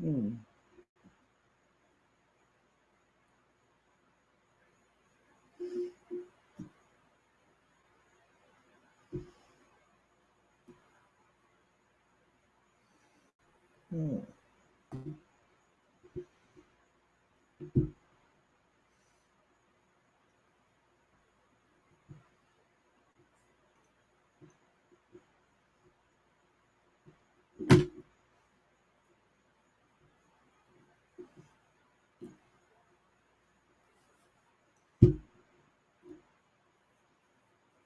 Hmm. Hmm.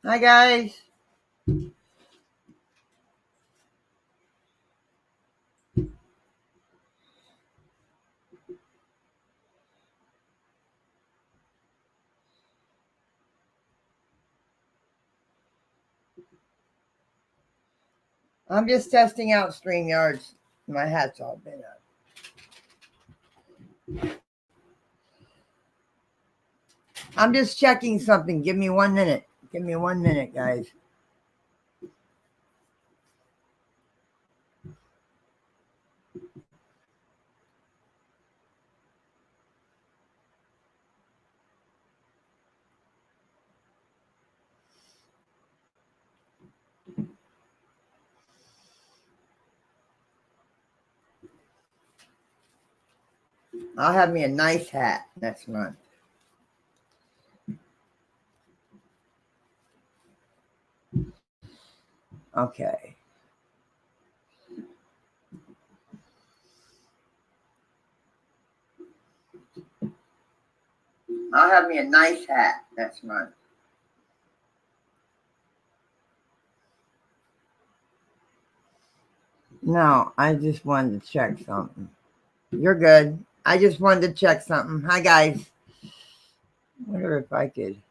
Hi, guys. I'm just testing out StreamYards. My hat's all been up. I'm just checking something. Give me 1 minute. Give me 1 minute, guys. I'll have me a nice hat next month. Okay. I'll have me a nice hat next month. No, I just wanted to check something. You're good. I just wanted to check something. Hi, guys. I wonder if I could.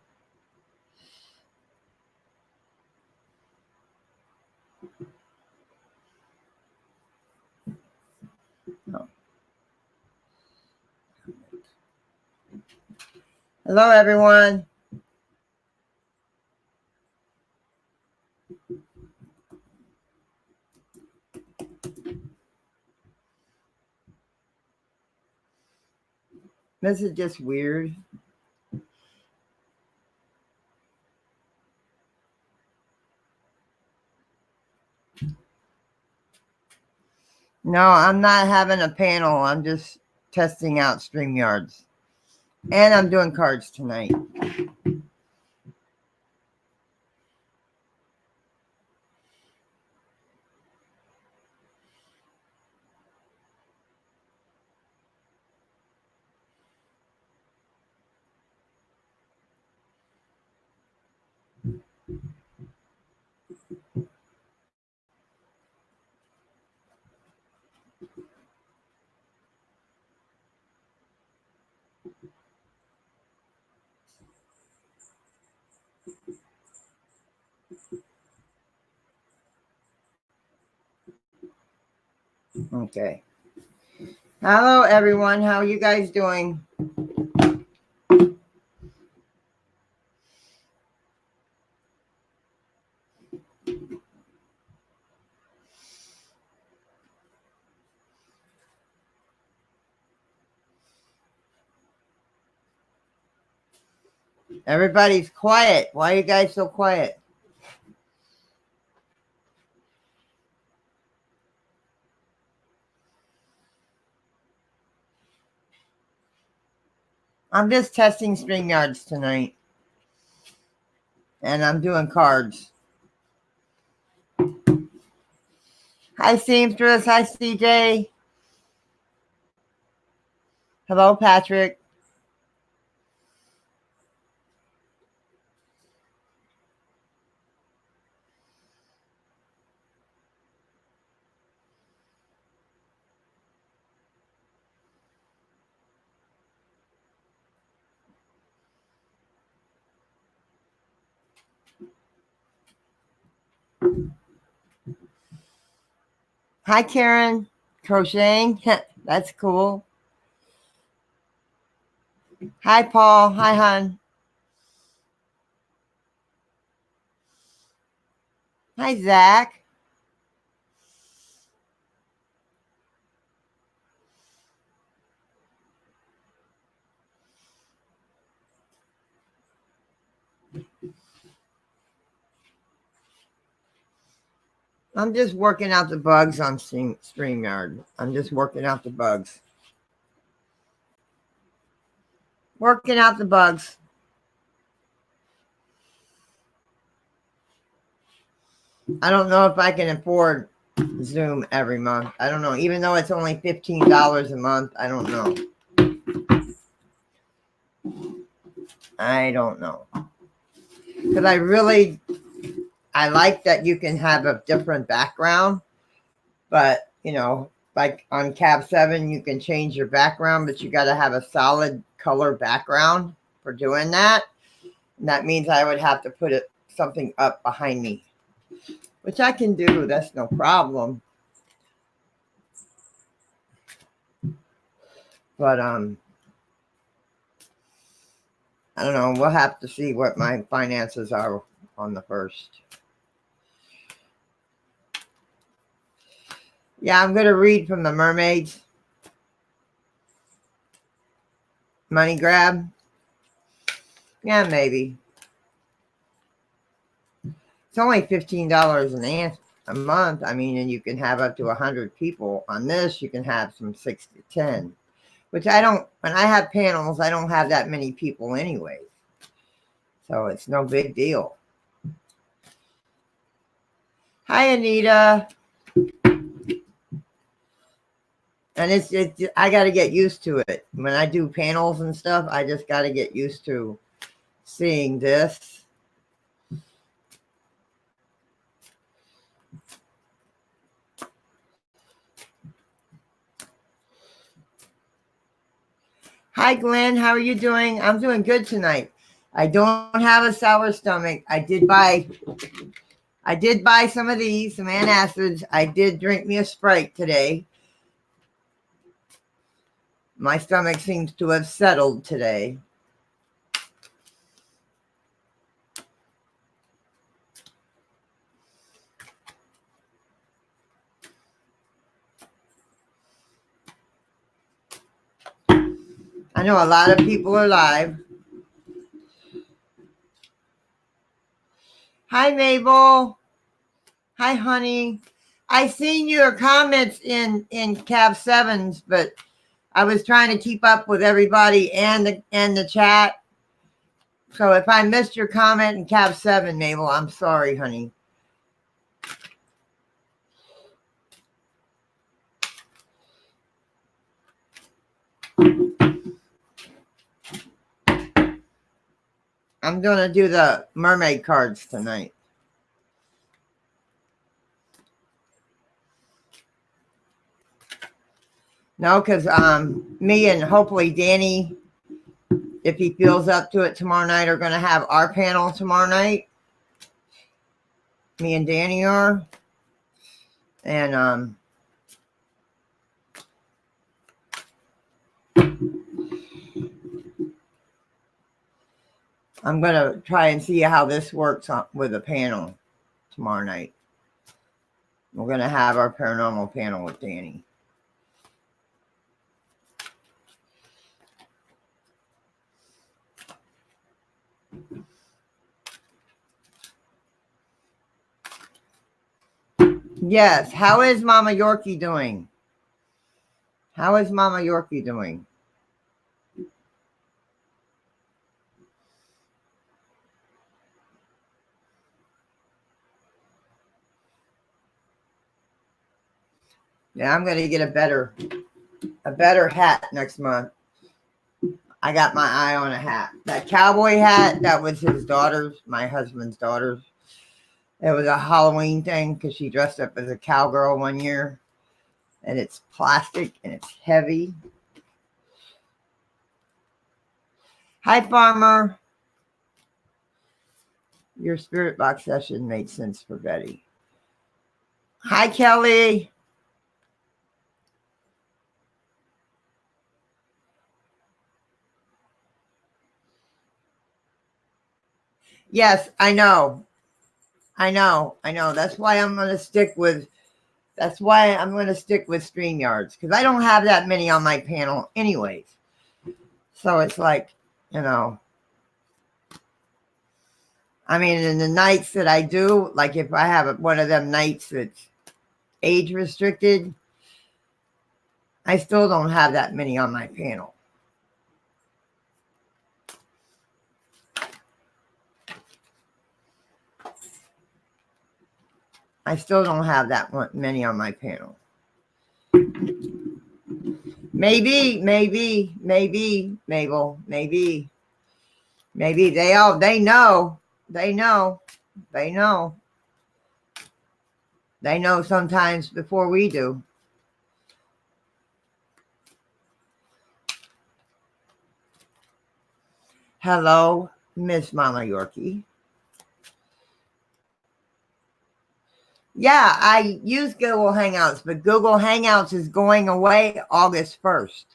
No. Hello, everyone. This is just weird. No, I'm not having a panel. I'm just testing out StreamYards. And I'm doing cards tonight. Okay. Hello, everyone. How are you guys doing? Everybody's quiet. Why are you guys so quiet? I'm just testing StreamYards tonight. And I'm doing cards. Hi, Seamstress. Hi, CJ. Hello, Patrick. Hi, Karen. Crocheting. That's cool. Hi, Paul. Hi, hon. Hi, Zach. I'm just working out the bugs on StreamYard. I'm just working out the bugs. Working out the bugs. I don't know if I can afford Zoom every month. I don't know. Even though it's only $15 a month, I don't know. I don't know. Because I like that you can have a different background. But, you know, like on Cab 7, you can change your background, but you got to have a solid color background for doing that. And that means I would have to put something up behind me, which I can do. That's no problem. But, I don't know. We'll have to see what my finances are on the first. Yeah, I'm going to read from the Mermaids. Money grab. Yeah, maybe. It's only $15 a month. I mean, and you can have up to 100 people. On this, you can have from 6 to 10, which I don't, when I have panels, I don't have that many people anyway. So it's no big deal. Hi, Anita. And it's I got to get used to it. When I do panels and stuff, I just got to get used to seeing this. Hi, Glenn. How are you doing? I'm doing good tonight. I don't have a sour stomach. I did buy some of these, some antacids. I did drink me a Sprite today. My stomach seems to have settled today. I know a lot of people are live. Hi, Mabel. Hi, honey. I seen your comments in Cab 7s, but I was trying to keep up with everybody and the chat. So if I missed your comment in Cab 7, Mabel, I'm sorry, honey. I'm going to do the mermaid cards tonight. No, because me and hopefully Danny, if he feels up to it tomorrow night, are going to have our panel tomorrow night. Me and Danny are. And I'm going to try and see how this works with a panel tomorrow night. We're going to have our paranormal panel with Danny. Yes. How is Mama Yorkie doing? How is Mama Yorkie doing? Yeah, I'm going to get a better hat next month. I got my eye on a hat. That cowboy hat, that was his daughter's, my husband's daughter's. It was a Halloween thing because she dressed up as a cowgirl one year. And it's plastic and it's heavy. Hi, Farmer. Your spirit box session made sense for Betty. Hi, Kelly. Yes, I know. That's why I'm going to stick with StreamYards because I don't have that many on my panel anyways. So it's like, you know, I mean, in the nights that I do, like if I have one of them nights that's age restricted, I still don't have that many on my panel. I still don't have that many on my panel. Maybe, Mabel, maybe they know sometimes before we do. Hello, Miss Mama Yorkie. Yeah, I use Google Hangouts, but Google Hangouts is going away August 1st.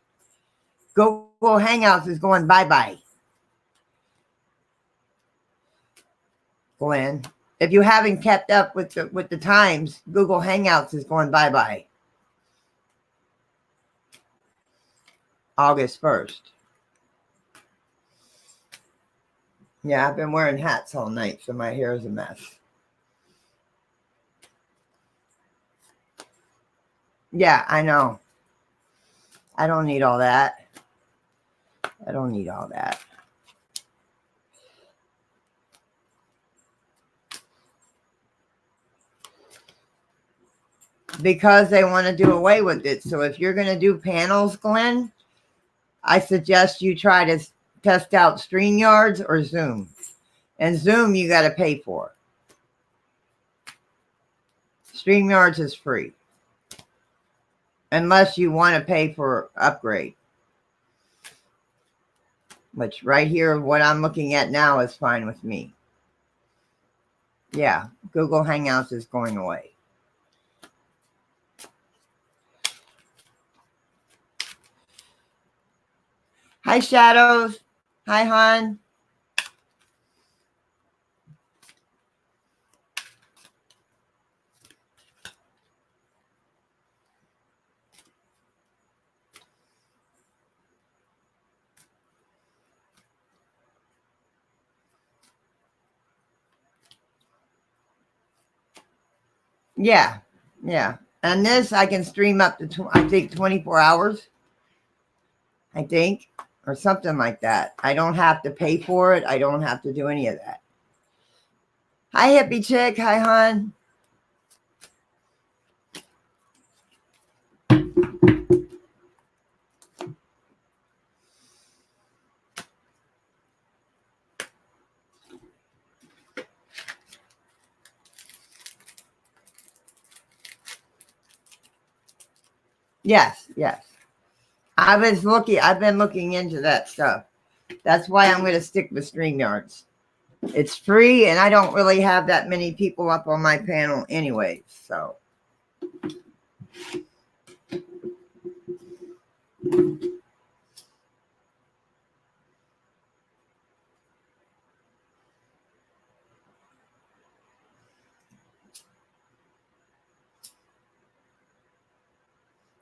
Google Hangouts is going bye-bye. Glenn, if you haven't kept up with the times, Google Hangouts is going bye-bye. August 1st. Yeah, I've been wearing hats all night, so my hair is a mess. Yeah, I know. I don't need all that. I don't need all that. Because they want to do away with it. So if you're going to do panels, Glenn, I suggest you try to test out StreamYards or Zoom. And Zoom you got to pay for. StreamYards is free. Unless you want to pay for upgrade. Which right here, what I'm looking at now is fine with me. Yeah, Google Hangouts is going away. Hi, Shadows. Hi, hon. Yeah. And this I can stream up to, I think, 24 hours. I think. Or something like that. I don't have to pay for it. I don't have to do any of that. Hi, hippie chick. Hi, hon. Yes. I've been looking into that stuff. That's why I'm going to stick with StreamYards. It's free, and I don't really have that many people up on my panel anyway, so.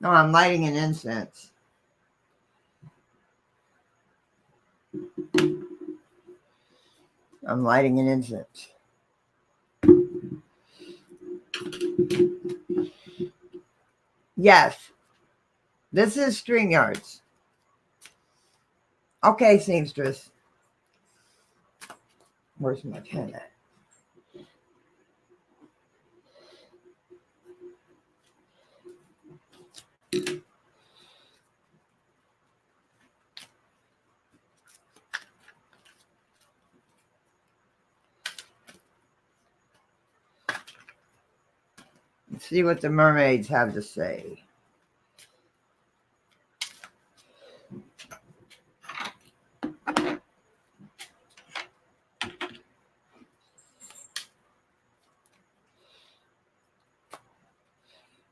No, I'm lighting an incense. I'm lighting an incense. Yes. This is StreamYards. Okay, seamstress. Where's my pen at? Let's see what the mermaids have to say.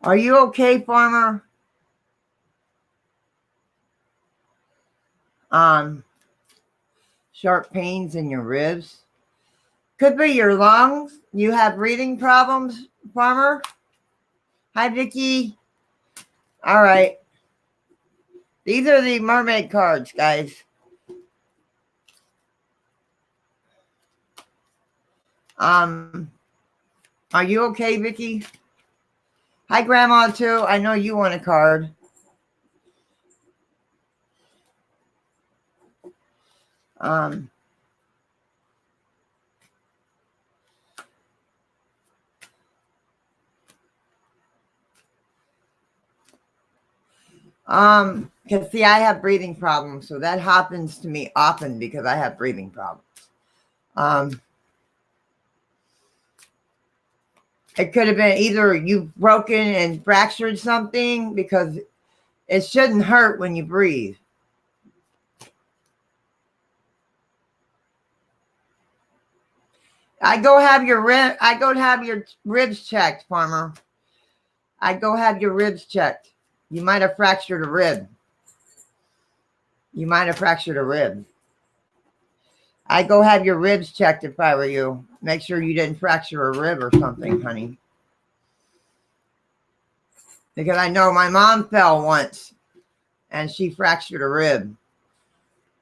Are you okay, Farmer? Sharp pains in your ribs. Could be your lungs. You have breathing problems, Farmer? Hi, Vicky. All right. These are the mermaid cards, guys. Are you okay, Vicky? Hi, Grandma, too. I know you want a card. Um, because see, I have breathing problems, so that happens to me often because I have breathing problems. It could have been either you've broken and fractured something because it shouldn't hurt when you breathe. I go have your ribs checked, Farmer. I go have your ribs checked. You might have fractured a rib. You might have fractured a rib. I go have your ribs checked if I were you. Make sure you didn't fracture a rib or something, honey. Because I know my mom fell once and she fractured a rib.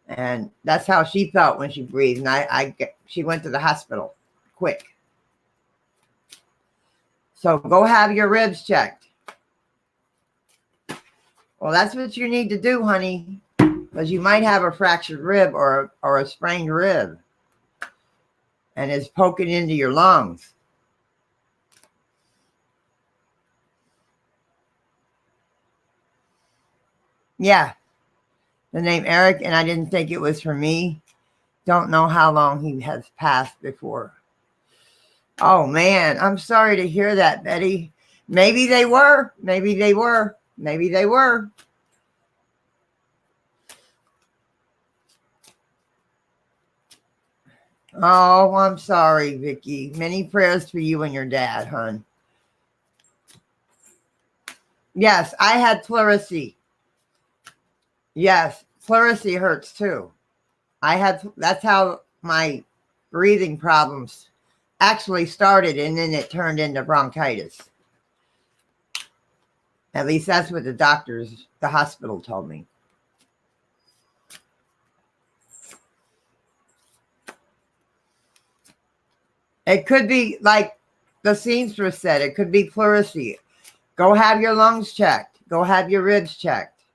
And that's how she felt when she breathed. And she went to the hospital quick. So go have your ribs checked. Well, that's what you need to do, honey, because you might have a fractured rib or a sprained rib, and it's poking into your lungs. Yeah, the name Eric, and I didn't think it was for me. Don't know how long he has passed before. Oh, man, I'm sorry to hear that, Betty. Maybe they were. Maybe they were. Maybe they were. Oh, I'm sorry, Vicky. Many prayers for you and your dad, hon. Yes, I had pleurisy. Yes, pleurisy hurts too. That's how my breathing problems actually started, and then it turned into bronchitis. At least that's what the hospital told me. It could be like the seamstress said, it could be pleurisy. Go have your lungs checked. Go have your ribs checked.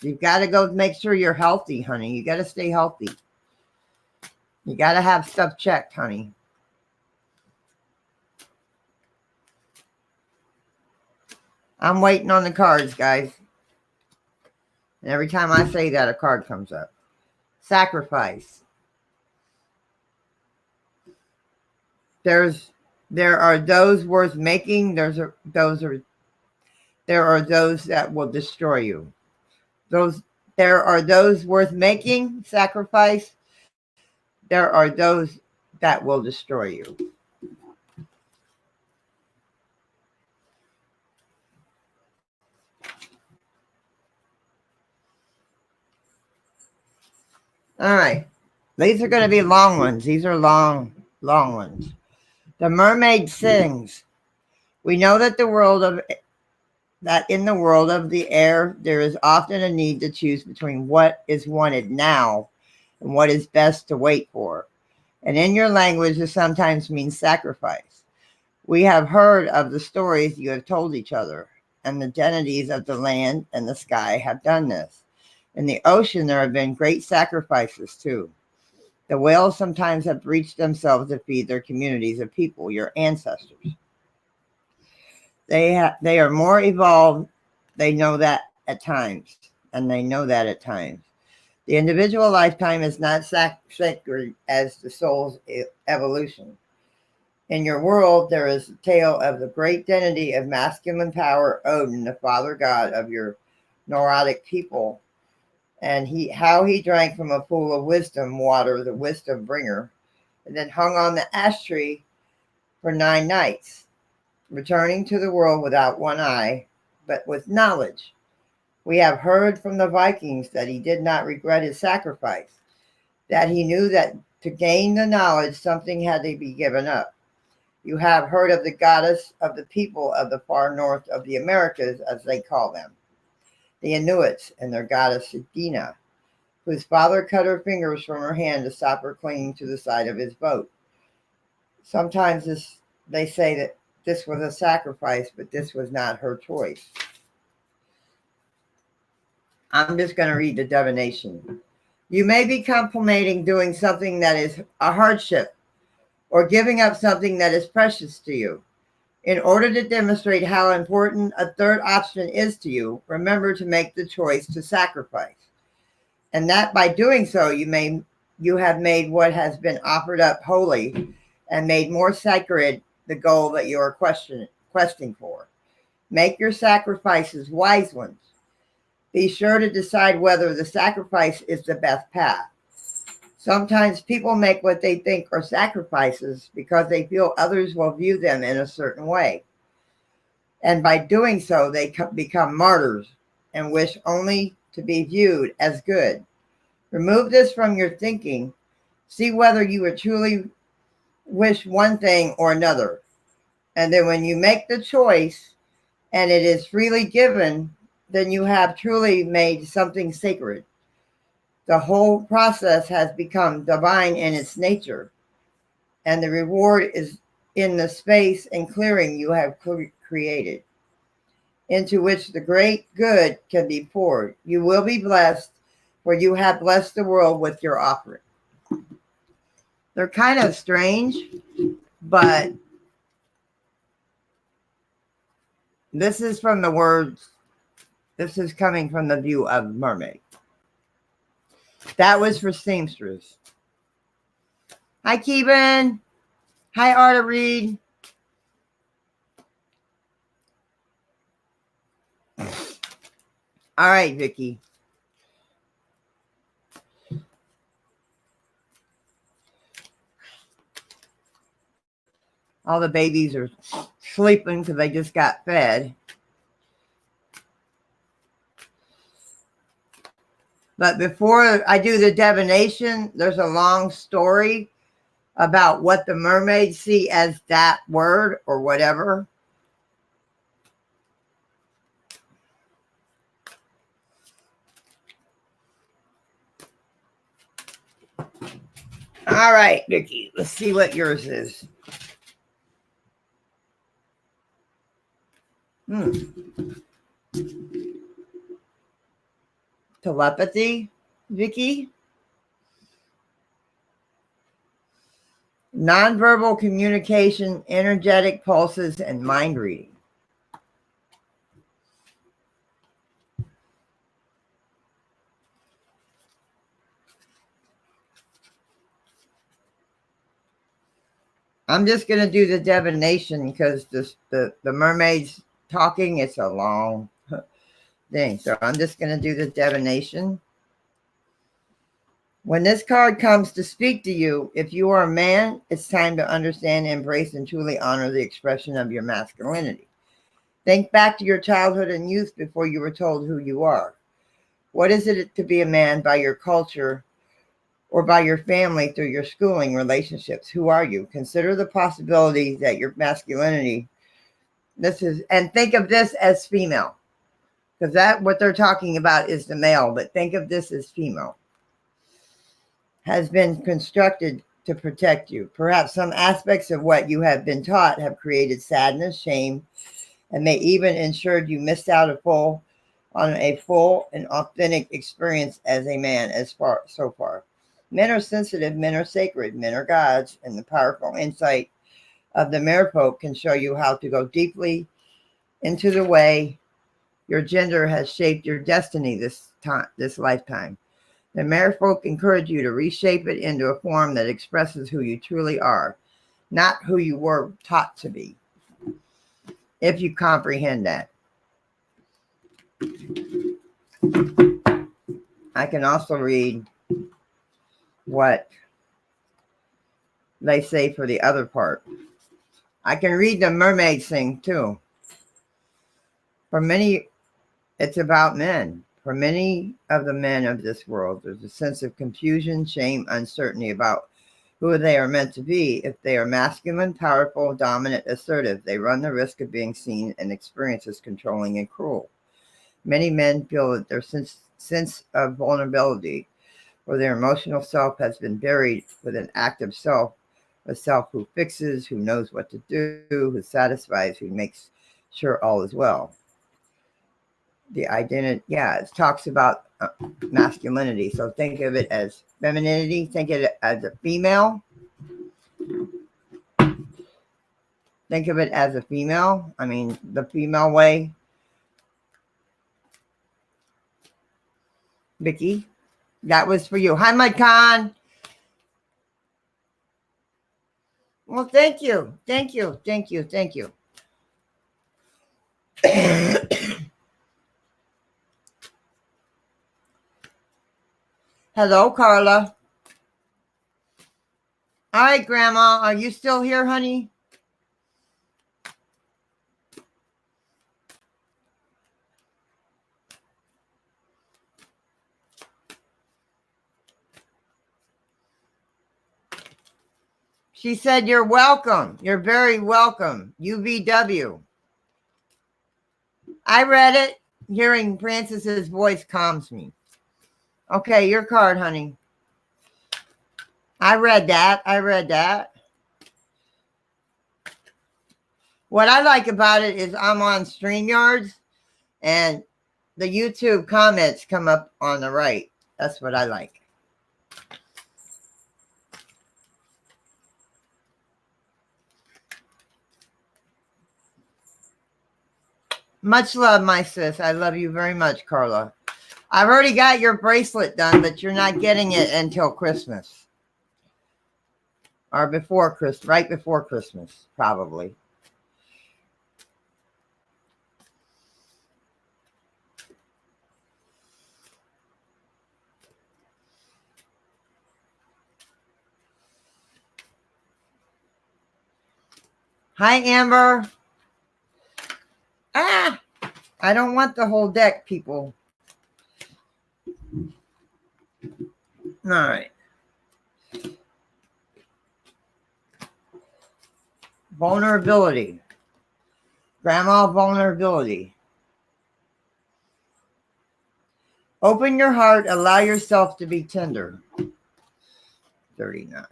You've got to go make sure you're healthy, honey. You got to stay healthy. You got to have stuff checked, honey. I'm waiting on the cards, guys. And every time I say that, a card comes up. Sacrifice. There are those worth making. There are those that will destroy you. There are those worth making, sacrifice. There are those that will destroy you. All right. These are going to be long ones. These are long ones. The mermaid sings. We know that in the world of the air, there is often a need to choose between what is wanted now and what is best to wait for. And in your language, this sometimes means sacrifice. We have heard of the stories you have told each other, and the deities of the land and the sky have done this. In the ocean, there have been great sacrifices too. The whales sometimes have breached themselves to feed their communities of people, your ancestors. They are more evolved. They know that at times, and they know that at times. The individual lifetime is not sacred as the soul's evolution. In your world, there is a tale of the great deity of masculine power, Odin, the father god of your Nordic people, and how he drank from a pool of wisdom water, the wisdom bringer, and then hung on the ash tree for 9 nights, returning to the world without one eye, but with knowledge. We have heard from the Vikings that he did not regret his sacrifice, that he knew that to gain the knowledge, something had to be given up. You have heard of the goddess of the people of the far north of the Americas, as they call them, the Inuits, and their goddess Dina, whose father cut her fingers from her hand to stop her clinging to the side of his boat. Sometimes they say that this was a sacrifice, but this was not her choice. I'm just going to read the divination. You may be contemplating doing something that is a hardship or giving up something that is precious to you. In order to demonstrate how important a third option is to you, remember to make the choice to sacrifice. And that by doing so, you have made what has been offered up holy and made more sacred the goal that you are questing for. Make your sacrifices wise ones. Be sure to decide whether the sacrifice is the best path. Sometimes people make what they think are sacrifices because they feel others will view them in a certain way. And by doing so, they become martyrs and wish only to be viewed as good. Remove this from your thinking. See whether you would truly wish one thing or another. And then when you make the choice and it is freely given, then you have truly made something sacred. The whole process has become divine in its nature, and the reward is in the space and clearing you have created, into which the great good can be poured. You will be blessed, for you have blessed the world with your offering. They're kind of strange, but this is from the words, this is coming from the view of mermaid. That was for seamstress. Hi, Keeban. Hi, Arta Reed. All right, Vicky. All the babies are sleeping because they just got fed. But before I do the divination, there's a long story about what the mermaids see as that word or whatever. All right, Vicky, let's see what yours is. Telepathy, Vicky. Nonverbal communication, energetic pulses, and mind reading. I'm just going to do the divination because the mermaid's talking. It's a long thing. So I'm just going to do the divination. When this card comes to speak to you, if you are a man, it's time to understand, embrace, and truly honor the expression of your masculinity. Think back to your childhood and youth before you were told who you are. What is it to be a man by your culture or by your family through your schooling, relationships? Who are you? Consider the possibility that your masculinity, and think of this as female, because that what they're talking about is the male, but think of this as female, has been constructed to protect you. Perhaps some aspects of what you have been taught have created sadness, shame, and may even ensured you missed out on a full and authentic experience as a man so far. Men are sensitive, men are sacred, men are gods, and the powerful insight of the merfolk can show you how to go deeply into the way your gender has shaped your destiny this lifetime. The merfolk encourage you to reshape it into a form that expresses who you truly are, not who you were taught to be, if you comprehend that. I can also read what they say for the other part. I can read the mermaid sing too. For many, it's about men. For many of the men of this world, there's a sense of confusion, shame, uncertainty about who they are meant to be. If they are masculine, powerful, dominant, assertive, they run the risk of being seen and experienced as controlling and cruel. Many men feel that their sense of vulnerability or their emotional self has been buried with an active self A self who fixes, who knows what to do, who satisfies, who makes sure all is well. The identity, yeah, it talks about masculinity. So think of it as femininity. Think of it as a female. Think of it as a female. I mean, the female way. Vicky, that was for you. Hi, Mike Khan. Well, thank you. Thank you. Thank you. Thank you. Hello, Carla. All right, Grandma. Are you still here, honey? She said, you're welcome. You're very welcome. UVW. I read it. Hearing Francis's voice calms me. Okay, your card, honey. I read that. I read that. What I like about it is I'm on StreamYards and the YouTube comments come up on the right. That's what I like. Much love, my sis. I love you very much, Carla. I've already got your bracelet done, but you're not getting it until Christmas. Or before Christmas, right before Christmas, probably. Hi, Amber. Ah, I don't want the whole deck, people. All right. Vulnerability. Grandma vulnerability. Open your heart. Allow yourself to be tender. 39.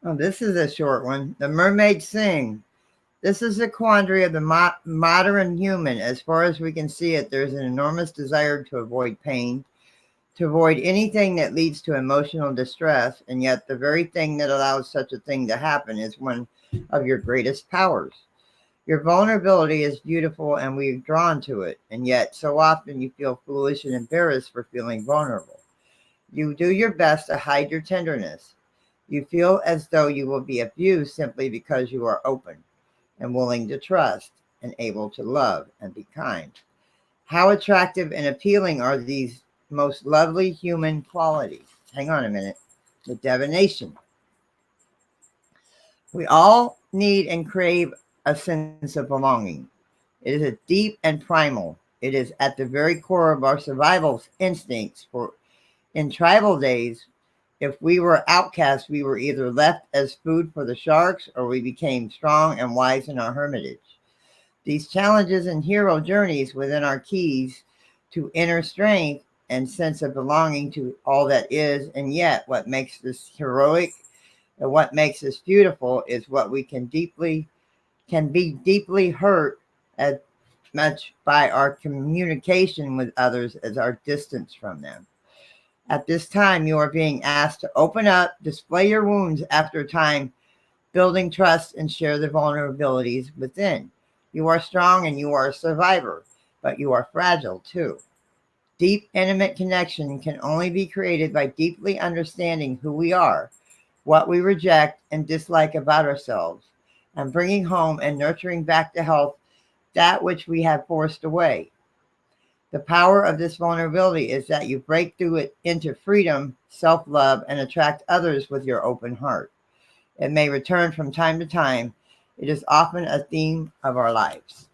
Oh, this is a short one. The mermaids sing. This is the quandary of the modern human. As far as we can see it, there's an enormous desire to avoid pain, to avoid anything that leads to emotional distress, and yet the very thing that allows such a thing to happen is one of your greatest powers. Your vulnerability is beautiful and we're drawn to it, and yet so often you feel foolish and embarrassed for feeling vulnerable. You do your best to hide your tenderness. You feel as though you will be abused simply because you are open and willing to trust and able to love and be kind. How attractive and appealing are these most lovely human qualities? Hang on a minute. The divination. We all need and crave a sense of belonging. It is a deep and primal. It is at the very core of our survival instincts. For in tribal days, if we were outcasts, we were either left as food for the sharks or we became strong and wise in our hermitage. These challenges and hero journeys within our keys to inner strength and sense of belonging to all that is, and yet what makes this heroic and what makes this beautiful is what we can be deeply hurt as much by our communication with others as our distance from them. At this time, you are being asked to open up, display your wounds after time, building trust, and share the vulnerabilities within. You are strong and you are a survivor, but you are fragile too. Deep, intimate connection can only be created by deeply understanding who we are, what we reject and dislike about ourselves, and bringing home and nurturing back to health that which we have forced away. The power of this vulnerability is that you break through it into freedom, self-love, and attract others with your open heart. It may return from time to time. It is often a theme of our lives.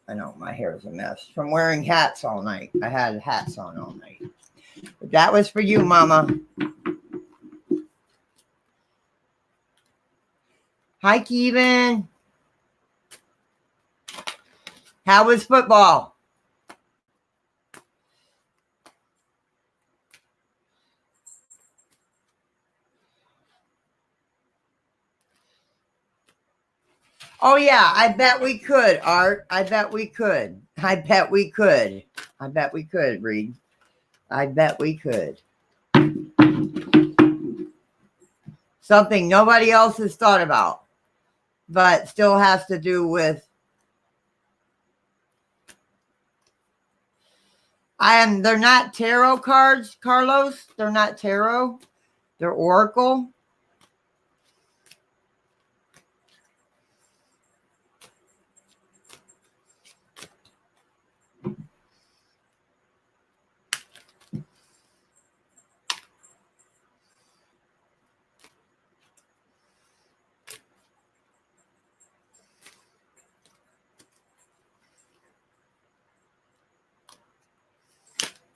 I know my hair is a mess from wearing hats all night. I had hats on all night. But that was for you, Mama. Hi, Kevin. How was football? Oh, yeah, I bet we could, Art. I bet we could. I bet we could. I bet we could, Reed. I bet we could. Something nobody else has thought about, but still has to do with they're not tarot cards, Carlos. They're not tarot. They're oracle.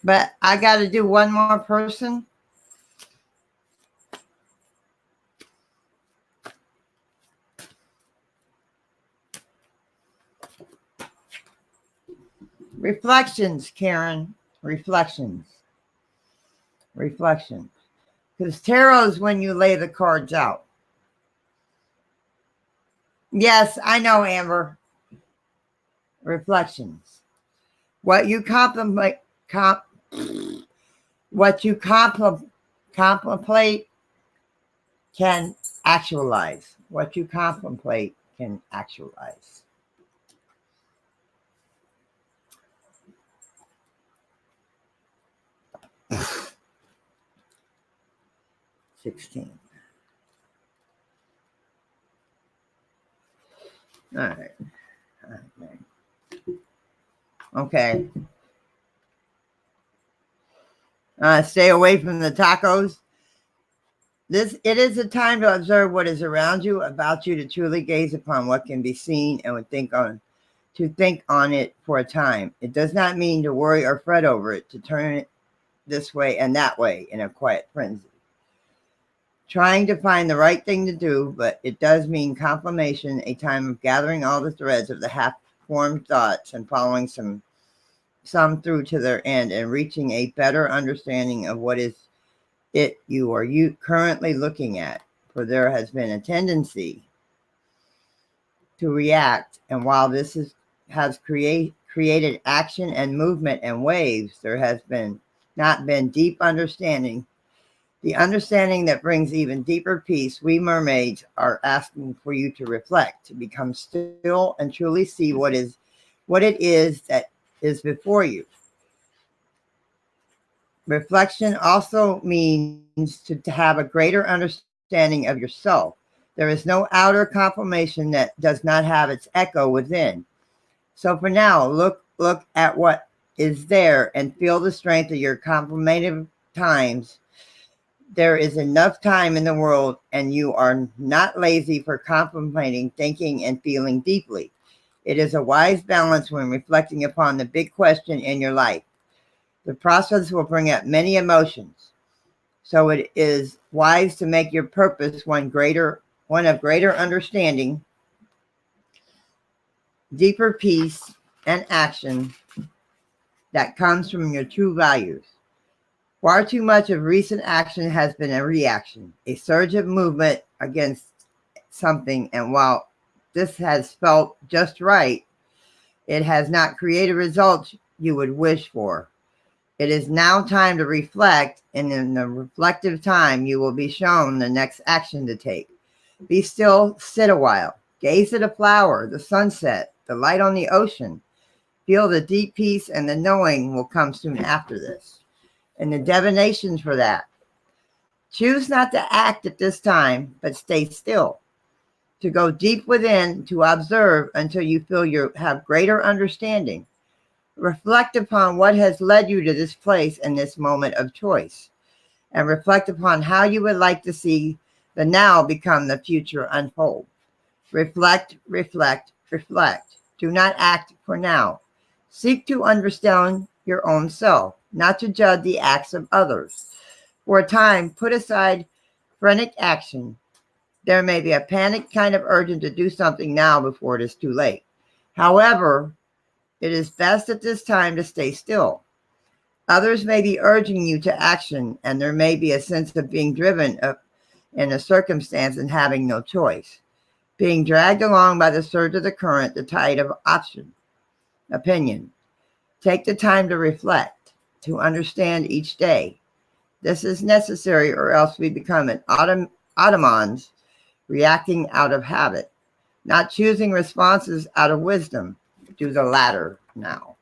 But I got to do one more person. Reflections, Karen. Reflections. Reflections. Because tarot is when you lay the cards out. Yes, I know, Amber. Reflections. What you contemplate, contemplate can actualize. What you contemplate can actualize. $16. All right. Okay. Stay away from the tacos. It is a time to observe what is around you, about you, to truly gaze upon what can be seen and to think on it for a time. It does not mean to worry or fret over it, to turn it this way and that way in a quiet frenzy, trying to find the right thing to do, but it does mean confirmation, a time of gathering all the threads of the half-formed thoughts and following some through to their end and reaching a better understanding of what is it you are currently looking at. For there has been a tendency to react, and while this has created action and movement and waves, there has not been deep understanding. The understanding that brings even deeper peace. We mermaids are asking for you to reflect, to become still and truly see what it is that is before you. Reflection also means to have a greater understanding of yourself. There is no outer confirmation that does not have its echo within. So for now, look at what is there and feel the strength of your confirmative times. There is enough time in the world, and you are not lazy for contemplating, thinking, and feeling deeply. It is a wise balance when reflecting upon the big question in your life. The process will bring up many emotions, so it is wise to make your purpose one of greater understanding, deeper peace, and action that comes from your true values. Far too much of recent action has been a reaction, a surge of movement against something, and while this has felt just right, it has not created results you would wish for. It is now time to reflect, and in the reflective time, you will be shown the next action to take. Be still, sit a while, gaze at a flower, the sunset, the light on the ocean. Feel the deep peace, and the knowing will come soon after this. And the divinations for that. Choose not to act at this time, but stay still. To go deep within, to observe until you feel you have greater understanding. Reflect upon what has led you to this place and this moment of choice, and reflect upon how you would like to see the now become the future unfold. Reflect, reflect, reflect. Do not act for now. Seek to understand your own self, not to judge the acts of others. For a time, put aside frantic action. There may be a panic kind of urgent to do something now before it is too late. However, It is best at this time to stay still. Others may be urging you to action, and there may be a sense of being driven in a circumstance and having no choice. Being dragged along by the surge of the current, the tide of opinion. Take the time to reflect, to understand each day. This is necessary, or else we become automatons, reacting out of habit, not choosing responses out of wisdom. Do the latter now.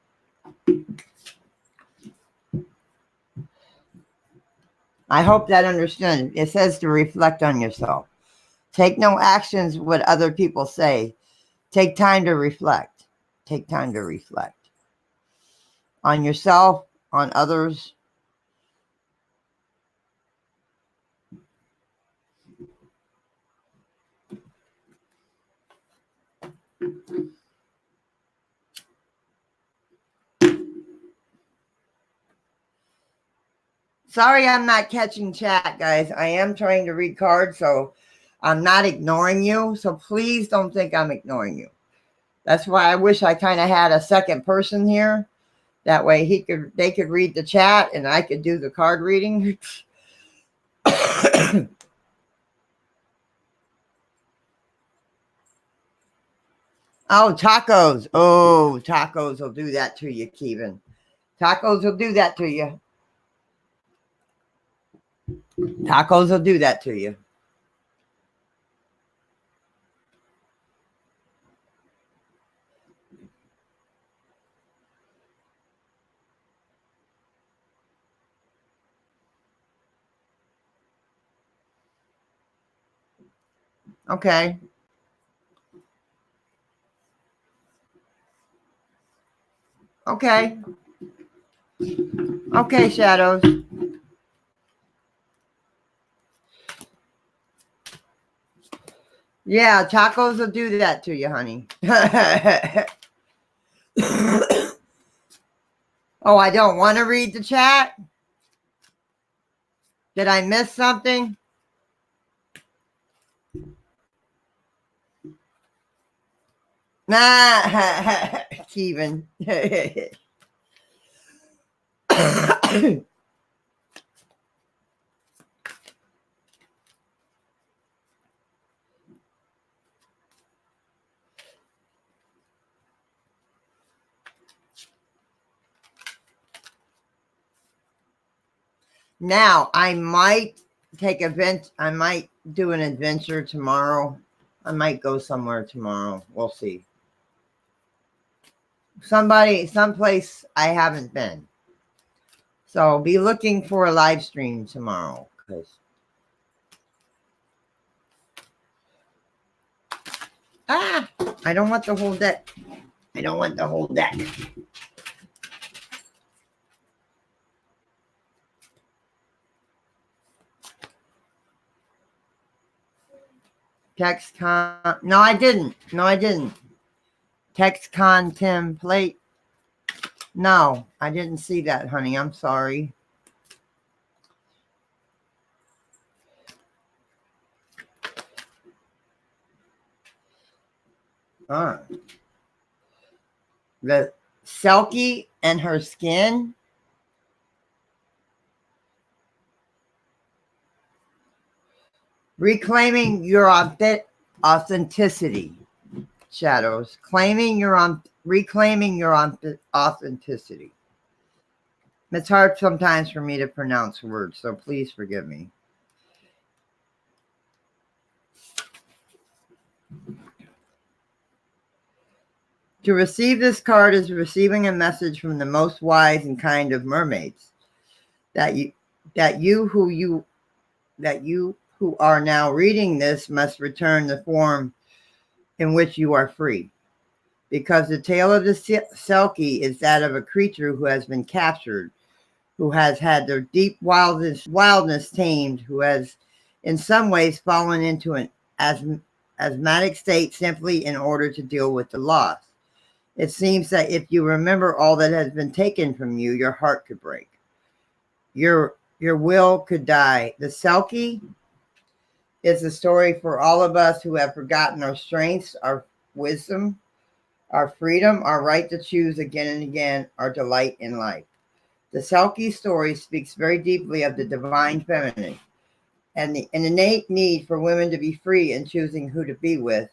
I hope that understood. It says to reflect on yourself. Take no actions what other people say. Take time to reflect. Take time to reflect on yourself, on others. Sorry, I'm not catching chat, guys. I am trying to read cards, so I'm not ignoring you. So please don't think I'm ignoring you. That's why I wish I kind of had a second person here. That way they could read the chat and I could do the card reading. Oh, tacos. Oh, tacos will do that to you, Kevin. Tacos will do that to you. Tacos will do that to you. Okay. Okay. Okay, Shadows. Yeah, tacos will do that to you, honey. Oh, I don't want to read the chat? Did I miss something? Nah, Kevin. Now, I might I might do an adventure tomorrow. I might go somewhere tomorrow. We'll see. Someplace I haven't been. So be looking for a live stream tomorrow. I don't want the whole deck. I don't want the whole deck. TextCon. No, I didn't. TextCon template. No, I didn't see that, honey. I'm sorry. The Selkie and her skin. Reclaiming your authenticity. Shadows. Reclaiming your authenticity. It's hard sometimes for me to pronounce words, so please forgive me. To receive this card is receiving a message from the most wise and kind of mermaids that you who are now reading this must return the form in which you are free. Because the tale of the Selkie is that of a creature who has been captured, who has had their deep wildness tamed, who has in some ways fallen into an asthmatic state simply in order to deal with the loss. It seems that if you remember all that has been taken from you, your heart could break. Your will could die. The Selkie is a story for all of us who have forgotten our strengths, our wisdom, our freedom, our right to choose again and again, our delight in life. The Selkie story speaks very deeply of the divine feminine and the an innate need for women to be free in choosing who to be with,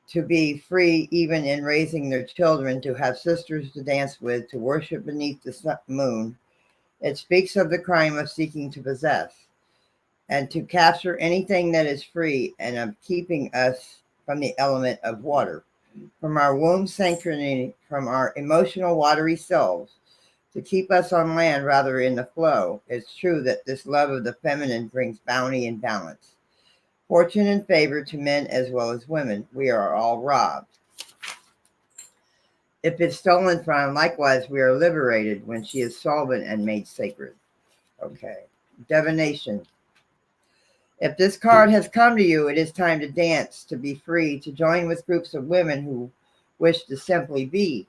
to be free even in raising their children, to have sisters to dance with, to worship beneath the moon. It speaks of the crime of seeking to possess and to capture anything that is free and of keeping us from the element of water, from our womb sanctuary, from our emotional watery selves, to keep us on land rather in the flow. It's true that this love of the feminine brings bounty and balance, fortune and favor to men as well as women. We are all robbed. If it's stolen from, likewise, we are liberated when she is solvent and made sacred. Okay. Divination. If this card has come to you, it is time to dance, to be free, to join with groups of women who wish to simply be.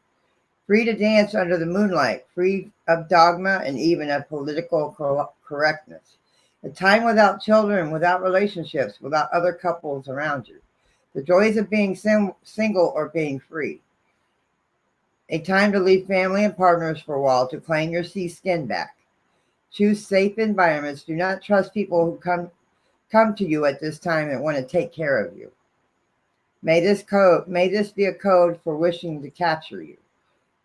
Free to dance under the moonlight, free of dogma and even of political correctness. A time without children, without relationships, without other couples around you. The joys of being single or being free. A time to leave family and partners for a while to claim your sea skin back. Choose safe environments. Do not trust people who come to you at this time and want to take care of you. May this be a code for wishing to capture you.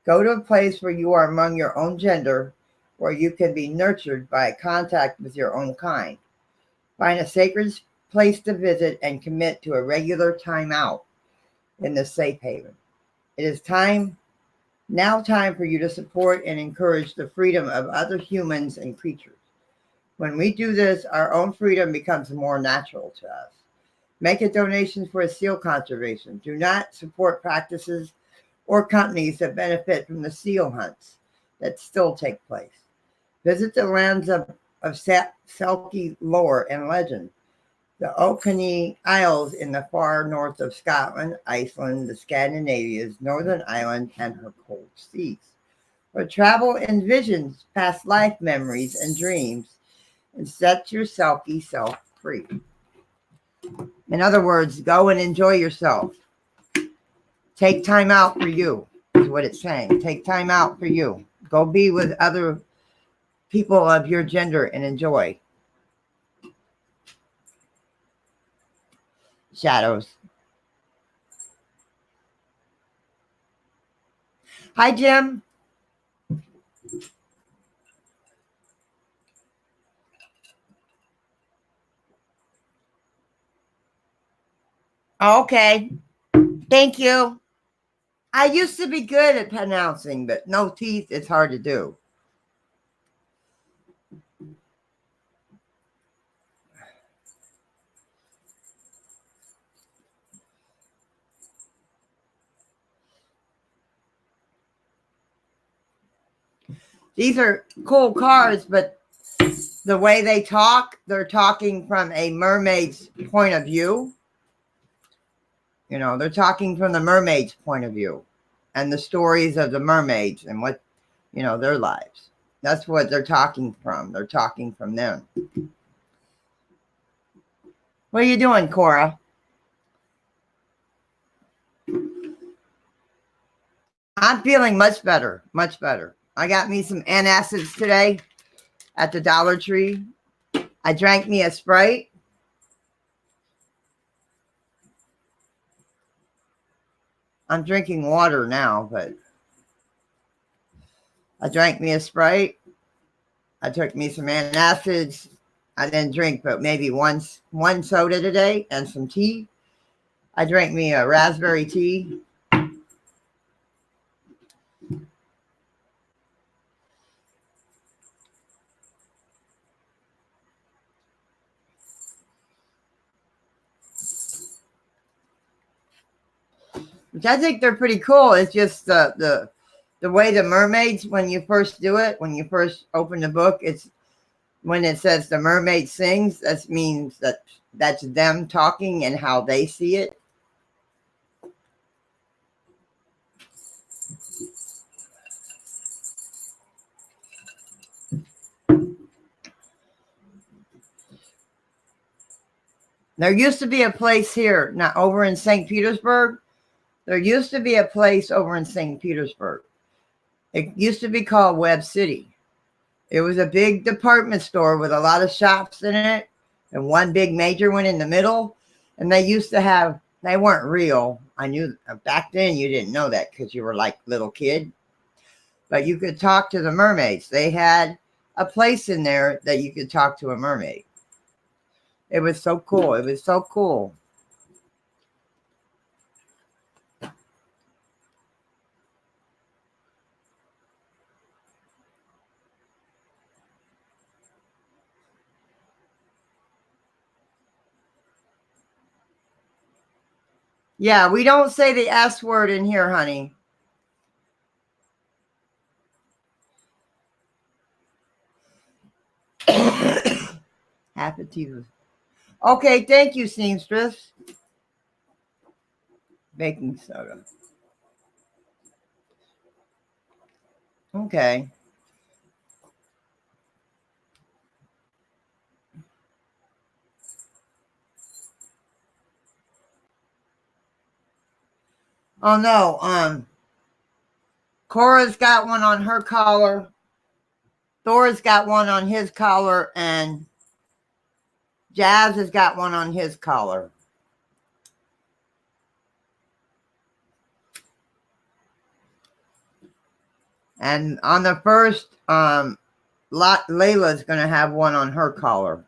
Go to a place where you are among your own gender, where you can be nurtured by contact with your own kind. Find a sacred place to visit and commit to a regular time out in the safe haven. It is time for you to support and encourage the freedom of other humans and creatures. When we do this, our own freedom becomes more natural to us. Make a donation for a seal conservation. Do not support practices or companies that benefit from the seal hunts that still take place. Visit the lands of Selkie lore and legend. The Orkney Isles in the far north of Scotland, Iceland, the Scandinavias, Northern Ireland, and her cold seas. Or travel in visions, past life memories, and dreams, and set your Selkie self free. In other words, go and enjoy yourself. Take time out for you, is what it's saying. Take time out for you. Go be with other people of your gender and enjoy. Shadows. Hi, Jim. Okay. Thank you. I used to be good at pronouncing, but no teeth, it's hard to do. These are cool cards, but the way they talk, they're talking from a mermaid's point of view. You know, they're talking from the mermaid's point of view and the stories of the mermaids and what, you know, their lives. That's what they're talking from. They're talking from them. What are you doing, Cora? I'm feeling much better, much better. I got me some antacids today at the Dollar Tree. I drank me a Sprite. I'm drinking water now, but I drank me a Sprite. I took me some antacids. I didn't drink, but maybe one soda today and some tea. I drank me a raspberry tea. Which I think they're pretty cool. It's just the way the mermaids, when you first do it, when you first open the book, it's when it says the mermaid sings, that means that's them talking and how they see it. There used to be a place here, not over in St. Petersburg, There used to be a place over in St. Petersburg. It used to be called Web City. It was a big department store with a lot of shops in it and one big major one in the middle. And they used to have, they weren't real. I knew back then you didn't know that because you were like little kid. But you could talk to the mermaids. They had a place in there that you could talk to a mermaid. It was so cool. It was so cool. Yeah, we don't say the S word in here, honey. Half a teaspoon. Okay, thank you, seamstress. Baking soda. Okay. Oh no, Cora's got one on her collar. Thor's got one on his collar, and Jazz has got one on his collar. And on the first Layla's going to have one on her collar.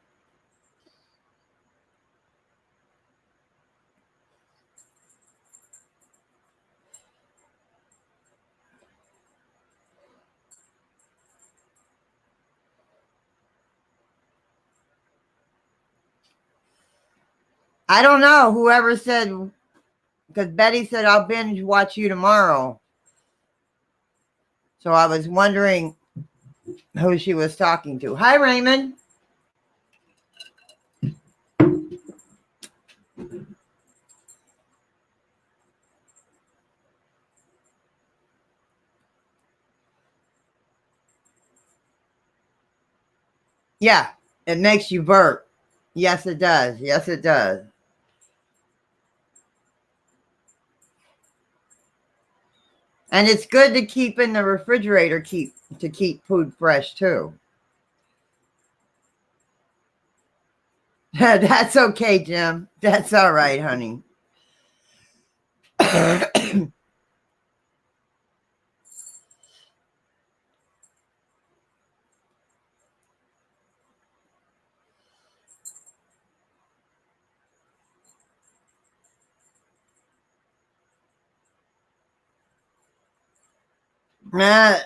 I don't know. Whoever said, because Betty said, I'll binge watch you tomorrow. So I was wondering who she was talking to. Hi, Raymond. Yeah, it makes you burp. Yes, it does. Yes, it does. And it's good to keep in the refrigerator to keep food fresh too. That's okay, Jim. That's all right, honey.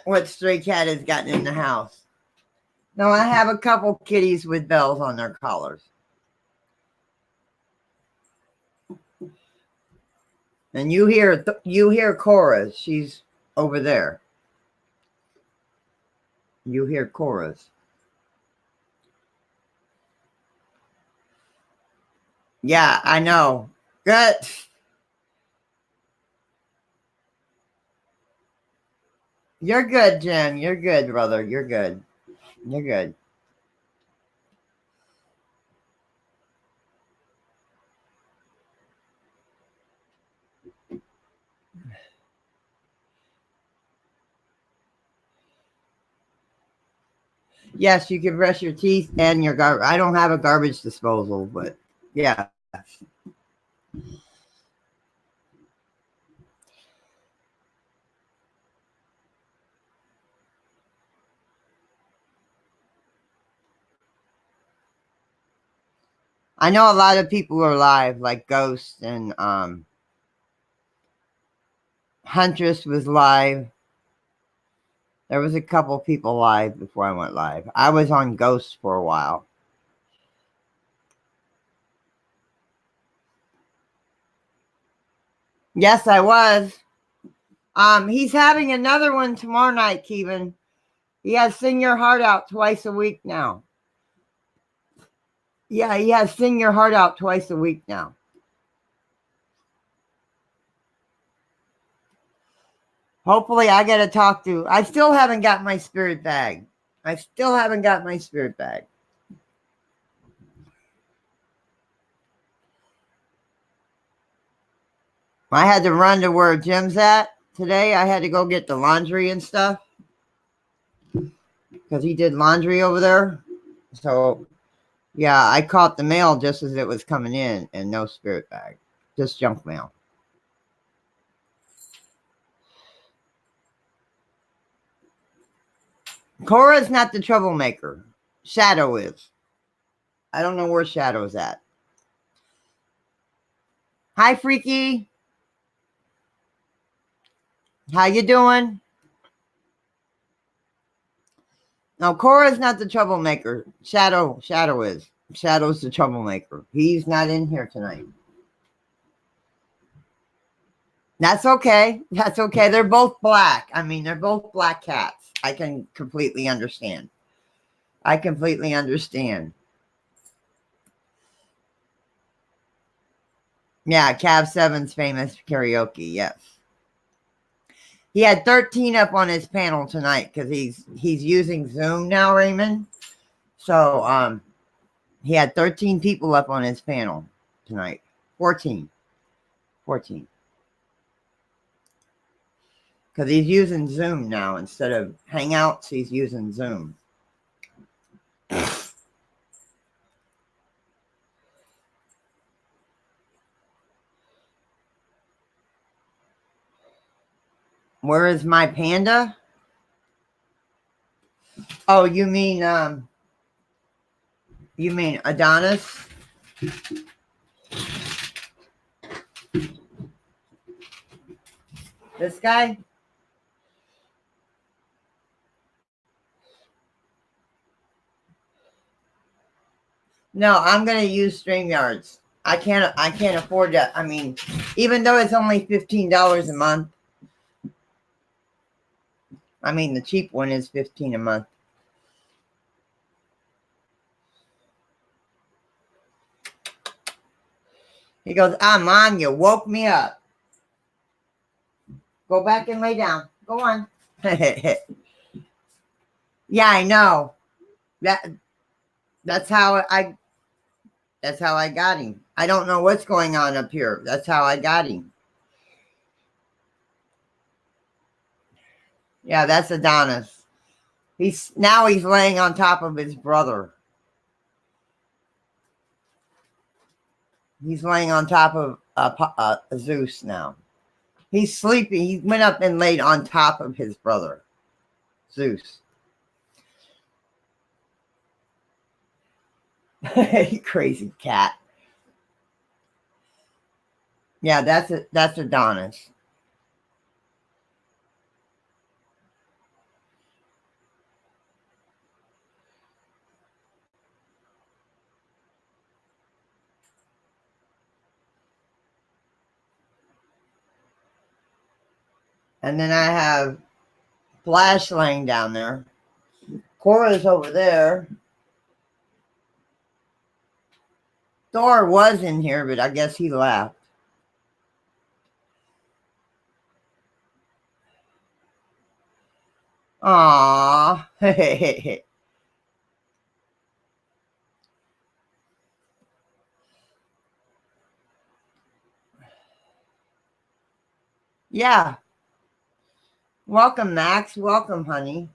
What stray cat has gotten in the house? No, I have a couple kitties with bells on their collars. And you hear Cora's. She's over there. You hear Cora's. Yeah, I know. Good. You're good, Jim. You're good, brother. You're good. You're good. Yes, you can brush your teeth and your garbage. I don't have a garbage disposal, but yeah. I know a lot of people are live, like Ghost and Huntress was live. There was a couple people live before I went live. I was on Ghost for a while. Yes, I was. He's having another one tomorrow night, Kevin. He has Sing Your Heart Out twice a week now. Yeah, he has Sing Your Heart Out twice a week now. Hopefully I get to talk to. I still haven't got my spirit bag. I still haven't got my spirit bag. I had to run to where Jim's at today. I had to go get the laundry and stuff because he did laundry over there. So, yeah, I caught the mail just as it was coming in and no spirit bag, just junk mail. Cora's not the troublemaker. Shadow is. I don't know where Shadow's at. Hi, Freaky. How you doing? No, Cora's not the troublemaker. Shadow is. Shadow's the troublemaker. He's not in here tonight. That's okay. That's okay. They're both black. I mean, they're both black cats. I can completely understand. I completely understand. Yeah, Cav 7's famous karaoke. Yes. He had 13 up on his panel tonight because he's using Zoom now, Raymond. So he had 13 people up on his panel tonight. 14. Because he's using Zoom now instead of Hangouts. He's using Zoom. Where is my panda? Oh, you mean Adonis? This guy? No, I'm gonna use StreamYards. I can't afford that. I mean, even though it's only $15 a month. I mean, the cheap one is $15 a month. He goes, Mom, you woke me up. Go back and lay down. Go on. Yeah, I know. That's how I got him. I don't know what's going on up here. That's how I got him. Yeah, that's Adonis. He's laying on top of his brother. He's laying on top of Zeus now. He's sleeping. He went up and laid on top of his brother, Zeus. You crazy cat. Yeah, that's Adonis. And then I have Flash laying down there. Cora's over there. Thor was in here, but I guess he left. Aww. Yeah. Welcome, Max. Welcome, honey.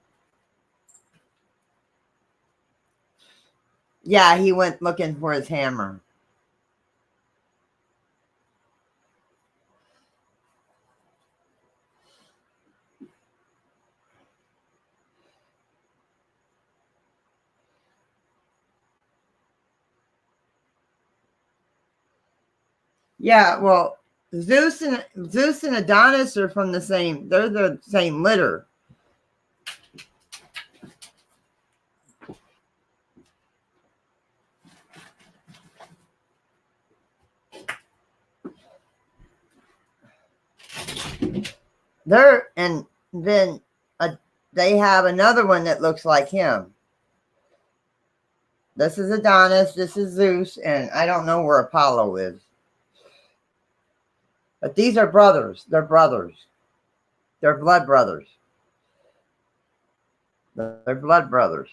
Yeah, he went looking for his hammer. Yeah, well, Zeus and Adonis are from the same. They're the same litter. And then they have another one that looks like him. This is Adonis. This is Zeus, and I don't know where Apollo is. But these are brothers. They're brothers. They're blood brothers. They're blood brothers.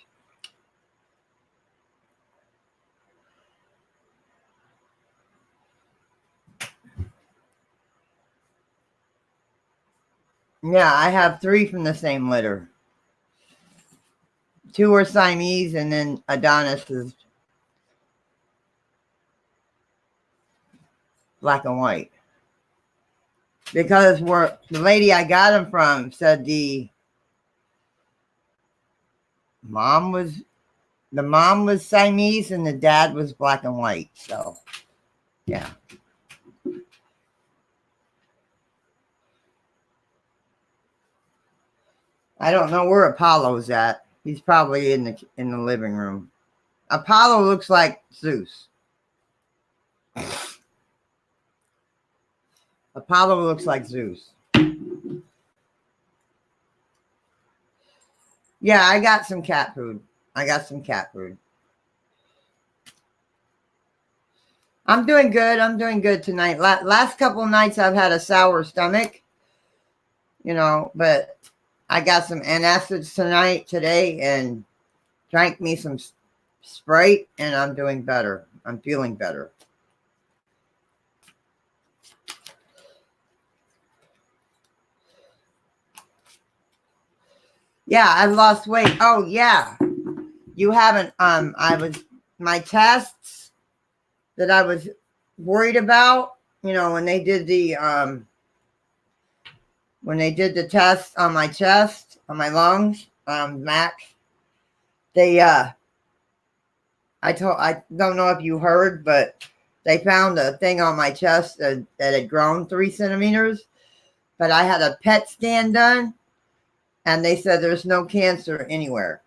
Yeah, I have 3 from the same litter. 2 are Siamese, and then Adonis is black and white. Because the lady I got them from said the mom was Siamese and the dad was black and white. So, yeah. I don't know where Apollo's at. He's probably in the living room. Apollo looks like Zeus. Apollo looks like Zeus. Yeah, I got some cat food. I'm doing good. I'm doing good tonight. Last couple nights I've had a sour stomach, but I got some antacids today, and drank me some Sprite, and I'm doing better. I'm feeling better. Yeah, I've lost weight. Oh, yeah. You haven't, my tests that I was worried about, when they did the test on my chest, on my lungs, max, they, I don't know if you heard, but they found a thing on my chest that had grown 3 centimeters, but I had a PET scan done, and they said there's no cancer anywhere.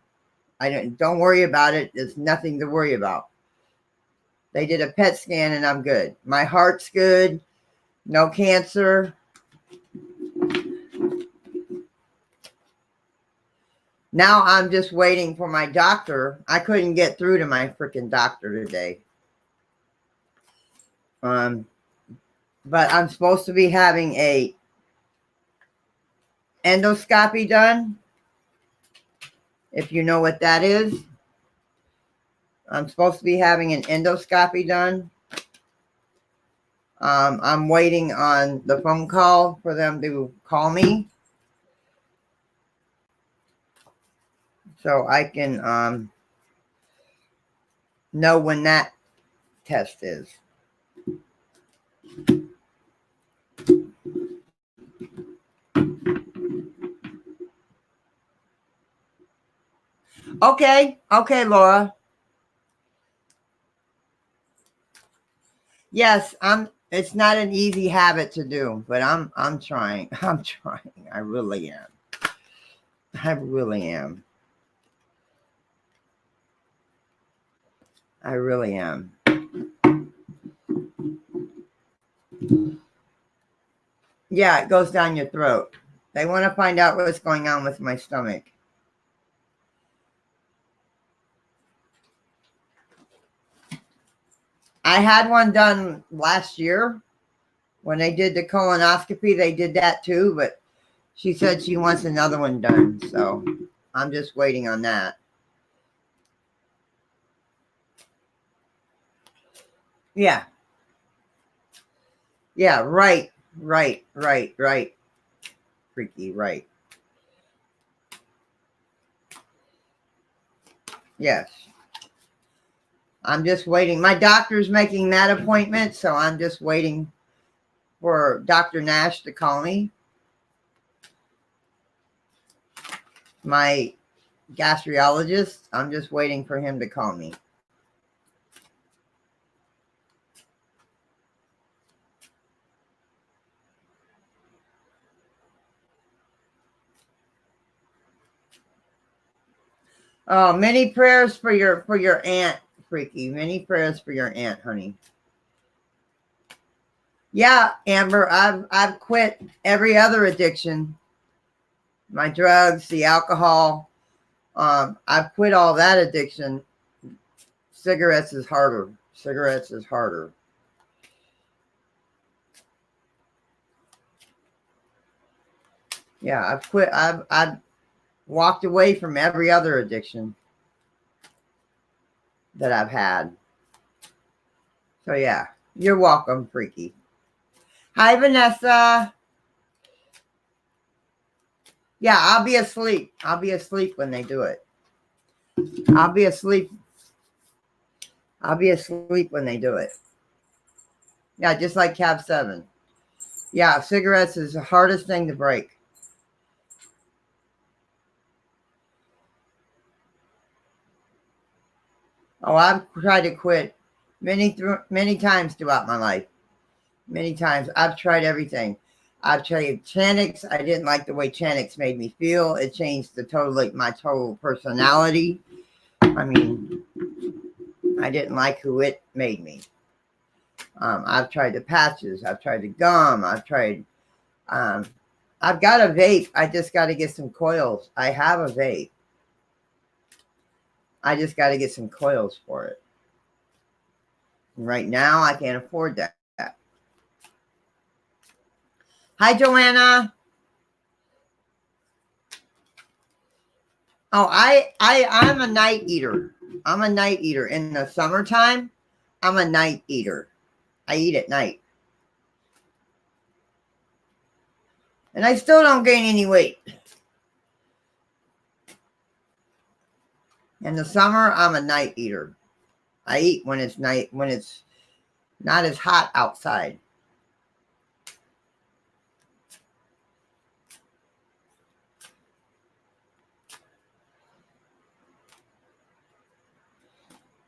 Don't worry about it. There's nothing to worry about. They did a PET scan and I'm good. My heart's good. No cancer. Now I'm just waiting for my doctor. I couldn't get through to my freaking doctor today. But I'm supposed to be having a endoscopy done. If you know what that is. I'm supposed to be having an endoscopy done. I'm waiting on the phone call for them to call me, so I can know when that test is. Okay, Laura. Yes, it's not an easy habit to do, but I'm trying. I'm trying. I really am. I really am. I really am. Yeah, it goes down your throat. They want to find out what's going on with my stomach. I had one done last year. When they did the colonoscopy, they did that too, but she said she wants another one done. So I'm just waiting on that. Yeah. Yeah, right. Freaky, right. Yes. I'm just waiting. My doctor's making that appointment, so I'm just waiting for Dr. Nash to call me. My gastrologist, I'm just waiting for him to call me. Oh, many prayers for your aunt, Freaky. Many prayers for your aunt, honey. Yeah, Amber, I've quit every other addiction. My drugs, the alcohol. I've quit all that addiction. Cigarettes is harder. Yeah, I've quit. I've walked away from every other addiction that I've had. So yeah, you're welcome, Freaky. Hi, Vanessa. Yeah, I'll be asleep. I'll be asleep when they do it. I'll be asleep. I'll be asleep when they do it. Yeah, just like Cab 7. Yeah, cigarettes is the hardest thing to break. Oh, I've tried to quit many times throughout my life. Many times. I've tried everything. I've tried Chantix. I didn't like the way Chantix made me feel. It changed my total personality. I mean, I didn't like who it made me. I've tried the patches. I've tried the gum. I've got a vape. I just got to get some coils. I have a vape. I just got to get some coils for it. Right now, I can't afford that. Hi, Joanna. Oh, I'm a night eater. I'm a night eater. In the summertime, I'm a night eater. I eat at night. And I still don't gain any weight. In the summer, I'm a night eater. I eat when it's not as hot outside.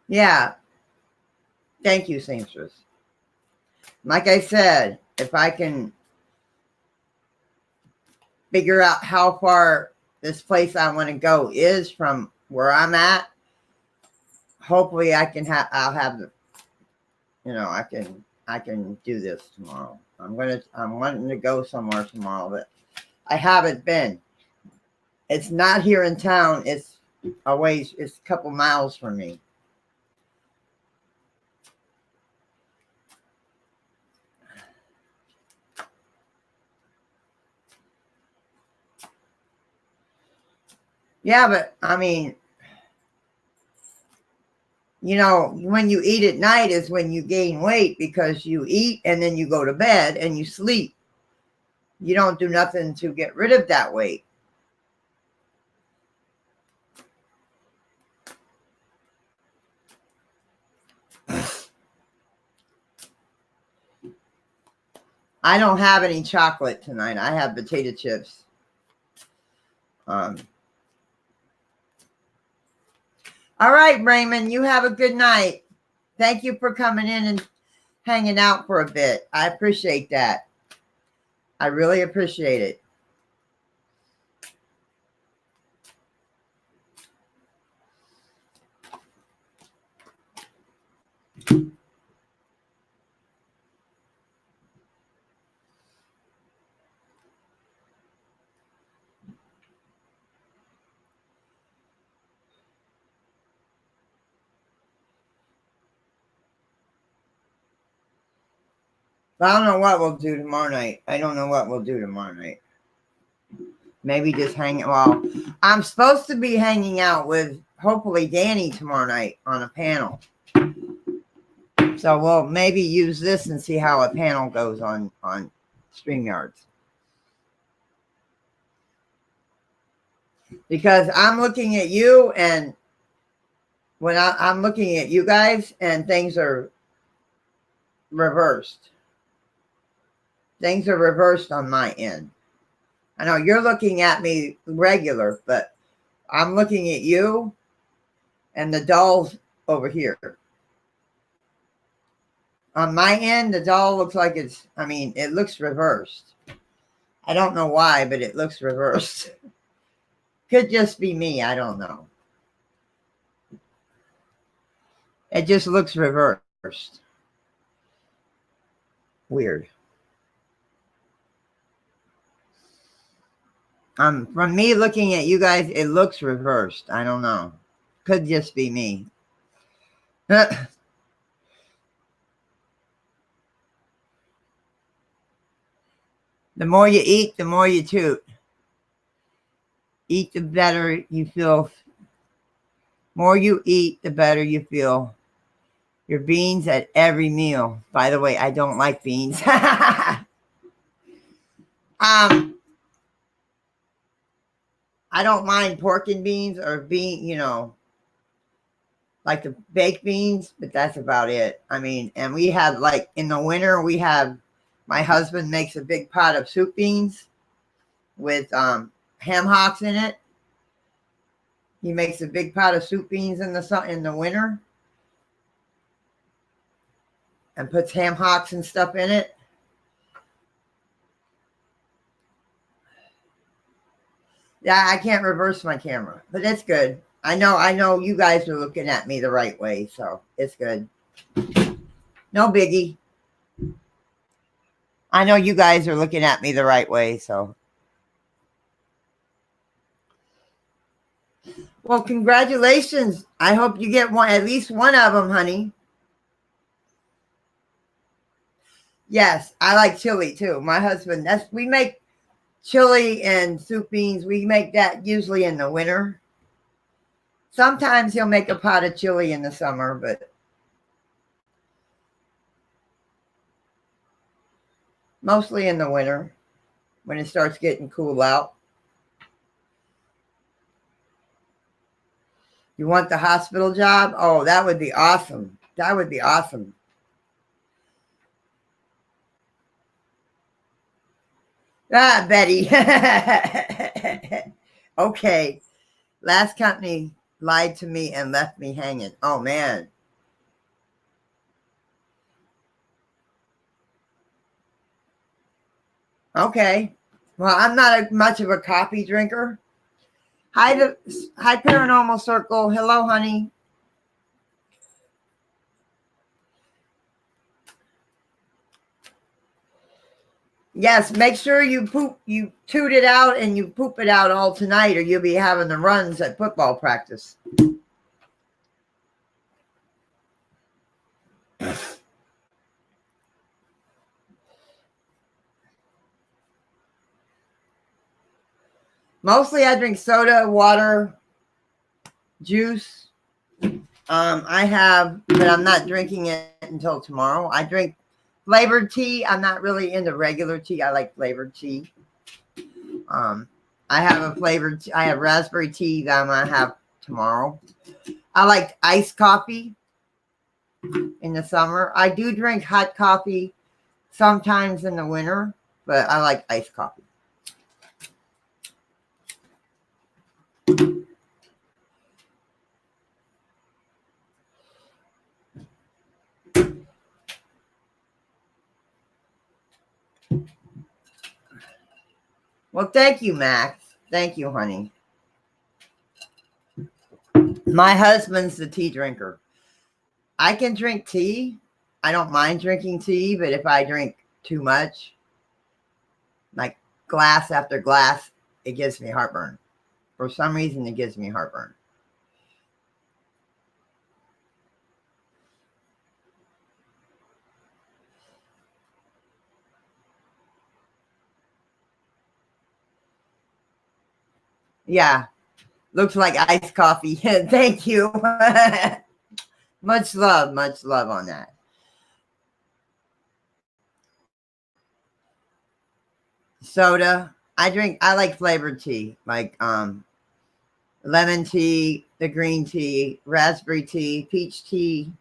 Yeah. Thank you, seamstress. Like I said, if I can figure out how far this place I want to go is from where I'm at, hopefully I'll have the, I can do this tomorrow. I'm wanting to go somewhere tomorrow, but I haven't been. It's not here in town. It's a couple miles from me. Yeah, but I mean, when you eat at night is when you gain weight, because you eat and then you go to bed and you sleep. You don't do nothing to get rid of that weight. I don't have any chocolate tonight. I have potato chips. All right, Raymond, you have a good night. Thank you for coming in and hanging out for a bit. I appreciate that. I really appreciate it. I don't know what we'll do tomorrow night. I don't know what we'll do tomorrow night. Maybe just hang. Well, I'm supposed to be hanging out with hopefully Danny tomorrow night on a panel. So we'll maybe use this and see how a panel goes on StreamYards. Because I'm looking at you, and when I'm looking at you guys, and things are reversed. Things are reversed on my end. I know you're looking at me regular, but I'm looking at you and the doll's over here. On my end, the doll looks like it looks reversed. I don't know why, but it looks reversed. Could just be me. I don't know. It just looks reversed. Weird. From me looking at you guys, it looks reversed. I don't know. Could just be me. The more you eat, the more you toot. Eat, the better you feel. More you eat, the better you feel. Your beans at every meal. By the way, I don't like beans. I don't mind pork and beans or like the baked beans, but that's about it. I mean, and we have like in the winter, my husband makes a big pot of soup beans with ham hocks in it. He makes a big pot of soup beans in the winter and puts ham hocks and stuff in it. Yeah, I can't reverse my camera, but it's good. I know you guys are looking at me the right way, so it's good. No biggie. I know you guys are looking at me the right way, so. Well, congratulations. I hope you get at least one of them, honey. Yes, I like chili too. My husband, we make chili and soup beans. We make that usually in the winter. Sometimes he'll make a pot of chili in the summer, but mostly in the winter when it starts getting cool out. You want the hospital job? Oh, that would be awesome. That would be awesome. Ah, Betty. Okay. Last company lied to me and left me hanging. Oh, man. Okay. Well, I'm not much of a coffee drinker. Hi, Paranormal Circle. Hello, honey. Yes, make sure you toot it out and you poop it out all tonight, or you'll be having the runs at football practice. Mostly I drink soda, water, juice. But I'm not drinking it until tomorrow. I drink flavored tea. I'm not really into regular tea. I like flavored tea. I have raspberry tea that I'm going to have tomorrow. I like iced coffee in the summer. I do drink hot coffee sometimes in the winter, but I like iced coffee. Well, thank you, Max. Thank you, honey. My husband's the tea drinker. I can drink tea. I don't mind drinking tea, but if I drink too much, like glass after glass, it gives me heartburn. For some reason, it gives me heartburn. Yeah, looks like iced coffee. Thank you. Much love on that. Soda. I like flavored tea, like lemon tea, the green tea, raspberry tea, peach tea.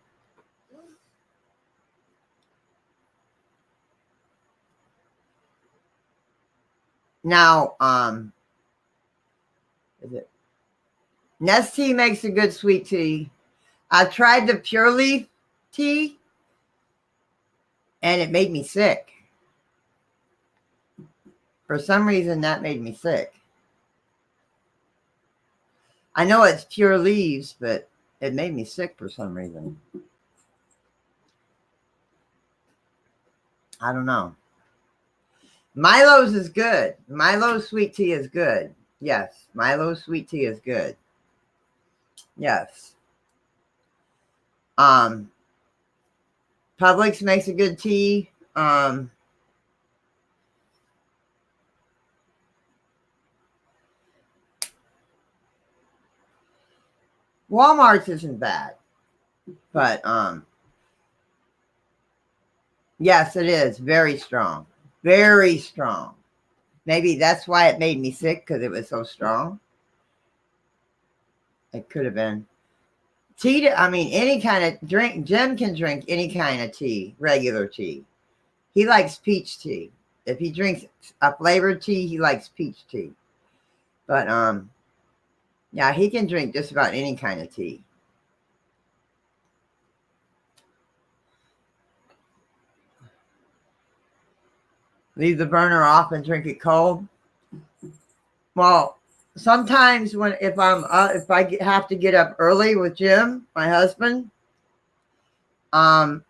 Now, is it Nestea makes a good sweet tea. I've tried the pure leaf tea and it made me sick. For some reason, that made me sick. I know it's pure leaves, but it made me sick for some reason. I don't know. Milo's is good. Milo's sweet tea is good. Yes, Milo's sweet tea is good. Yes. Publix makes a good tea. Walmart's isn't bad, but yes, it is very strong, very strong. Maybe that's why it made me sick, because it was so strong. It could have been. Tea, I mean, any kind of drink. Jim can drink any kind of tea, regular tea. He likes peach tea. If he drinks a flavored tea, he likes peach tea. But, yeah, he can drink just about any kind of tea. Leave the burner off and drink it cold. Well, sometimes if I have to get up early with Jim, my husband, I'll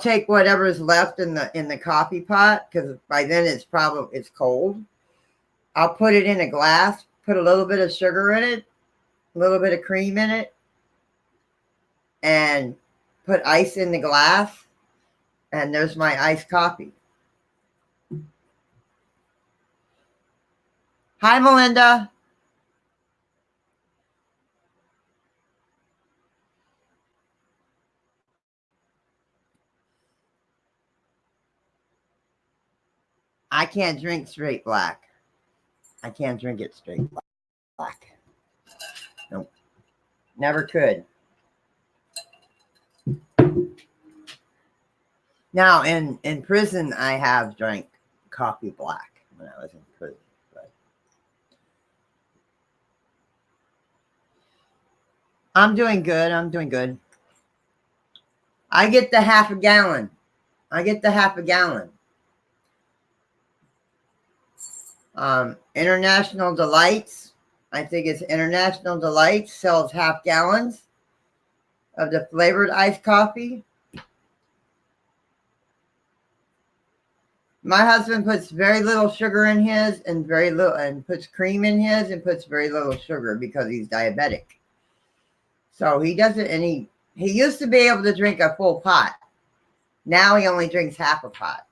take whatever's left in the coffee pot, because by then it's cold. I'll put it in a glass, put a little bit of sugar in it, a little bit of cream in it, and put ice in the glass, and there's my iced coffee. Hi, Melinda. I can't drink straight black. I can't drink it straight black. Nope. Never could. Now, in prison, I have drank coffee black when I was in prison. But I'm doing good. I'm doing good. I get the half a gallon. International Delights, I think it's International Delights, sells half gallons of the flavored iced coffee. My husband puts very little sugar in his and puts cream in his and puts very little sugar because he's diabetic. So he doesn't, and he used to be able to drink a full pot. Now he only drinks half a pot.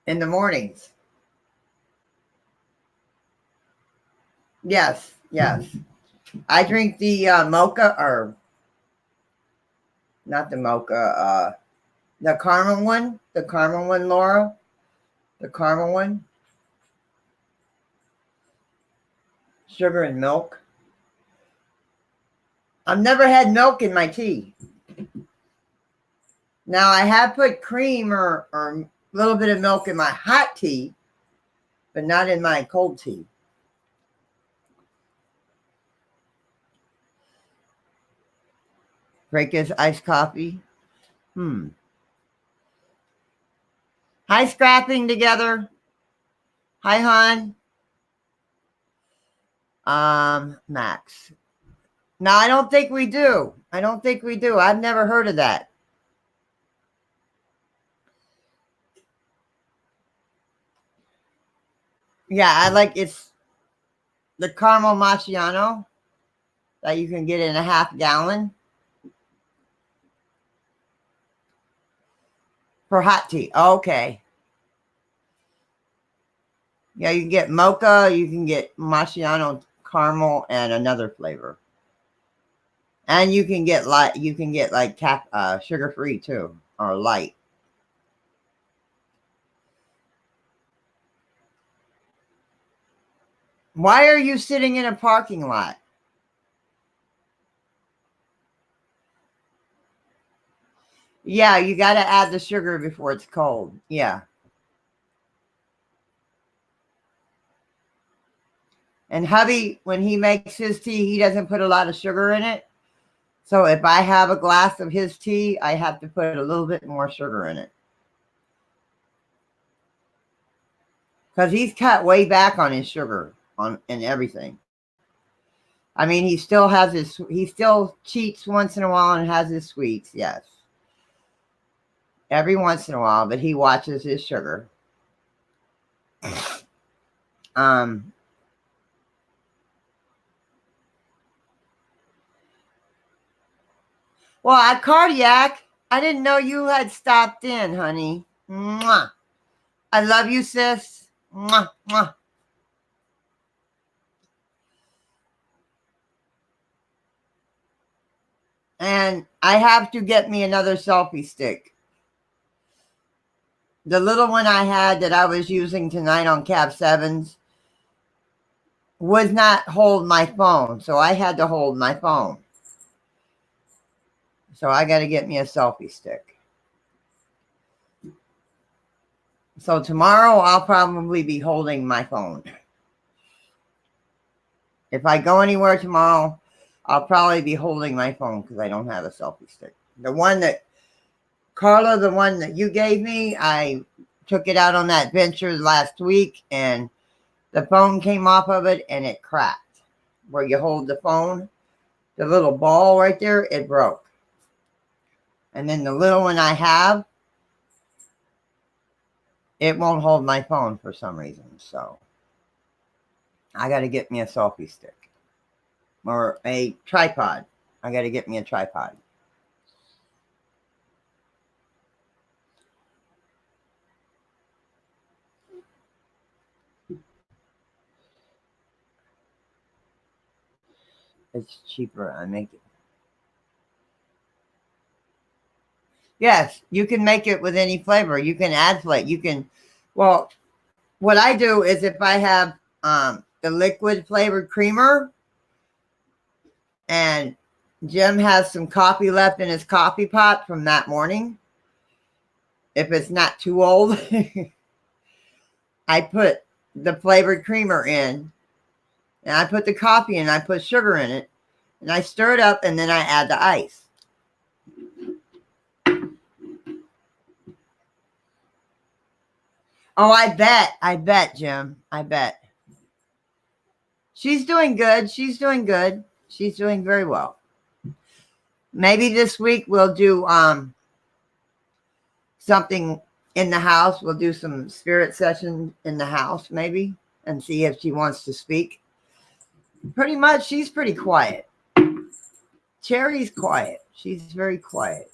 In the mornings. Yes. I drink the mocha, or not the mocha, the caramel one. The caramel one, Laura. The caramel one. Sugar and milk. I've never had milk in my tea. Now, I have put cream or a little bit of milk in my hot tea, but not in my cold tea. Breakfast iced coffee. Hi, scrapping together. Hi, hon. Max. No, I don't think we do. I've never heard of that. Yeah, I like it's the caramel macchiato that you can get in a half gallon for hot tea. Okay. Yeah, you can get mocha, you can get macchiato caramel, and another flavor. And you can get like sugar free too, or light. Why are you sitting in a parking lot? Yeah, you got to add the sugar before it's cold. Yeah. And hubby, when he makes his tea, he doesn't put a lot of sugar in it. So if I have a glass of his tea, I have to put a little bit more sugar in it. Because he's cut way back on his sugar and everything. I mean, he still cheats once in a while and has his sweets, yes. Every once in a while, but he watches his sugar. Well, Cardiac, I didn't know you had stopped in, honey. Mwah. I love you, sis. Mwah, mwah. And I have to get me another selfie stick. the little one I had that I was using tonight on Cab 7s would not hold my phone. So I had to hold my phone. So I got to get me a selfie stick. So tomorrow I'll probably be holding my phone. If I go anywhere tomorrow, I'll probably be holding my phone because I don't have a selfie stick. The one that, Carla, the one that you gave me, I took it out on that venture last week and the phone came off of it and it cracked. Where you hold the phone, the little ball right there, it broke. And then the little one I have, it won't hold my phone for some reason. So I got to get me a selfie stick or a tripod. I got to get me a tripod. It's cheaper. I make it. Yes, you can make it with any flavor. You can add flavor. You can, well, what I do is if I have the liquid flavored creamer and Jim has some coffee left in his coffee pot from that morning, if it's not too old, I put the flavored creamer in and I put the coffee in, I put sugar in it and I stir it up and then I add the ice. Oh, I bet, Jim. I bet. She's doing good. She's doing good. She's doing very well. Maybe this week we'll do something in the house. We'll do some spirit session in the house maybe and see if she wants to speak. Pretty much, she's pretty quiet. Cherry's quiet. She's very quiet.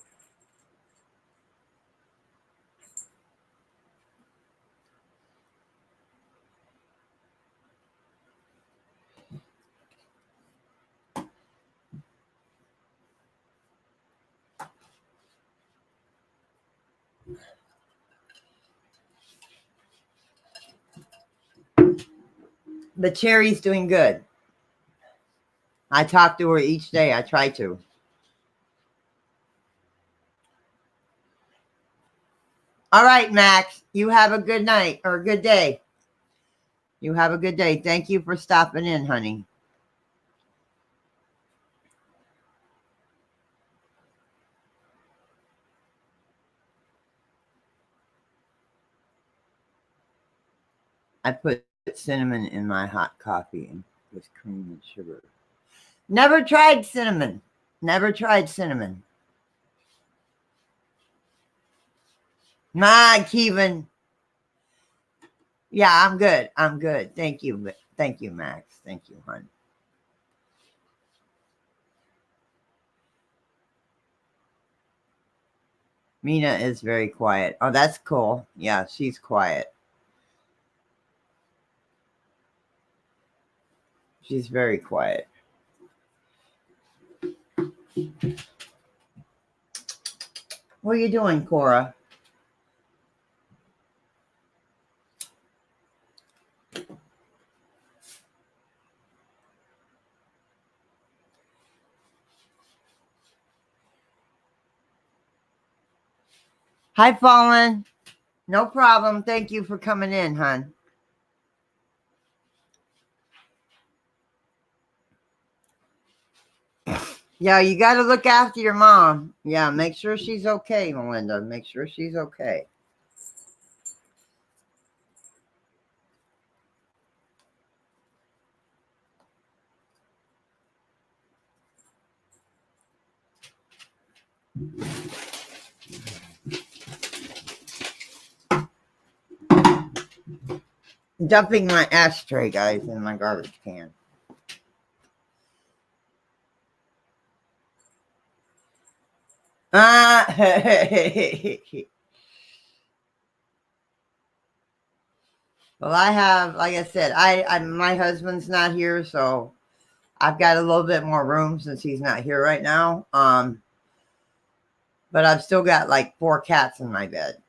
But Cherry's doing good. I talk to her each day. I try to. All right, Max. You have a good night or a good day. You have a good day. Thank you for stopping in, honey. I put cinnamon in my hot coffee with cream and sugar. Never tried cinnamon. Never tried cinnamon. My Kevin. Yeah, I'm good. I'm good. Thank you. Thank you, Max. Thank you, hon. Mina is very quiet. Oh, that's cool. Yeah, she's quiet. She's very quiet. What are you doing, Cora? Hi, Fallen. No problem. Thank you for coming in, hon. Yeah, you got to look after your mom. Yeah, make sure she's okay, Melinda. Make sure she's okay. Dumping my ashtray, guys, in my garbage can. Well, I have, like I said, my husband's not here, so I've got a little bit more room since he's not here right now. But I've still got like 4 cats in my bed.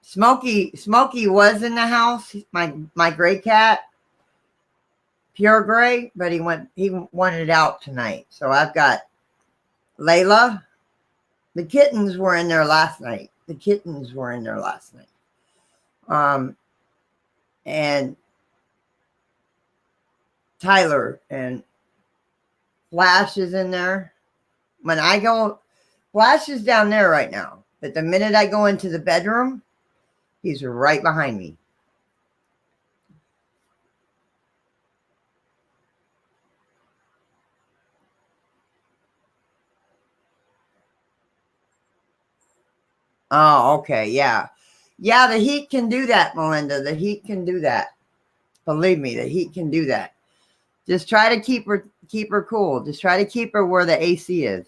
Smokey was in the house. My gray cat, pure gray, but he wanted out tonight. So I've got Layla. The kittens were in there last night. And Tyler and Flash is in there. When I go, Flash is down there right now. But the minute I go into the bedroom, he's right behind me. Oh, okay. Yeah. Yeah, the heat can do that, Melinda. The heat can do that. Believe me, the heat can do that. Just try to keep her cool. Just try to keep her where the AC is.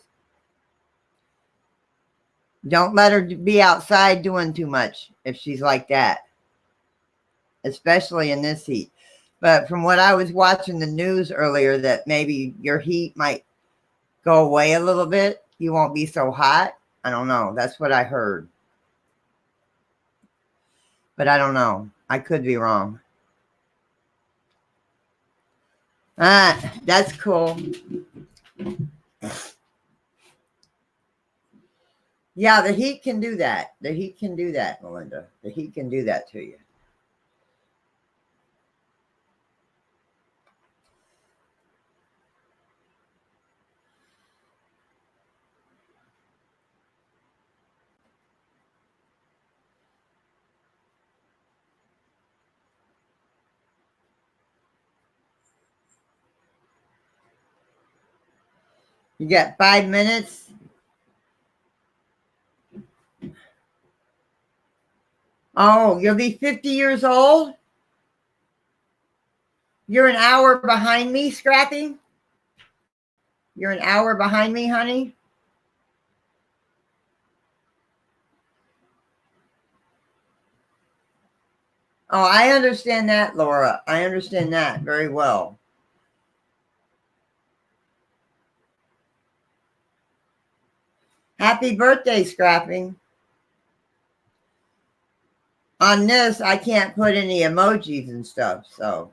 Don't let her be outside doing too much if she's like that, especially in this heat. But from what I was watching the news earlier, that maybe your heat might go away a little bit. You won't be so hot. I don't know. That's what I heard. But I don't know. I could be wrong. That's cool. Yeah, the heat can do that. The heat can do that, Melinda. The heat can do that to you. You got 5 minutes? Oh, you'll be 50 years old? You're an hour behind me, Scrappy? You're an hour behind me, honey? Oh, I understand that, Laura. I understand that very well. Happy birthday, Scrapping. On this, I can't put any emojis and stuff, so.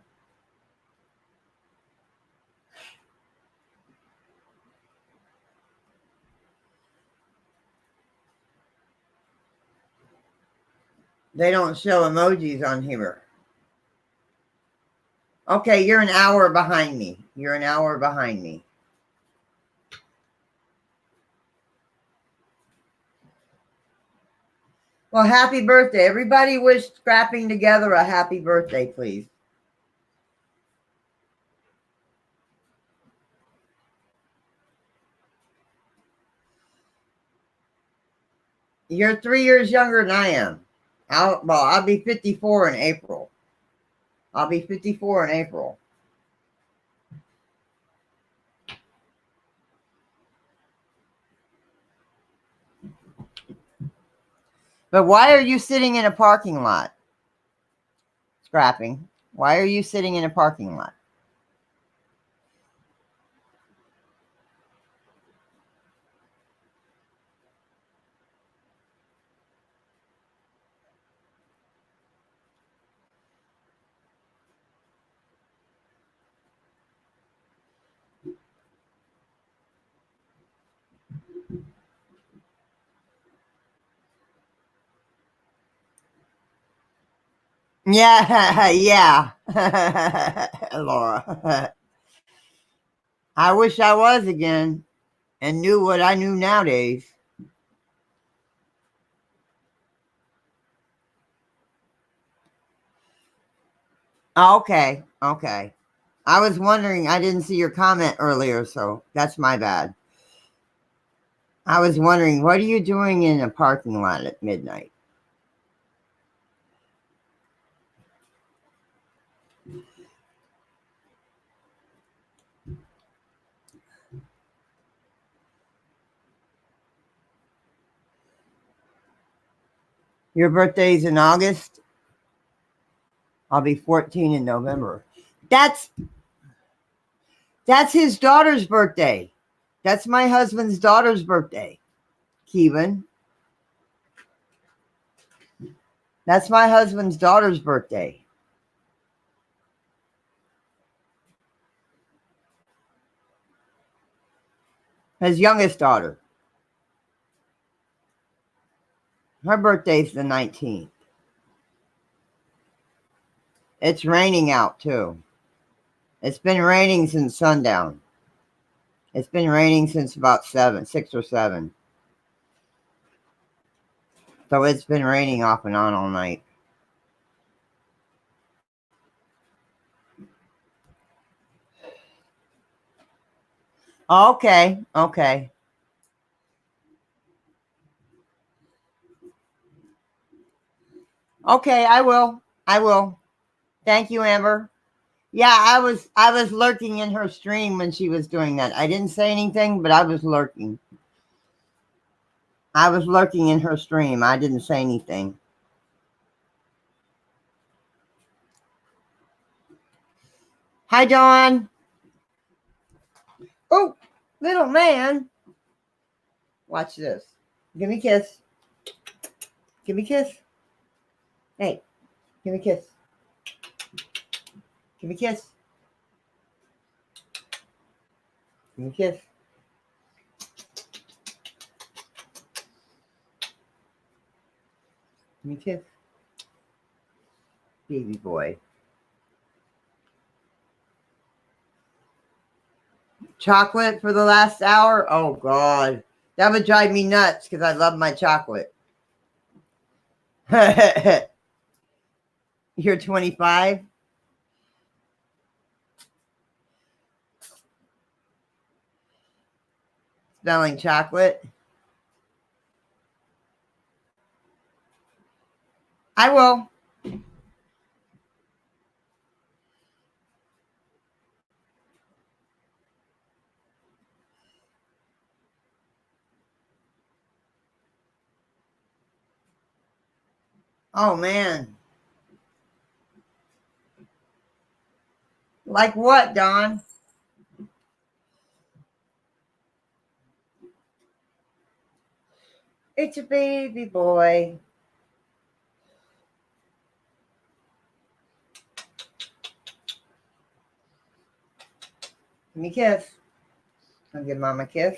They don't show emojis on here. Okay, you're an hour behind me. You're an hour behind me. Well, happy birthday. Everybody wish Scrapping together a happy birthday, please. You're 3 years younger than I am. I'll be 54 in April. I'll be 54 in April. But why are you sitting in a parking lot? Scrapping. Why are you sitting in a parking lot? Yeah, yeah. Laura. I wish I was again and knew what I knew nowadays. Okay, okay. I was wondering, I didn't see your comment earlier, so that's my bad. I was wondering, what are you doing in a parking lot at midnight? Your birthday's in August? I'll be 14 in November. That's his daughter's birthday. That's my husband's daughter's birthday, Kevin. That's my husband's daughter's birthday. His youngest daughter. Her birthday's the 19th. It's raining out too. It's been raining since sundown. It's been raining since about 6 or 7. So it's been raining off and on all night. Okay, okay. Okay, I will. I will. Thank you, Amber. Yeah, I was lurking in her stream when she was doing that. I didn't say anything, but I was lurking. I was lurking in her stream. I didn't say anything. Hi, Dawn. Oh, little man. Watch this. Give me a kiss. Give me a kiss. Hey, give me a kiss. Give me a kiss. Give me a kiss. Give me a kiss. Baby boy. Chocolate for the last hour? Oh, God. That would drive me nuts because I love my chocolate. You're 25? Smelling chocolate? I will. Oh, man. Like what, Don? It's a baby boy. Give me a kiss. I'll give Mama a kiss.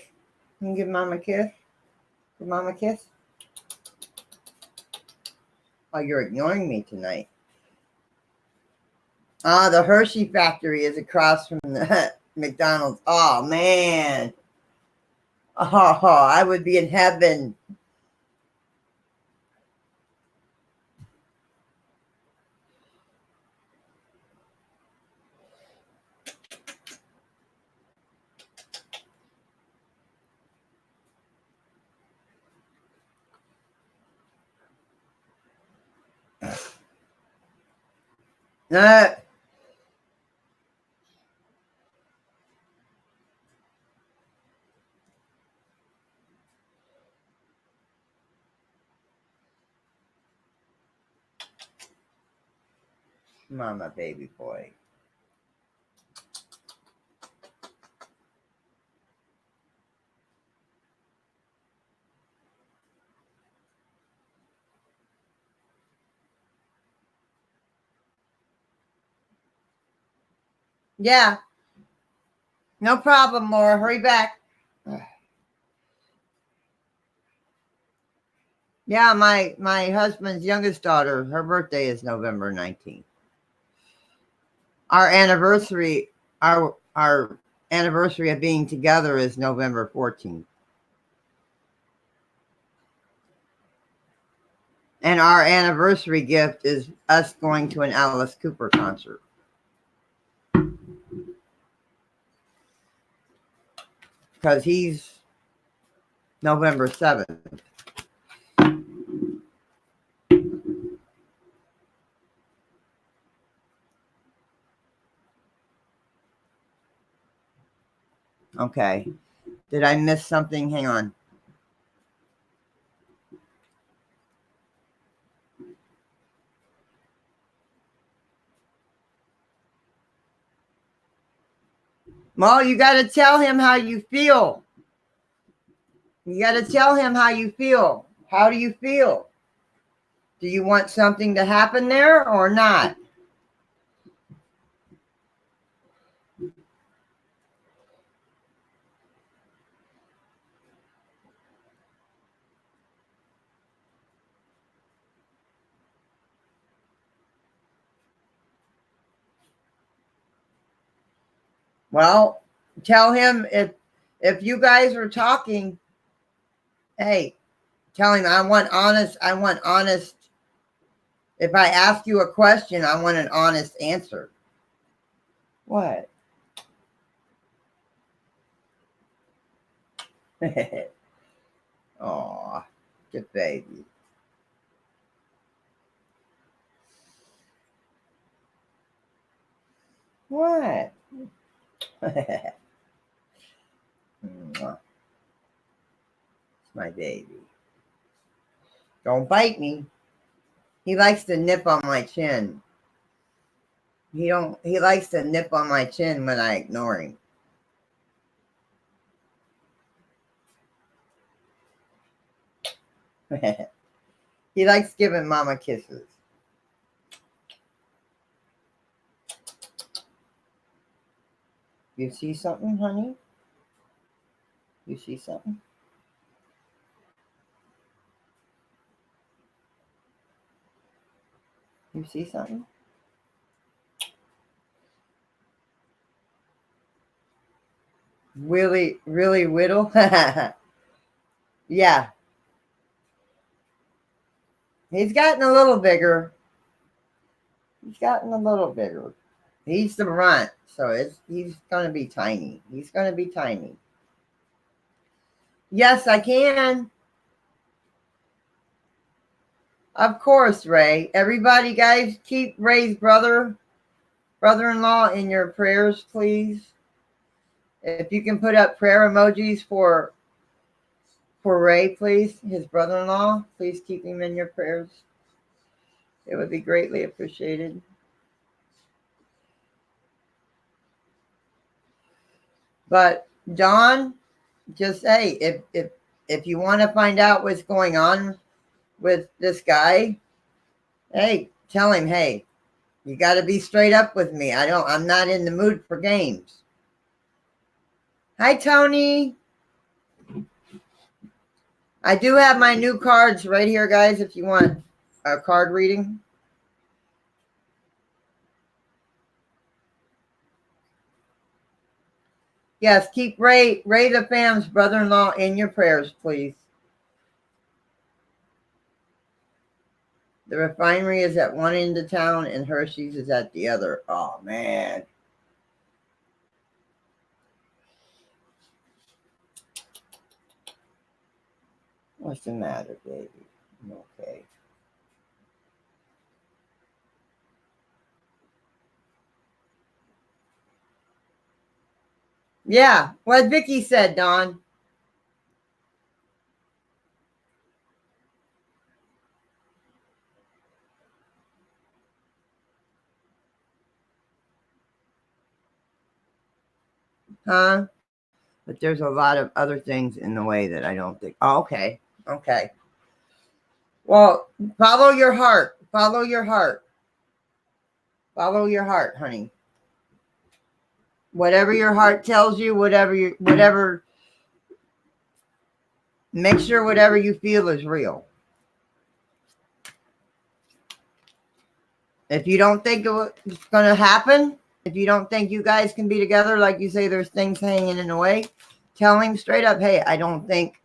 Can you give Mama a kiss? Give Mama a kiss. Oh, you're ignoring me tonight. Ah, the Hershey factory is across from the McDonald's. Oh, man. Oh, I would be in heaven. Mama, baby boy. Yeah. No problem, Laura. Hurry back. Yeah, my husband's youngest daughter, her birthday is November 19th. Our anniversary of being together is November 14th. And our anniversary gift is us going to an Alice Cooper concert. Because he's November 7th. Okay. Did I miss something? Hang on. Well, you got to tell him how you feel. You got to tell him how you feel. How do you feel? Do you want something to happen there or not? Well, tell him if you guys are talking, hey, tell him I want honest. If I ask you a question, I want an honest answer. What? Aw, good baby. What? It's my baby. Don't bite me. He likes to nip on my chin. He likes to nip on my chin when I ignore him. He likes giving mama kisses. You see something, honey? You see something? You see something? Really, really whittle? Yeah. He's gotten a little bigger. He's gotten a little bigger. He's the runt, so he's going to be tiny. He's going to be tiny. Yes, I can. Of course, Ray. Everybody, guys, keep Ray's brother-in-law in your prayers, please. If you can put up prayer emojis for Ray, please, his brother-in-law, please keep him in your prayers. It would be greatly appreciated. But Dawn, just say if you want to find out what's going on with this guy, hey, tell him, hey, you got to be straight up with me. I'm not in the mood for games. Hi, Tony. I do have my new cards right here, guys, if you want a card reading. Yes, keep Ray the fam's brother-in-law in your prayers, please. The refinery is at one end of town and Hershey's is at the other. Oh, man. What's the matter, baby? I'm okay. Yeah, what Vicky said, Dawn. Huh? But there's a lot of other things in the way that I don't think. Oh, okay. Okay. Well, follow your heart. Follow your heart. Follow your heart, honey. Whatever your heart tells you, whatever, make sure whatever you feel is real. If you don't think it's going to happen, if you don't think you guys can be together, like you say, there's things hanging in the way, tell him straight up, hey, I don't think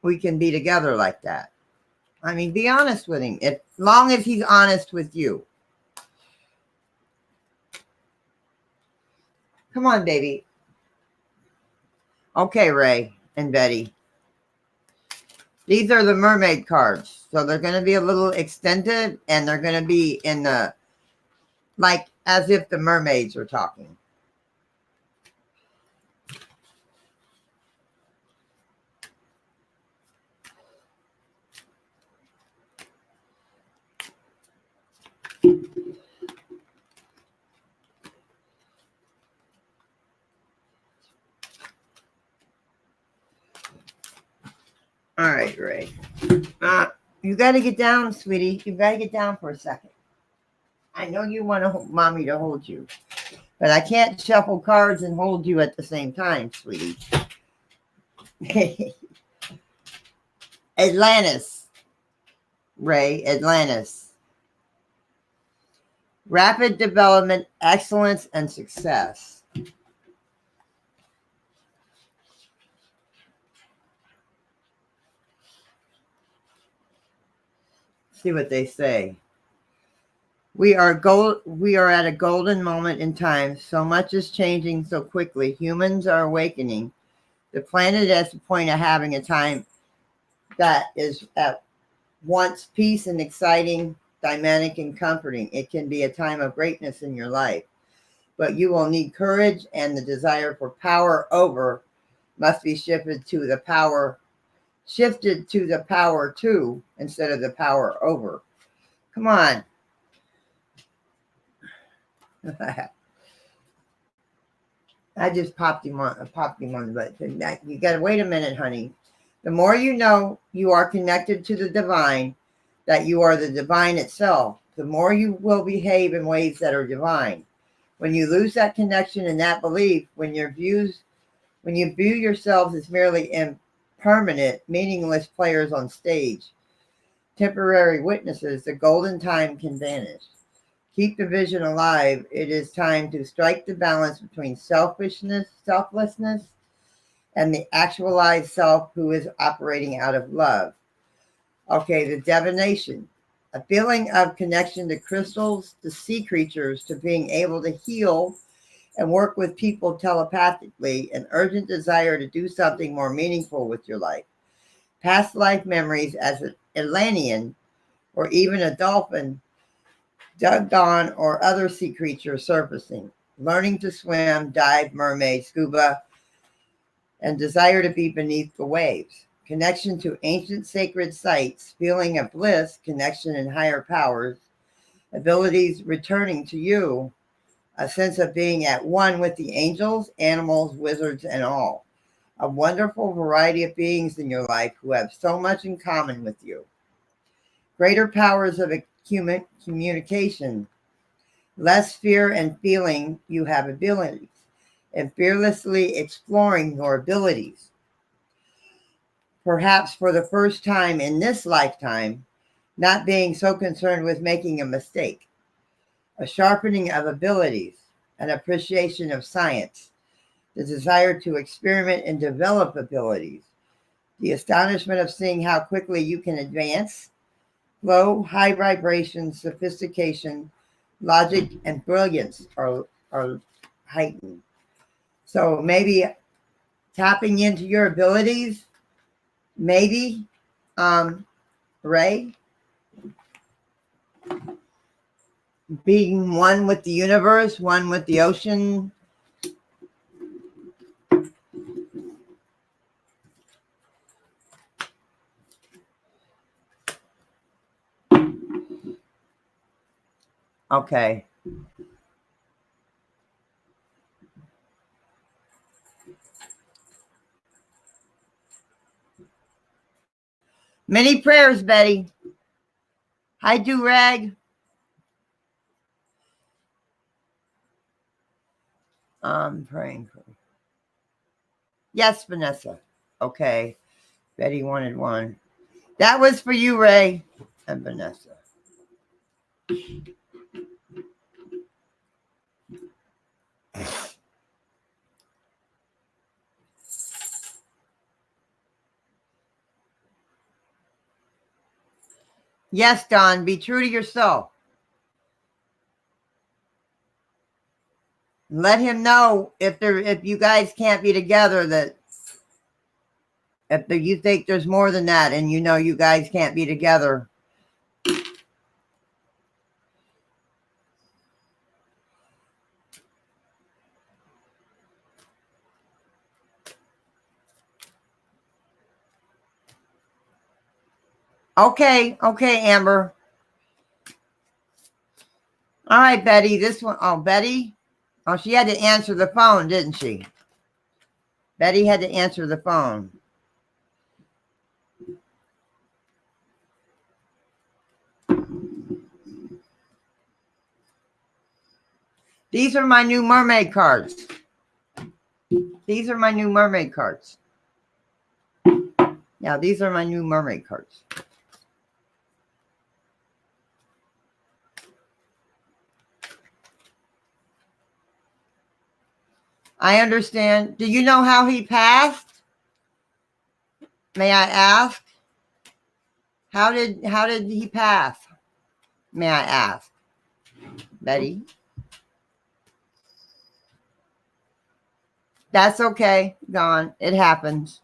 we can be together like that. I mean, be honest with him, as long as he's honest with you. Come on, baby. Okay, Ray and Betty. These are the mermaid cards. So they're going to be a little extended and they're going to be in the, like, as if the mermaids are talking. All right, Ray. You got to get down, sweetie. You got to get down for a second. I know you want mommy to hold you, but I can't shuffle cards and hold you at the same time, sweetie. Atlantis, Ray, Atlantis. Rapid development, excellence, and success. See what they say. We are at a golden moment in time. So much is changing so quickly. Humans are awakening. The planet is at the point of having a time that is at once peace and exciting, dynamic and comforting. It can be a time of greatness in your life, but you will need courage, and the desire for power over must be shifted to the power to instead of the power over. Come on. I just popped him on the butt. You got to wait a minute, honey. The more you know you are connected to the divine, that you are the divine itself, the more you will behave in ways that are divine. When you lose that connection and that belief, when you view yourselves as merely impermanent, meaningless players on stage, temporary witnesses, the golden time can vanish. Keep the vision alive. It is time to strike the balance between selflessness, and the actualized self who is operating out of love. Okay, the divination. A feeling of connection to crystals, to sea creatures, to being able to heal and work with people telepathically, an urgent desire to do something more meaningful with your life. Past life memories as an Atlantean or even a dolphin, dugong, or other sea creature surfacing. Learning to swim, dive, mermaid, scuba, and desire to be beneath the waves. Connection to ancient sacred sites, feeling of bliss, connection in higher powers, abilities returning to you, a sense of being at one with the angels, animals, wizards, and all. A wonderful variety of beings in your life who have so much in common with you. Greater powers of communication, less fear and feeling you have abilities, and fearlessly exploring your abilities. Perhaps for the first time in this lifetime, not being so concerned with making a mistake. A sharpening of abilities, an appreciation of science, the desire to experiment and develop abilities, the astonishment of seeing how quickly you can advance, low, high vibration, sophistication, logic, and brilliance are heightened. So maybe tapping into your abilities, maybe, Ray, being one with the universe, one with the ocean. Okay. Many prayers, Betty. Hi, Do-Rag. I'm praying for you. Yes, Vanessa. Okay. Betty wanted one. That was for you, Ray and Vanessa. Yes, Don, be true to yourself. Let him know if you guys can't be together, that if you think there's more than that and you know you guys can't be together. Okay, Amber. All right, Betty. This one, Betty. Oh, she had to answer the phone, didn't she? Betty had to answer the phone. These are my new mermaid cards. These are my new mermaid cards. Yeah, these are my new mermaid cards. I understand. Do you know how he passed? May I ask? How did he pass? May I ask? Betty? That's okay, Dawn. It happens.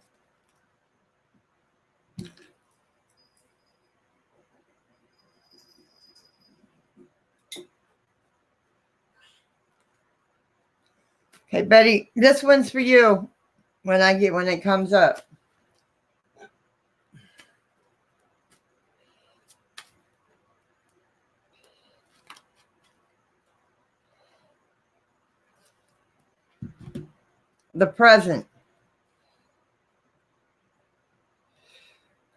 Okay, Betty, this one's for you when it comes up. The present.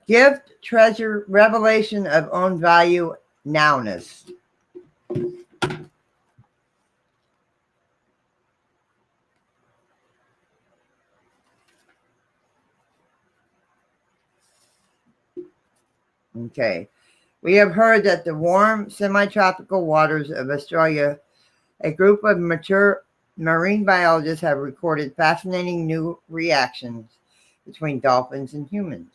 Gift, treasure, revelation of own value, nowness. Okay. We have heard that the warm, semi-tropical waters of Australia, a group of mature marine biologists have recorded fascinating new reactions between dolphins and humans.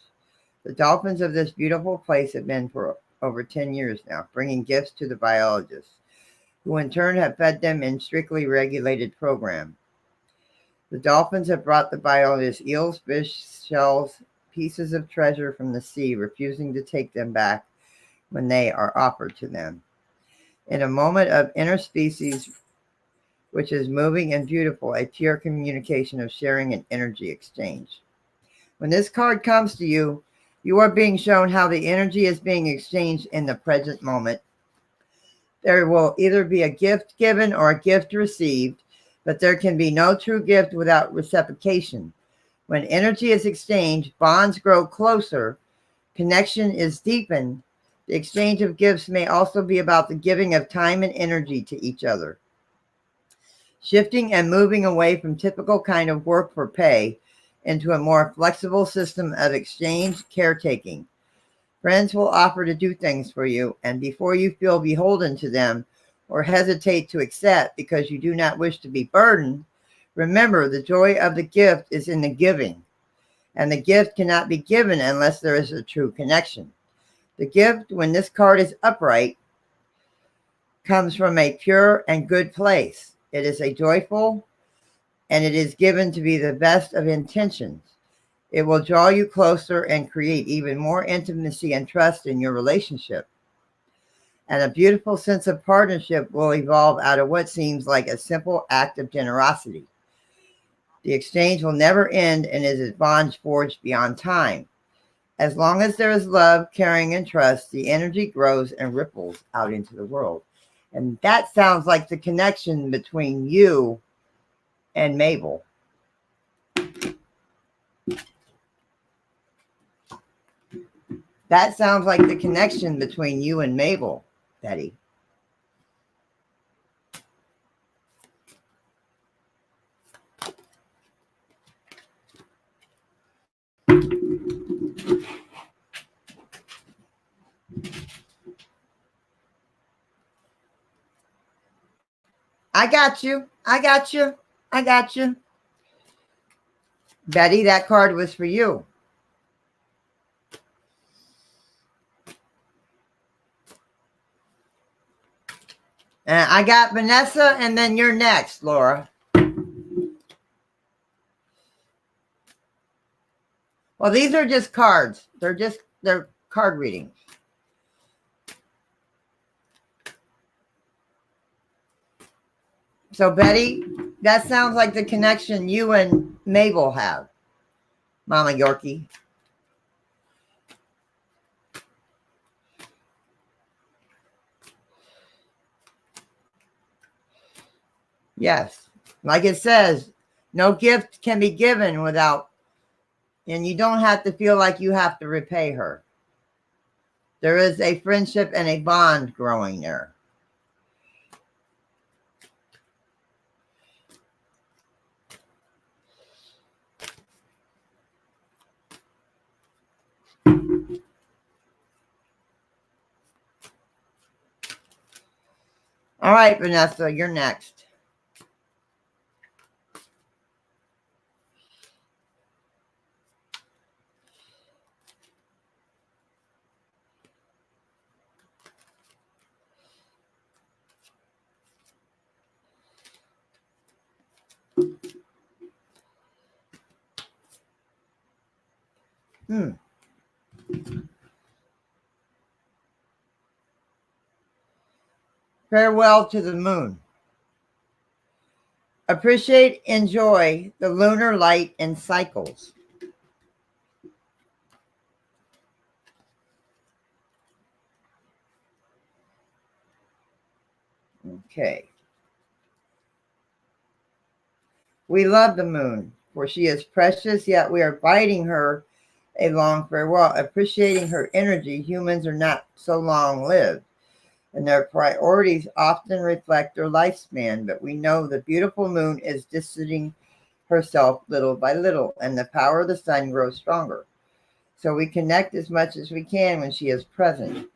The dolphins of this beautiful place have been for over 10 years now, bringing gifts to the biologists, who in turn have fed them in strictly regulated program. The dolphins have brought the biologists eels, fish, shells, pieces of treasure from the sea, refusing to take them back when they are offered to them. In a moment of interspecies, which is moving and beautiful, a pure communication of sharing and energy exchange. When this card comes to you, you are being shown how the energy is being exchanged in the present moment. There will either be a gift given or a gift received, but there can be no true gift without reciprocation. When energy is exchanged, bonds grow closer, connection is deepened. The exchange of gifts may also be about the giving of time and energy to each other. Shifting and moving away from typical kind of work for pay into a more flexible system of exchange caretaking. Friends will offer to do things for you, and before you feel beholden to them or hesitate to accept because you do not wish to be burdened, remember the joy of the gift is in the giving, and the gift cannot be given unless there is a true connection. The gift, when this card is upright, comes from a pure and good place. It is a joyful, and it is given to be the best of intentions. It will draw you closer and create even more intimacy and trust in your relationship. And a beautiful sense of partnership will evolve out of what seems like a simple act of generosity. The exchange will never end and is a bond forged beyond time. As long as there is love, caring, and trust, the energy grows and ripples out into the world. And that sounds like the connection between you and Mabel. That sounds like the connection between you and Mabel, Betty. I got you. I got you. I got you. Betty, that card was for you. I got Vanessa, and then you're next, Laura. Well, these are just cards. They're card readings. So, Betty, that sounds like the connection you and Mabel have, Mama Yorkie. Yes. Like it says, no gift can be given without, and you don't have to feel like you have to repay her. There is a friendship and a bond growing there. All right, Vanessa, you're next. Farewell to the moon. Appreciate, enjoy the lunar light and cycles. Okay. We love the moon, for she is precious, yet we are bidding her a long farewell. Appreciating her energy, humans are not so long lived, and their priorities often reflect their lifespan, but we know the beautiful moon is distancing herself little by little, and the power of the sun grows stronger. So we connect as much as we can when she is present.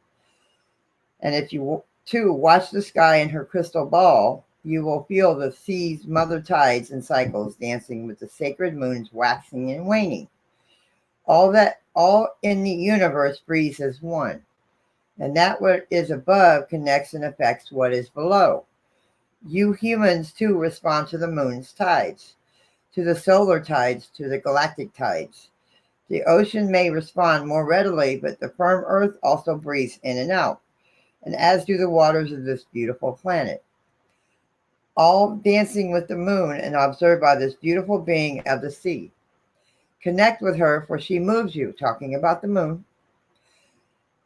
And if you too watch the sky in her crystal ball, you will feel the sea's mother tides and cycles dancing with the sacred moons waxing and waning. All in the universe breathes as one. And that what is above connects and affects what is below. You humans too respond to the moon's tides, to the solar tides, to the galactic tides. The ocean may respond more readily, but the firm earth also breathes in and out, and as do the waters of this beautiful planet. All dancing with the moon and observed by this beautiful being of the sea. Connect with her, for she moves you, talking about the moon.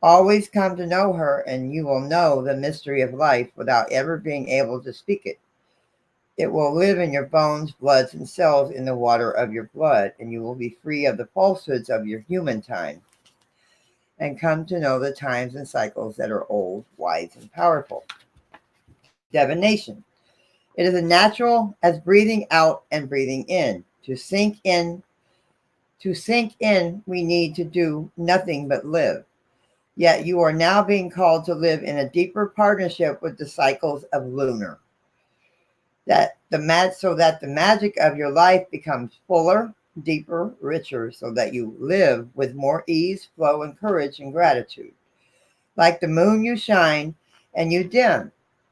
Always come to know her, and you will know the mystery of life without ever being able to speak it. It will live in your bones, bloods, and cells in the water of your blood, and you will be free of the falsehoods of your human time and come to know the times and cycles that are old, wise, and powerful. Divination. It is as natural as breathing out and breathing in. To sink in, we need to do nothing but live. Yet you are now being called to live in a deeper partnership with the cycles of lunar. So that the magic of your life becomes fuller, deeper, richer, so that you live with more ease, flow, and courage and gratitude. Like the moon, you shine and you dim,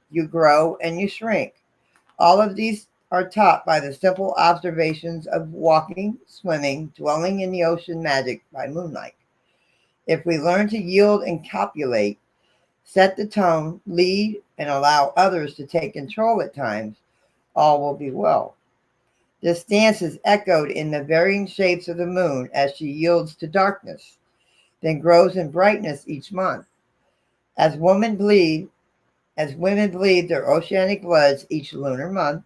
you grow and you shrink. All of these are taught by the simple observations of walking, swimming, dwelling in the ocean magic by moonlight. If we learn to yield and copulate, set the tone, lead, and allow others to take control at times, all will be well. This dance is echoed in the varying shapes of the moon as she yields to darkness, then grows in brightness each month. As women bleed their oceanic bloods each lunar month,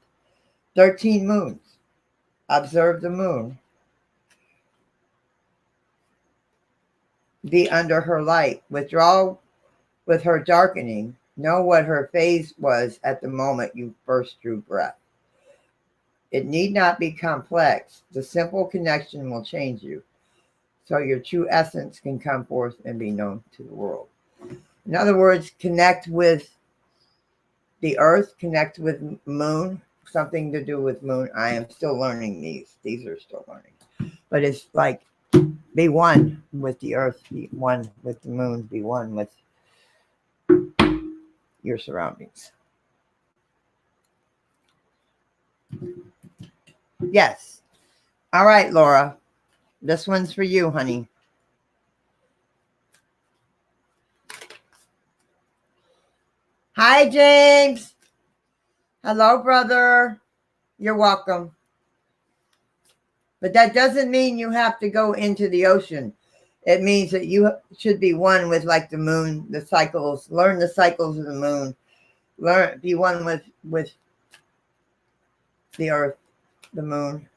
13 moons. Observe the moon. Be under her light. Withdraw with her darkening. Know what her phase was at the moment you first drew breath. It need not be complex. The simple connection will change you, so your true essence can come forth and be known to the world. In other words, connect with the earth, connect with moon, something to do with moon. I am still learning these. These are still learning. But it's like be one with the earth, be one with the moon, be one with your surroundings. Yes. All right, Laura. This one's for you, honey. Hi, James. Hello, brother. You're welcome. But that doesn't mean you have to go into the ocean. It means that you should be one with like the moon, the cycles, learn the cycles of the moon, be one with the earth, the moon.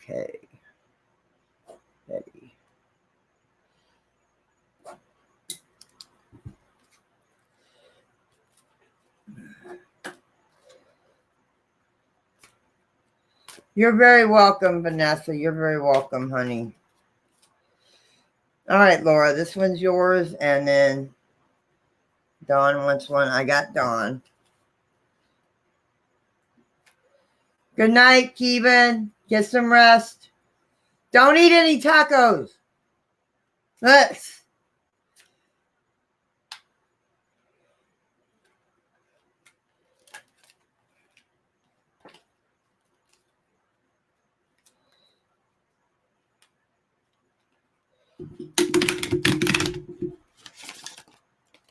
Okay. Betty. You're very welcome, Vanessa. You're very welcome, honey. All right, Laura, this one's yours. And then Dawn wants one. I got Dawn. Good night, Kevin. Get some rest. Don't eat any tacos. Let's.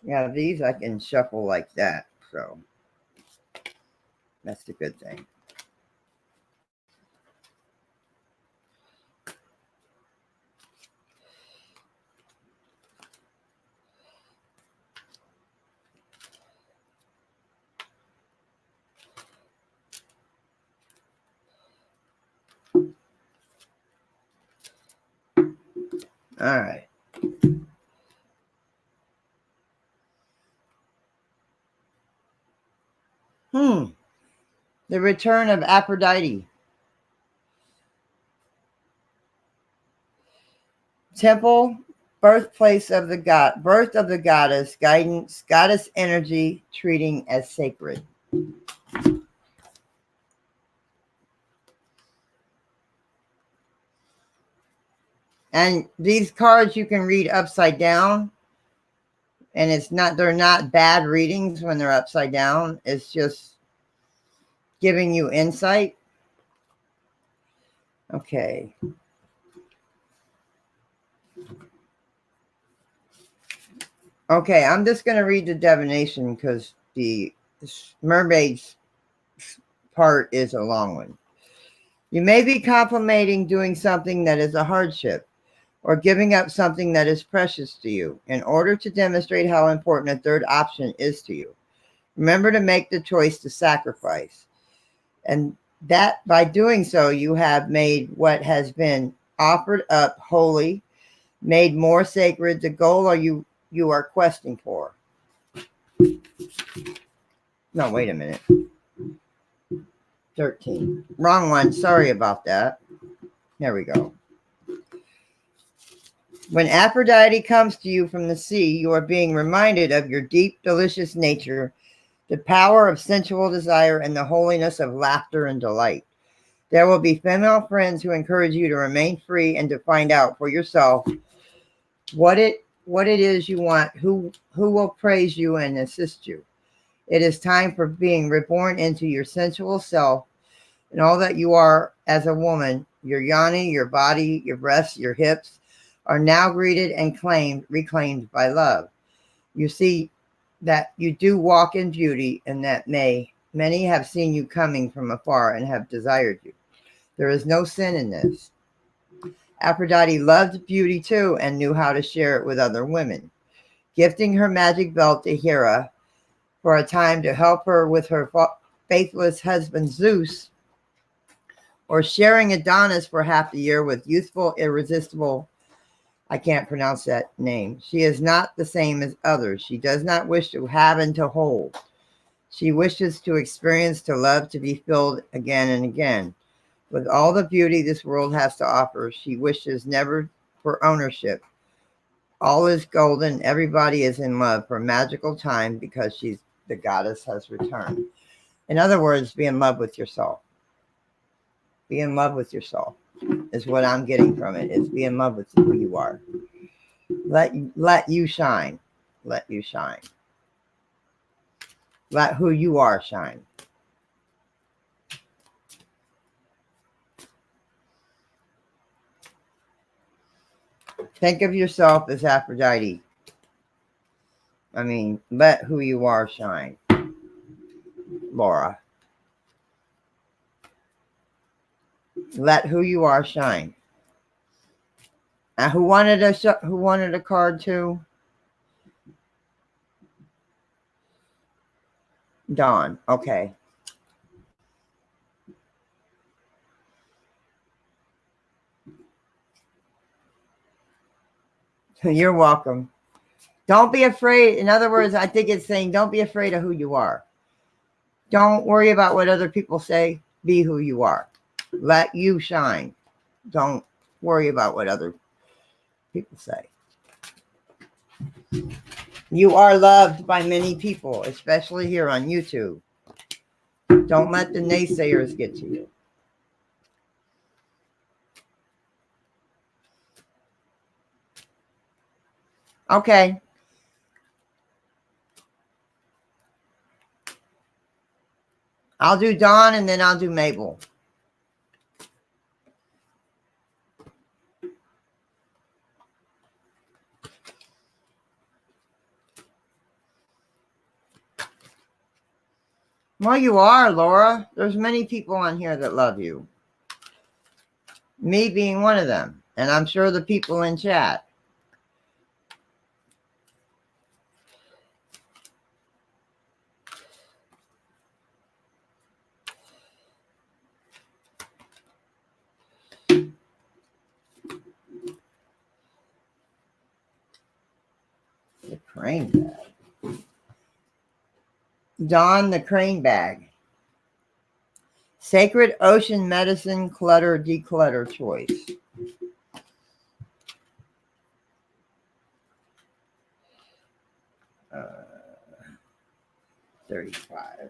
Yeah, these I can shuffle like that. So that's the good thing. All right. The return of Aphrodite. Temple, birthplace of the god, birth of the goddess, guidance, goddess energy, treating as sacred. And these cards you can read upside down. And they're not bad readings when they're upside down. It's just giving you insight. Okay. Okay, I'm just going to read the divination because the mermaid's part is a long one. You may be contemplating doing something that is a hardship or giving up something that is precious to you in order to demonstrate how important a third option is to you. Remember to make the choice to sacrifice. And that by doing so, you have made what has been offered up holy, made more sacred, the goal you are questing for. No, wait a minute. 13. Wrong one. Sorry about that. There we go. When Aphrodite comes to you from the sea, you are being reminded of your deep, delicious nature, the power of sensual desire, and the holiness of laughter and delight. There will be female friends who encourage you to remain free and to find out for yourself what it is you want, who will praise you and assist you. It is time for being reborn into your sensual self and all that you are as a woman. Your yoni, your body, your breasts, your hips are now greeted and reclaimed by love. You see that you do walk in beauty, and that many have seen you coming from afar and have desired you. There is no sin in this. Aphrodite loved beauty too and knew how to share it with other women. Gifting her magic belt to Hera for a time to help her with her faithless husband Zeus, or sharing Adonis for half the year with youthful, irresistible, I can't pronounce that name. She is not the same as others. She does not wish to have and to hold. She wishes to experience, to love, to be filled again and again. With all the beauty this world has to offer, she wishes never for ownership. All is golden. Everybody is in love for a magical time because the goddess has returned. In other words, be in love with yourself. Be in love with yourself is what I'm getting from it. Is be in love with who you are. Let you shine. Let you shine. Let who you are shine. Think of yourself as Aphrodite. I mean, let who you are shine. Laura. Let who you are shine. Who wanted a card too? Dawn. Okay. You're welcome. Don't be afraid. In other words, I think it's saying don't be afraid of who you are. Don't worry about what other people say. Be who you are. Let you shine. Don't worry about what other people say. You are loved by many people, especially here on YouTube. Don't let the naysayers get to you. Okay. I'll do Dawn and then I'll do Mabel. Well, you are, Laura. There's many people on here that love you. Me being one of them. And I'm sure the people in chat. The crane bag. Dawn the crane bag. Sacred Ocean Medicine Clutter Declutter Choice. 35.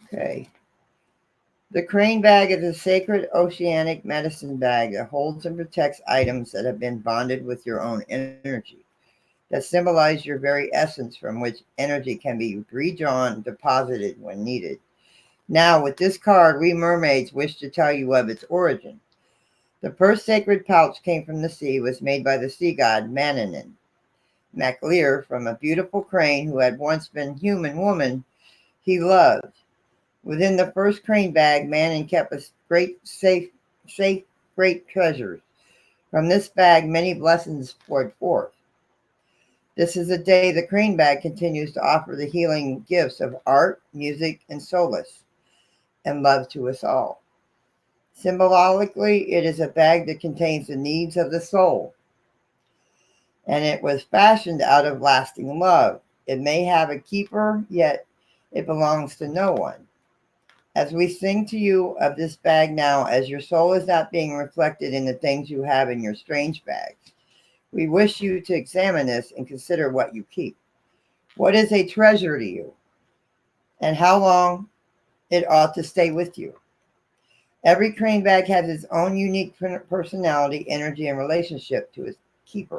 Okay. The crane bag is a sacred oceanic medicine bag that holds and protects items that have been bonded with your own energy, that symbolize your very essence, from which energy can be redrawn and deposited when needed. Now, with this card, we mermaids wish to tell you of its origin. The first sacred pouch came from the sea, was made by the sea god Mannanan MacLear from a beautiful crane who had once been human woman he loved. Within the first crane bag, Mannan kept a great safe great treasures. From this bag, many blessings poured forth. This is the day the crane bag continues to offer the healing gifts of art, music, and solace, and love to us all. Symbolically, it is a bag that contains the needs of the soul, and it was fashioned out of lasting love. It may have a keeper, yet it belongs to no one. As we sing to you of this bag now, as your soul is not being reflected in the things you have in your strange bags, we wish you to examine this and consider what you keep. What is a treasure to you, and how long it ought to stay with you? Every crane bag has its own unique personality, energy, and relationship to its keeper.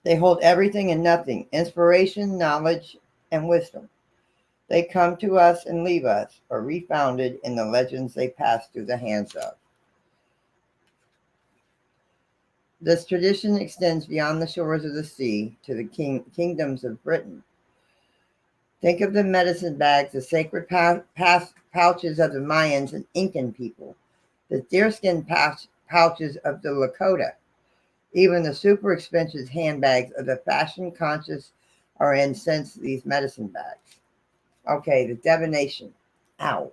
They hold everything and nothing, inspiration, knowledge, and wisdom. They come to us and leave us, or refounded in the legends they pass through the hands of. This tradition extends beyond the shores of the sea to the kingdoms of Britain. Think of the medicine bags, the sacred pouches of the Mayans and Incan people, the deerskin pouches of the Lakota. Even the super expensive handbags of the fashion conscious are incensed these medicine bags. Okay, the divination. Ow.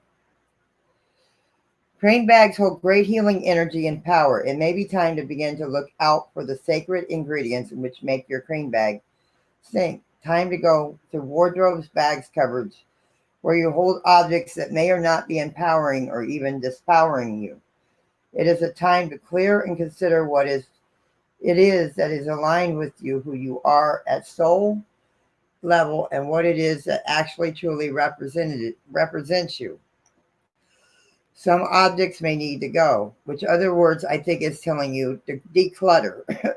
Crane bags hold great healing energy and power. It may be time to begin to look out for the sacred ingredients in which make your crane bag sing. Time to go to wardrobes, bags, cupboards, where you hold objects that may or not be empowering or even dispowering you. It is a time to clear and consider what it is that is aligned with you, who you are at soul level, and what it is that actually truly represents you. Some objects may need to go, which other words I think is telling you to declutter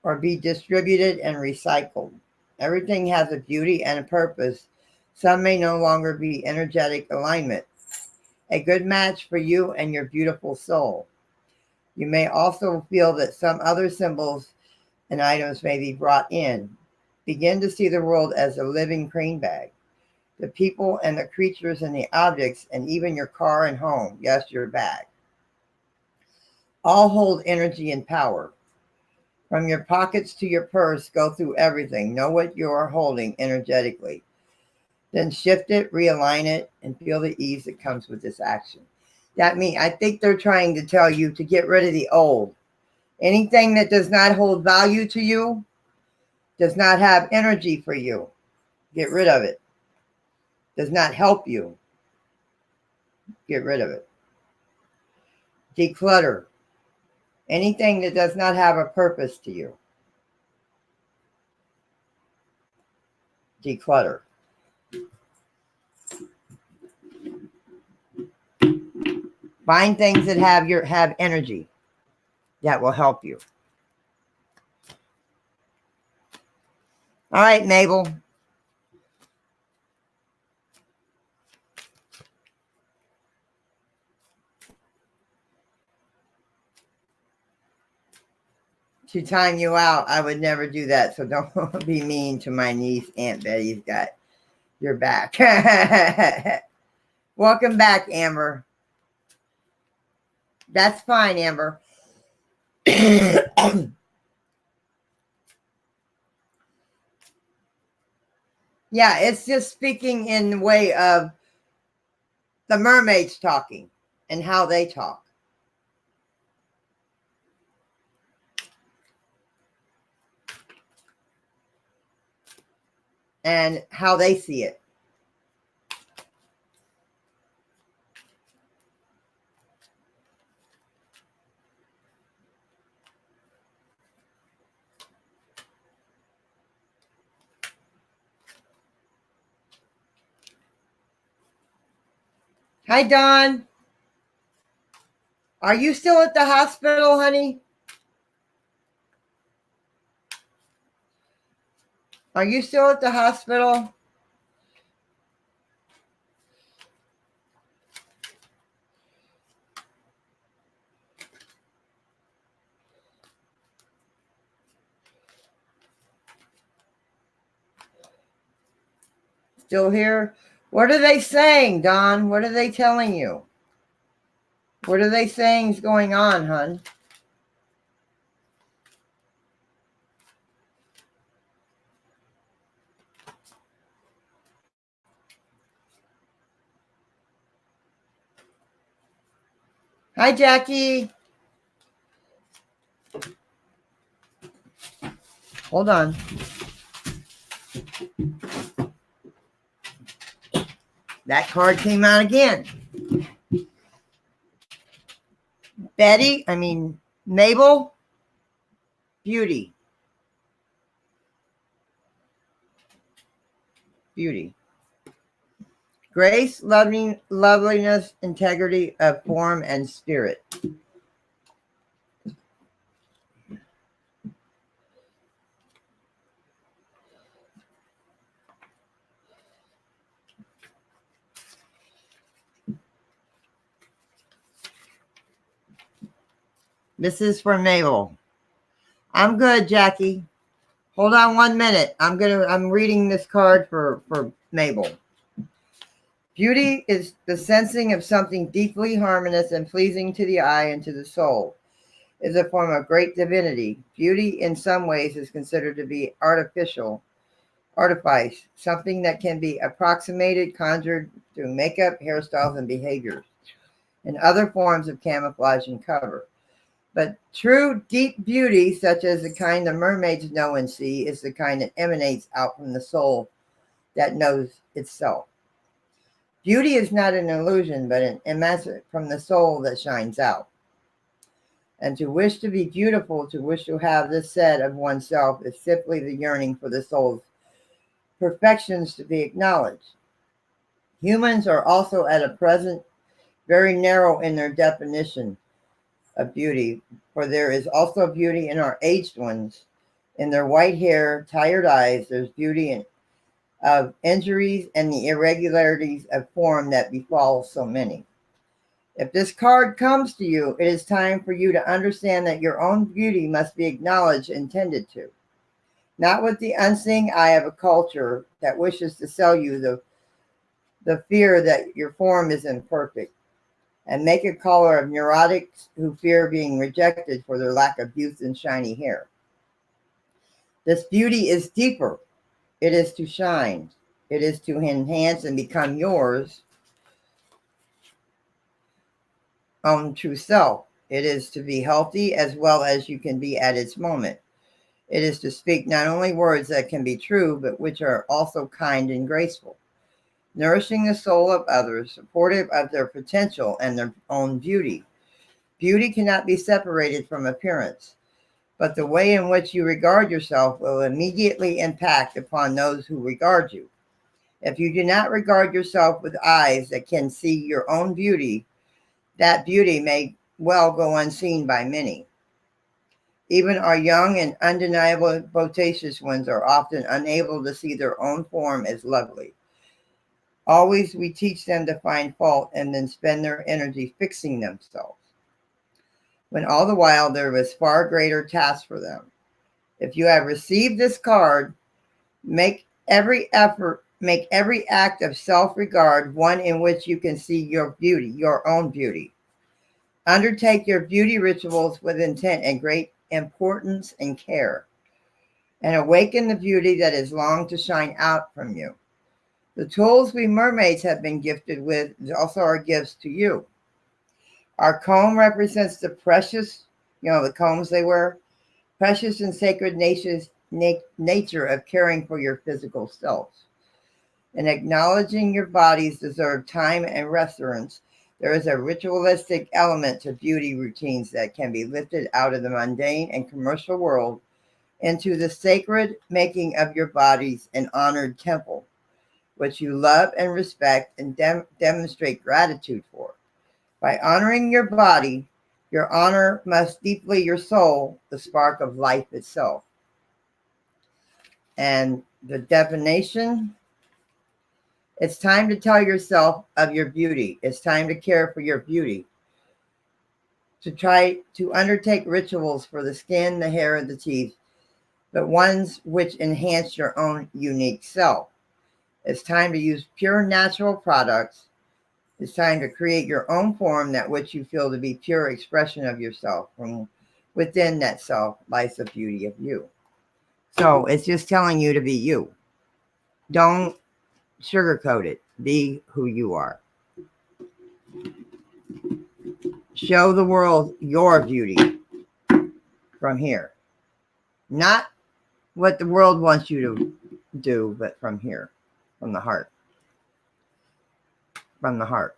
or be distributed and recycled. Everything has a beauty and a purpose. Some may no longer be energetic alignment, a good match for you and your beautiful soul. You may also feel that some other symbols and items may be brought in. Begin to see the world as a living crane bag. The people and the creatures and the objects, and even your car and home, yes, your bag, all hold energy and power. From your pockets to your purse, go through everything. Know what you are holding energetically. Then shift it, realign it, and feel the ease that comes with this action. That means, I think they're trying to tell you to get rid of the old. Anything that does not hold value to you, does not have energy for you, get rid of it. Does not help you, get rid of it. Declutter. Anything that does not have a purpose to you, declutter. Find things that have energy that will help you. All right, Mabel. To time you out, I would never do that. So don't be mean to my niece. Aunt Betty's got your back. Welcome back, Amber. That's fine, Amber. Yeah, it's just speaking in the way of the mermaids talking and how they talk. And how they see it. Hi, Dawn. Are you still at the hospital, honey? Are you still at the hospital? Still here? What are they saying, Dawn? What are they telling you? What are they saying is going on, hon? Hi, Jackie. Hold on. That card came out again. Mabel, beauty. Beauty. Grace, loveliness, integrity of form and spirit. This is for Mabel. I'm good, Jackie. Hold on 1 minute. I'm reading this card for Mabel. Beauty is the sensing of something deeply harmonious and pleasing to the eye and to the soul. It is a form of great divinity. Beauty in some ways is considered to be artifice, something that can be approximated, conjured through makeup, hairstyles, and behaviors, and other forms of camouflage and cover. But true deep beauty, such as the kind the mermaids know and see, is the kind that emanates out from the soul that knows itself. Beauty is not an illusion, but an emanation from the soul that shines out. And to wish to be beautiful, to wish to have this said of oneself, is simply the yearning for the soul's perfections to be acknowledged. Humans are also at a present very narrow in their definition of beauty, for there is also beauty in our aged ones, in their white hair, tired eyes. There's beauty of injuries and the irregularities of form that befall so many. If this card comes to you, it is time for you to understand that your own beauty must be acknowledged and tended to, not with the unseeing eye of a culture that wishes to sell you the fear that your form is imperfect, and make a caller of neurotics who fear being rejected for their lack of youth and shiny hair. This beauty is deeper. It is to shine. It is to enhance and become yours own true self. It is to be healthy as well as you can be at its moment. It is to speak not only words that can be true, but which are also kind and graceful, nourishing the soul of others, supportive of their potential and their own beauty. Beauty cannot be separated from appearance, but the way in which you regard yourself will immediately impact upon those who regard you. If you do not regard yourself with eyes that can see your own beauty, that beauty may well go unseen by many. Even our young and undeniable bodacious ones are often unable to see their own form as lovely. Always we teach them to find fault and then spend their energy fixing themselves, when all the while there is far greater task for them. If you have received this card, make every act of self-regard one in which you can see your beauty, your own beauty. Undertake your beauty rituals with intent and great importance and care, and awaken the beauty that is longed to shine out from you. The tools we mermaids have been gifted with also are gifts to you. Our comb represents the precious, the combs they wear, precious and sacred nature of caring for your physical selves. In acknowledging your bodies deserve time and reverence, there is a ritualistic element to beauty routines that can be lifted out of the mundane and commercial world into the sacred making of your bodies an honored temple, which you love and respect and demonstrate gratitude for. By honoring your body, your honor must deeply your soul, the spark of life itself. And the definition, it's time to tell yourself of your beauty. It's time to care for your beauty. To try to undertake rituals for the skin, the hair, and the teeth, but ones which enhance your own unique self. It's time to use pure natural products. It's time to create your own form that which you feel to be pure expression of yourself. From within that self lies the beauty of you. So it's just telling you to be you. Don't sugarcoat it. Be who you are. Show the world your beauty from here. Not what the world wants you to do, but from here, from the heart. From the heart.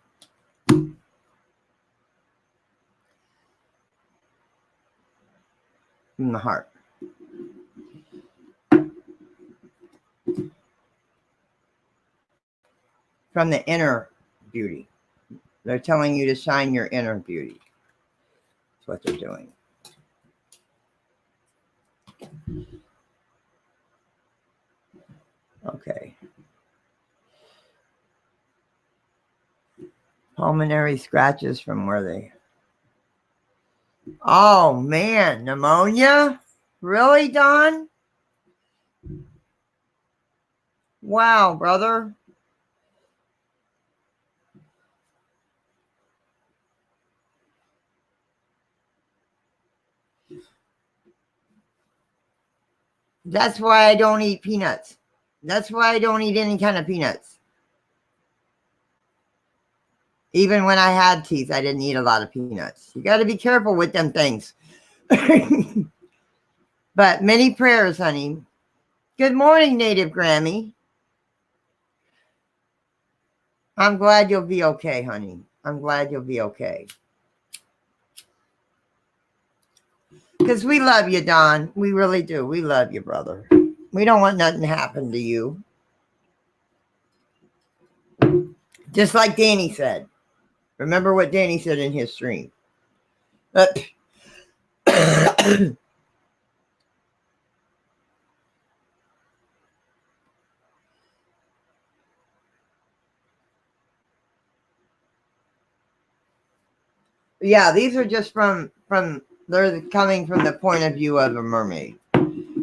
From the heart. From the inner beauty. They're telling you to shine your inner beauty. That's what they're doing. Okay. Pulmonary scratches from where they... Oh, man. Pneumonia? Really, Don? Wow, brother. That's why I don't eat peanuts. That's why I don't eat any kind of peanuts. Even when I had teeth, I didn't eat a lot of peanuts. You got to be careful with them things. But many prayers, honey. Good morning, Native Grammy. I'm glad you'll be okay, honey. I'm glad you'll be okay. Because we love you, Don. We really do. We love you, brother. We don't want nothing to happen to you. Just like Danny said. Remember what Danny said in his stream. Yeah, these are just from they're coming from the point of view of a mermaid,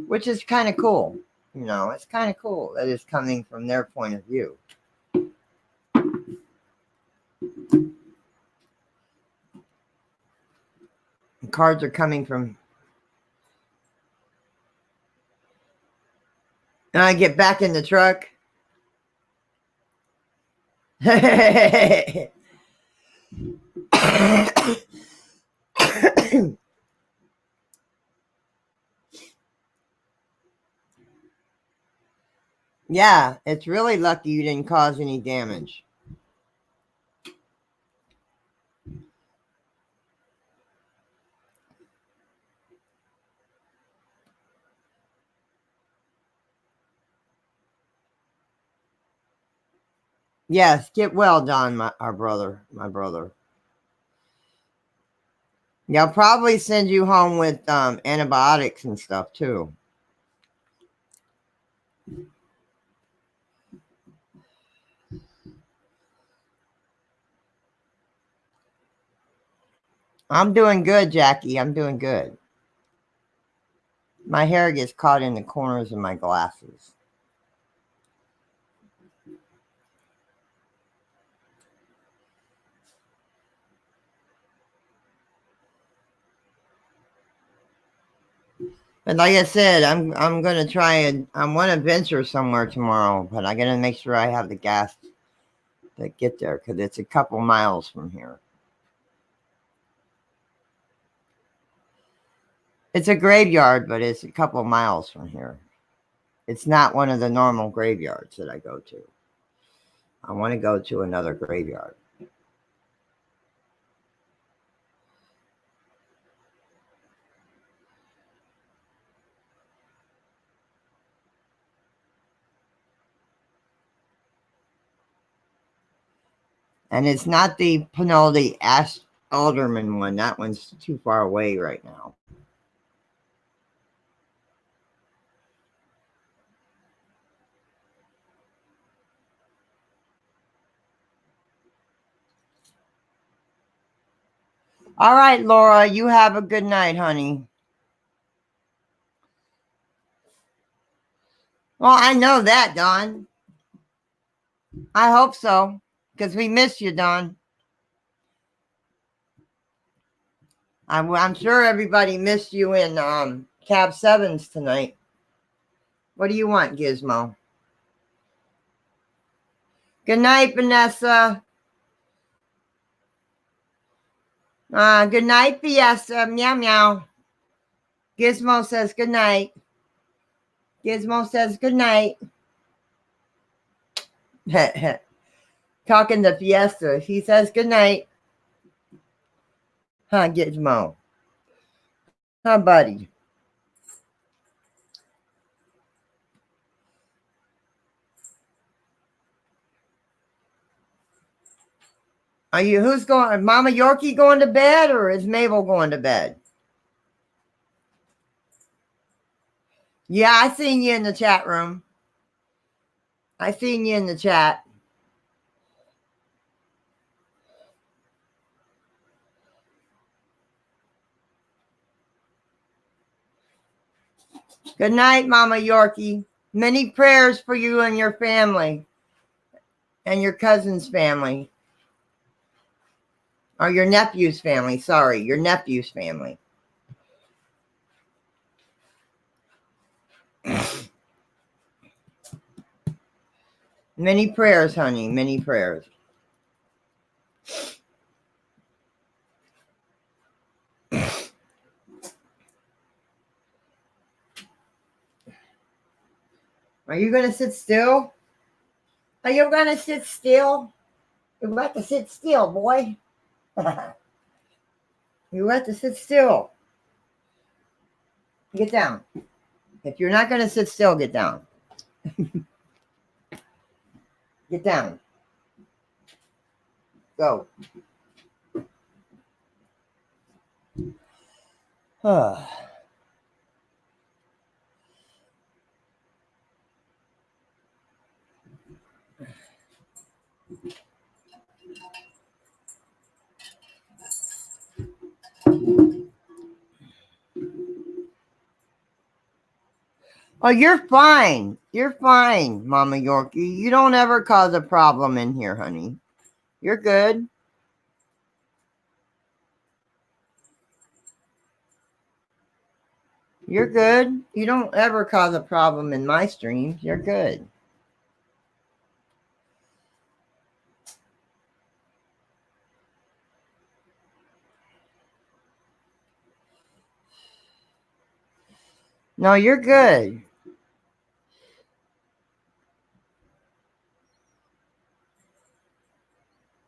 which is kind of cool. It's kind of cool that it's coming from their point of view. The cards are coming from... And I get back in the truck. Yeah, it's really lucky you didn't cause any damage. Yes, get well, Don, my brother. They'll probably send you home with antibiotics and stuff too. I'm doing good, Jackie. I'm doing good. My hair gets caught in the corners of my glasses. But like I said, I'm gonna try and I want to venture somewhere tomorrow, but I gotta make sure I have the gas to get there because it's a couple miles from here. It's a graveyard, but it's a couple miles from here. It's not one of the normal graveyards that I go to. I want to go to another graveyard. And it's not the Pinaldi Ash Alderman one. That one's too far away right now. All right, Laura, you have a good night, honey. Well, I know that, Dawn. I hope so, because we miss you, Dawn. I'm sure everybody missed you in Cab 7s tonight. What do you want, Gizmo? Good night, Vanessa. Good night, Fiesta. Meow, meow. Gizmo says good night. Gizmo says good night. Talking to Fiesta. He says good night. Huh, Gizmo? Huh, buddy? Who's going? Mama Yorkie going to bed or is Mabel going to bed? Yeah, I seen you in the chat room. I seen you in the chat. Good night, Mama Yorkie. Many prayers for you and your family and your cousin's family. Or your nephew's family. Sorry, your nephew's family. Many prayers, honey. Many prayers. Are you going to sit still? Are you going to sit still? You have to sit still, boy. You have to sit still. Get down. If you're not going to sit still, get down. Get down. Go. Oh, you're fine. You're fine, Mama Yorkie. You don't ever cause a problem in here, honey. You're good. You're good. You don't ever cause a problem in my streams. You're good. No, you're good.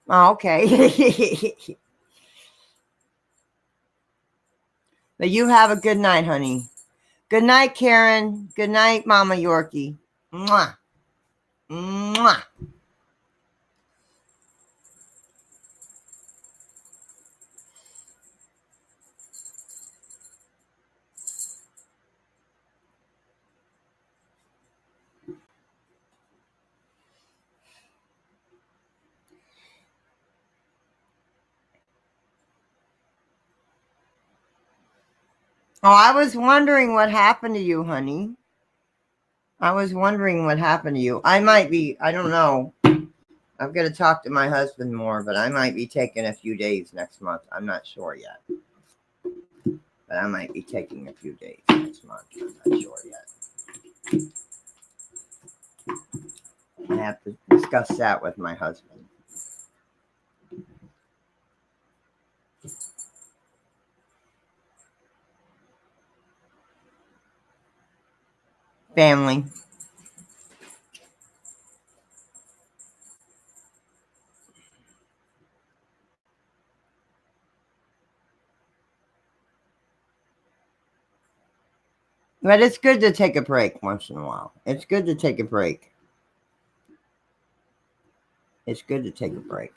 Oh, okay. But you have a good night, honey. Good night, Karen. Good night, Mama Yorkie. Mwah. Mwah. Oh, I was wondering what happened to you, honey. I was wondering what happened to you. I don't know. I'm going to talk to my husband more, but I might be taking a few days next month. I'm not sure yet. But I might be taking a few days next month. I'm not sure yet. I have to discuss that with my husband. Family. But it's good to take a break once in a while. It's good to take a break. It's good to take a break.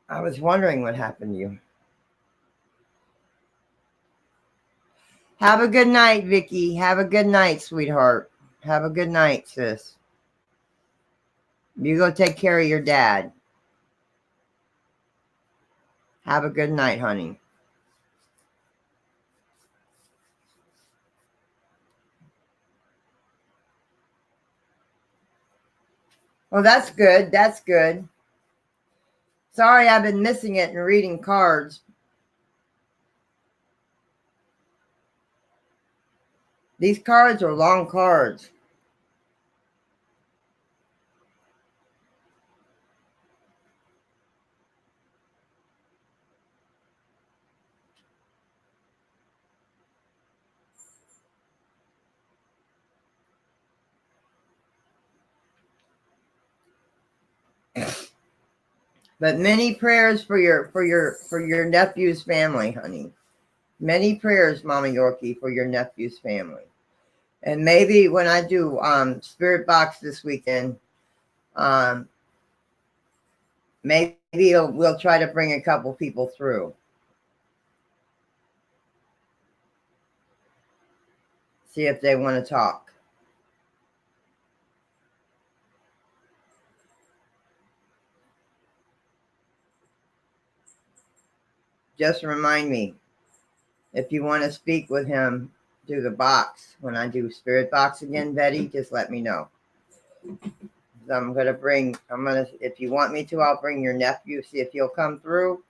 I was wondering what happened to you. Have a good night, Vicky. Have a good night, sweetheart. Have a good night, sis. You go take care of your dad. Have a good night, honey. Well, that's good. That's good. Sorry, I've been missing it and reading cards. These cards are long cards. But many prayers for your nephew's family, honey. Many prayers, Mama Yorkie, for your nephew's family. And maybe when I do Spirit Box this weekend, maybe we'll try to bring a couple people through. See if they want to talk. Just remind me if you want to speak with him through the box. When I do Spirit Box again, Betty, just let me know. So if you want me to, I'll bring your nephew, see if he'll come through.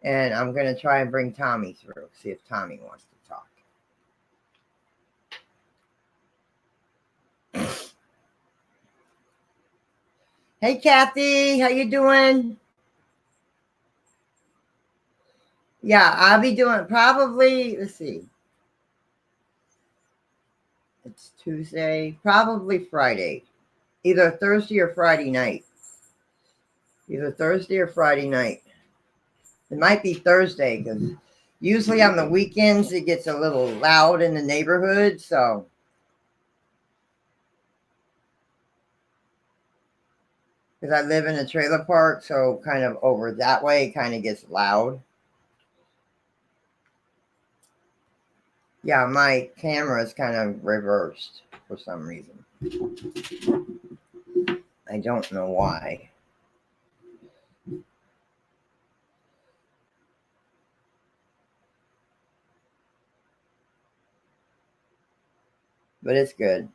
And I'm going to try and bring Tommy through, see if Tommy wants to talk. Hey, Kathy, how you doing? Yeah, I'll be doing probably, let's see. It's Tuesday, probably Friday. Either Thursday or Friday night. Either Thursday or Friday night. It might be Thursday because usually on the weekends it gets a little loud in the neighborhood. So because I live in a trailer park, so kind of over that way it kind of gets loud. Yeah, my camera is kind of reversed for some reason. I don't know why. But it's good.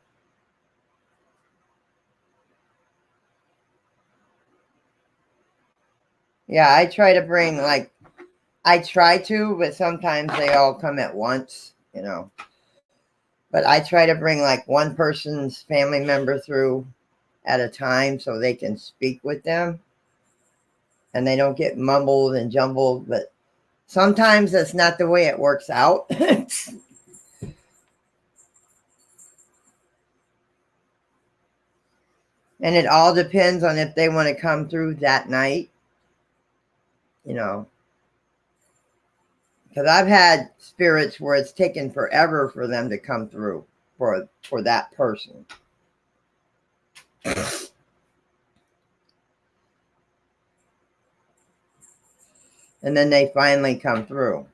Yeah, I try to bring but sometimes they all come at once, But I try to bring like one person's family member through at a time so they can speak with them and they don't get mumbled and jumbled. But Sometimes that's not the way it works out. And it all depends on if they want to come through that night, you know. Because I've had spirits where it's taken forever for them to come through for that person. And then they finally come through.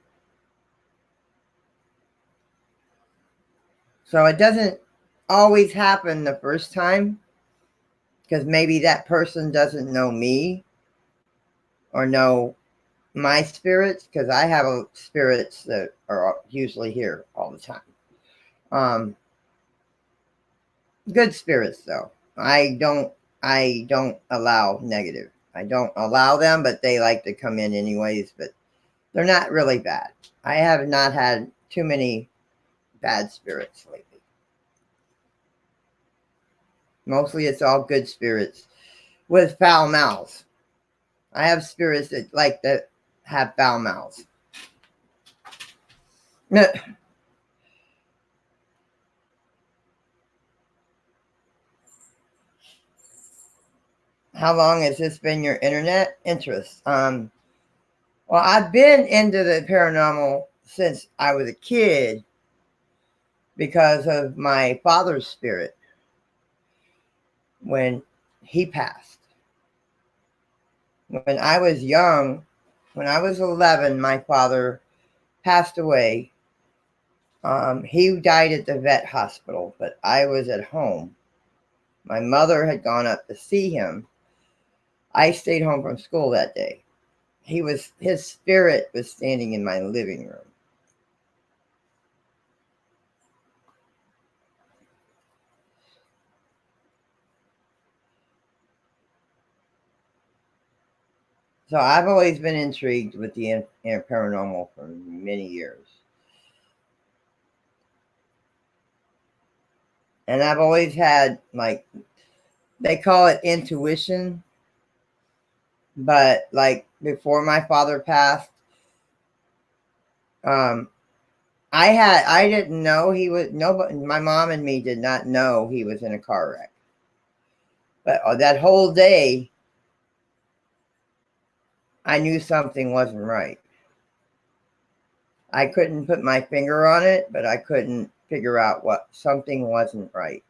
So it doesn't always happen the first time, because maybe that person doesn't know me or know my spirits, because I have spirits that are usually here all the time. Good spirits, though. I don't allow negative. I don't allow them, but they like to come in anyways, but they're not really bad. I have not had too many bad spirits lately. Mostly it's all good spirits with foul mouths. I have spirits that like to have foul mouths. How long has this been your internet interest? Well, I've been into the paranormal since I was a kid because of my father's spirit when he passed. When I was young, when I was 11, my father passed away. He died at the vet hospital, but I was at home. My mother had gone up to see him. I stayed home from school that day. His spirit was standing in my living room. So I've always been intrigued with the paranormal for many years. And I've always had, like, they call it intuition. But like before my father passed, I didn't know he was, nobody, my mom and me did not know he was in a car wreck. But that whole day, I knew something wasn't right. I couldn't put my finger on it, but I couldn't figure out what something wasn't right.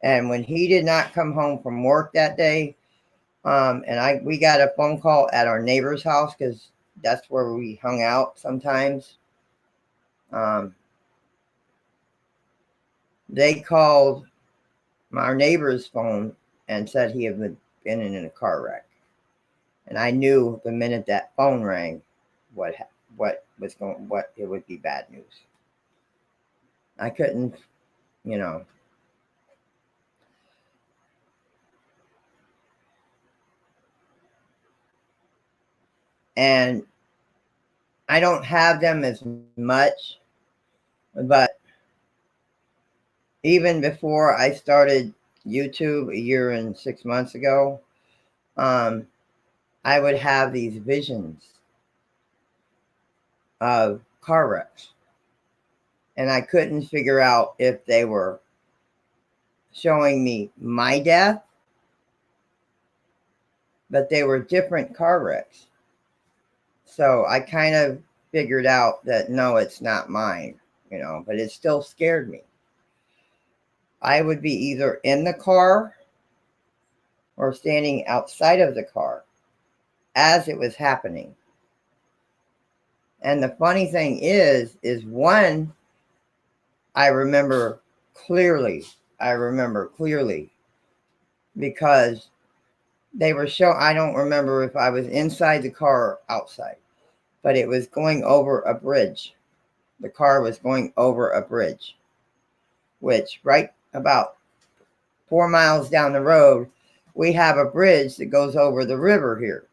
And when he did not come home from work that day, and we got a phone call at our neighbor's house because that's where we hung out sometimes. They called our neighbor's phone and said he had been in a car wreck. And I knew the minute that phone rang, what it would be bad news. I couldn't, you know. And I don't have them as much, but even before I started YouTube a year and 6 months ago, I would have these visions of car wrecks. And I couldn't figure out if they were showing me my death, but they were different car wrecks. So I kind of figured out that no, it's not mine, but it still scared me. I would be either in the car or standing outside of the car as it was happening. And the funny thing is one, I remember clearly because they were I don't remember if I was inside the car or outside, but it was going over a bridge. The car was going over a bridge, which right about 4 miles down the road, we have a bridge that goes over the river here.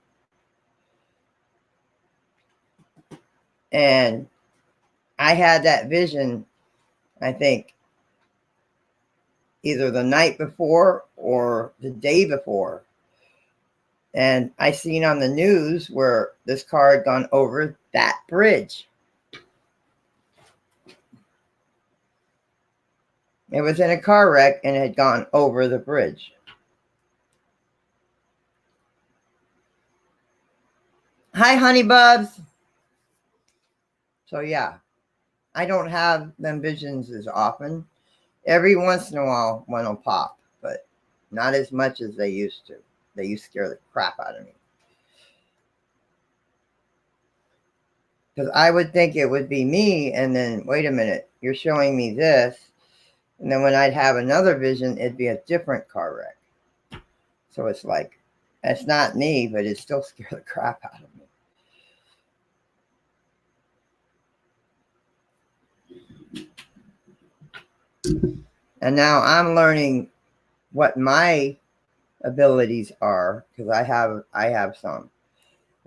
And I had that vision, I think, either the night before or the day before. And I seen on the news where this car had gone over that bridge. It was in a car wreck and it had gone over the bridge. Hi, honey bubs. So yeah, I don't have them visions as often. Every once in a while, one will pop, but not as much as they used to. They used to scare the crap out of me. Because I would think it would be me, and then, wait a minute, you're showing me this. And then when I'd have another vision, it'd be a different car wreck. So it's like, it's not me, but it still scared the crap out of me. And now I'm learning what my abilities are, because I have some,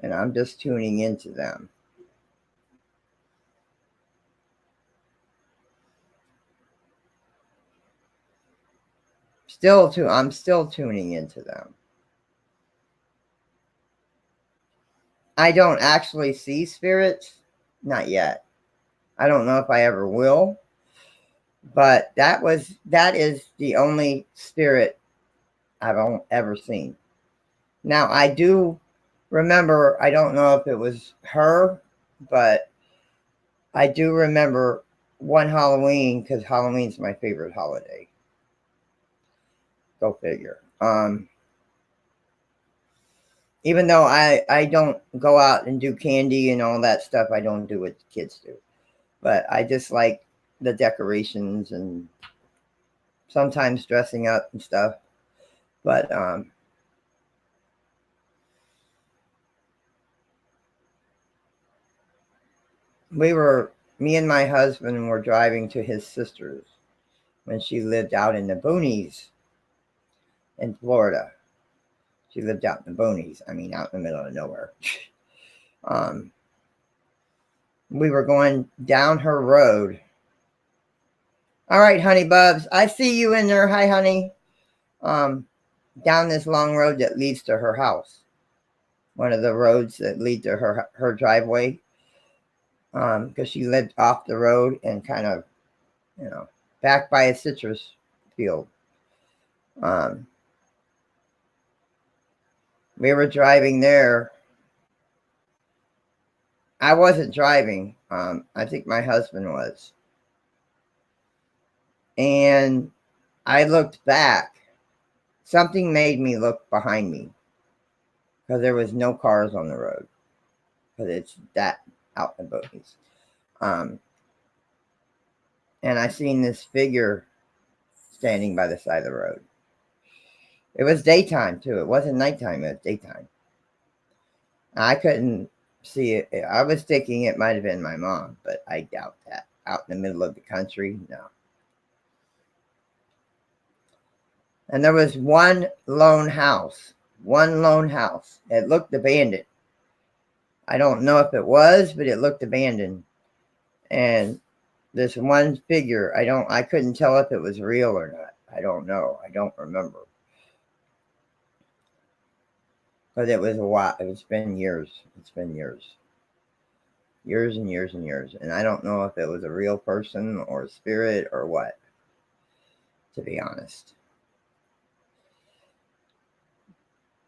and I'm just tuning into them. I'm still tuning into them. I don't actually see spirits, not yet. I don't know if I ever will, but that is the only spirit I've ever seen. Now I do remember, I don't know if it was her, but I do remember one Halloween, because Halloween's my favorite holiday. Go figure. Even though I don't go out and do candy and all that stuff, I don't do what the kids do. But I just like the decorations and sometimes dressing up and stuff. But me and my husband were driving to his sister's when she lived out in the boonies in Florida. She lived out in the boonies. I mean, out in the middle of nowhere. We were going down her road. All right, honey bubs. I see you in there. Hi, honey. Down this long road that leads to her house. One of the roads that lead to her driveway. Because she lived off the road and kind of, back by a citrus field. We were driving there. I wasn't driving. I think my husband was. And I looked back. Something made me look behind me because there was no cars on the road, because it's that out in the boonies. And I seen this figure standing by the side of the road. It was daytime too. It wasn't nighttime. It was daytime. I couldn't see it. I was thinking it might have been my mom, but I doubt that. Out in the middle of the country, no. And there was one lone house. It looked abandoned. I don't know if it was, but it looked abandoned. And this one figure, I couldn't tell if it was real or not. I don't know. I don't remember. But it was a while. It's been years. It's been years. Years and years and years. And I don't know if it was a real person or a spirit or what, to be honest.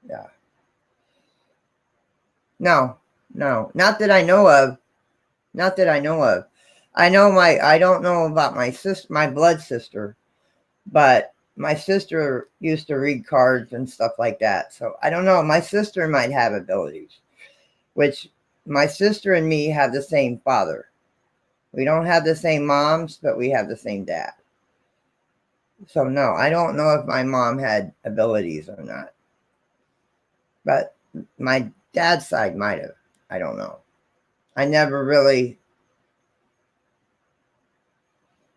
Yeah. No, not that I know of. Not that I know of. I don't know about my sister, my blood sister, but my sister used to read cards and stuff like that. So I don't know. My sister might have abilities, which my sister and me have the same father. We don't have the same moms, but we have the same dad. So no, I don't know if my mom had abilities or not. But my dad's side might have. I don't know. I never really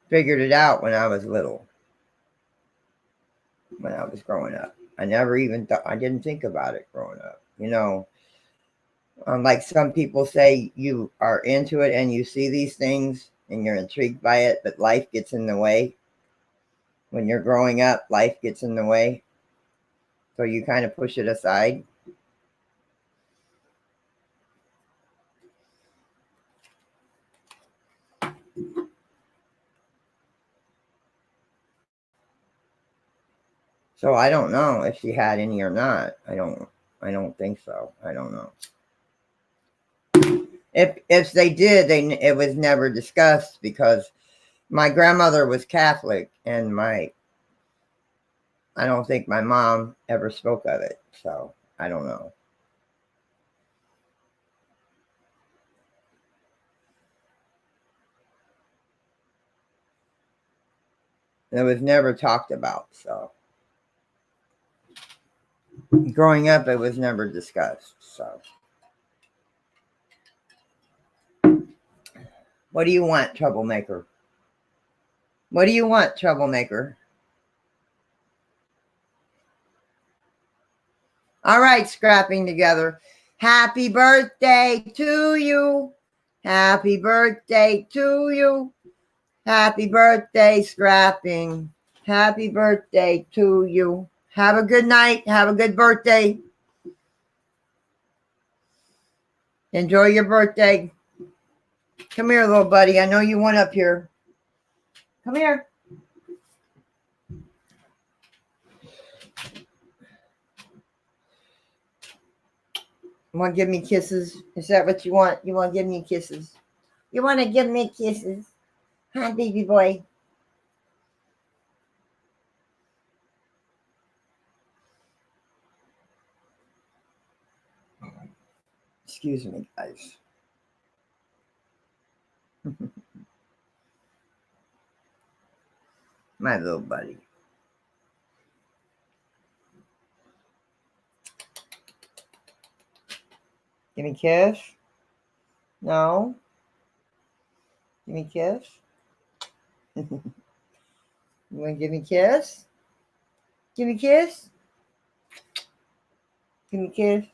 figured it out when I was little. When I was growing up, I never even thought. I didn't think about it growing up. Like some people say, you are into it and you see these things and you're intrigued by it, but life gets in the way. When you're growing up, life gets in the way, so you kind of push it aside. So I don't know if she had any or not. I don't think so. I don't know. If they did, it was never discussed because my grandmother was Catholic and I don't think my mom ever spoke of it. So I don't know. It was never talked about. So growing up, it was never discussed. So what do you want, troublemaker? What do you want, troublemaker? All right, scrapping together. Happy birthday to you. Happy birthday to you. Happy birthday, scrapping. Happy birthday to you. Have a good night. Have a good birthday. Enjoy your birthday. Come here, little buddy. I know you want up here. Come here. You want to give me kisses? Is that what you want? You want to give me kisses? You want to give me kisses? Hi, baby boy. Excuse me, guys. My little buddy. Give me a kiss? No? Give me a kiss? You want to give me a kiss? Give me a kiss? Give me a kiss?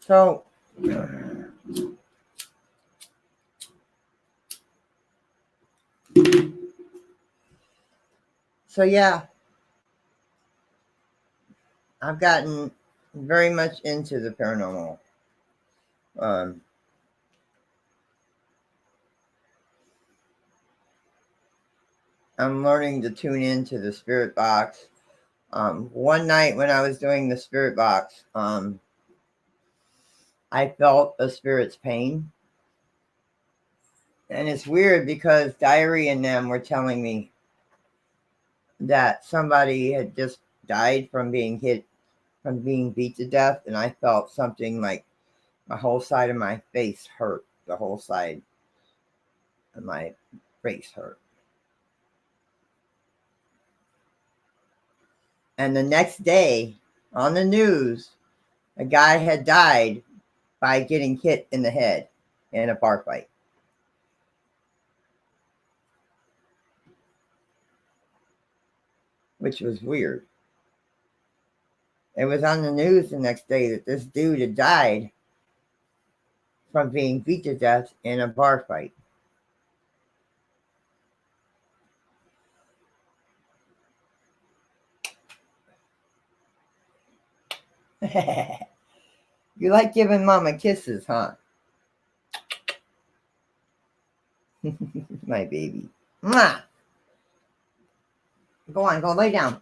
Oh. So yeah, I've gotten very much into the paranormal. I'm learning to tune into the spirit box. One night when I was doing the spirit box, I felt a spirit's pain. And it's weird because Diary and them were telling me that somebody had just died from being beat to death. And I felt something like my whole side of my face hurt. The whole side of my face hurt. And the next day on the news, a guy had died by getting hit in the head in a bar fight. Which was weird. It was on the news the next day that this dude had died from being beat to death in a bar fight. You like giving mama kisses, huh? My baby. Mwah! Go on, go lay down.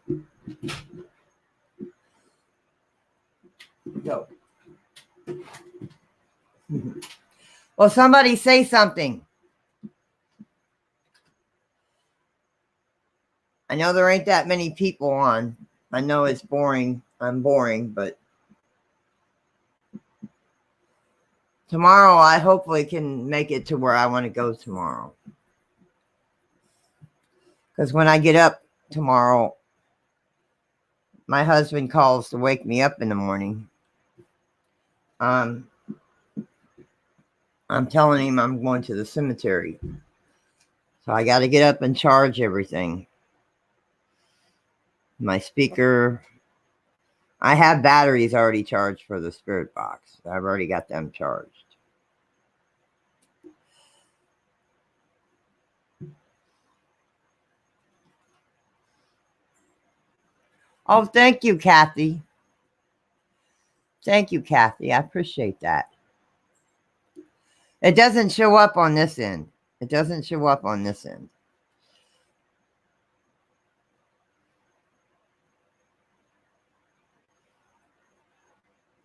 Go. Well, somebody say something. I know there ain't that many people on. I know it's boring. I'm boring, but tomorrow I hopefully can make it to where I want to go tomorrow. Because when I get up tomorrow, my husband calls to wake me up in the morning. I'm telling him I'm going to the cemetery. So I got to get up and charge everything. My speaker. I have batteries already charged for the spirit box. I've already got them charged. Oh, thank you, Kathy. Thank you, Kathy. I appreciate that. It doesn't show up on this end. It doesn't show up on this end.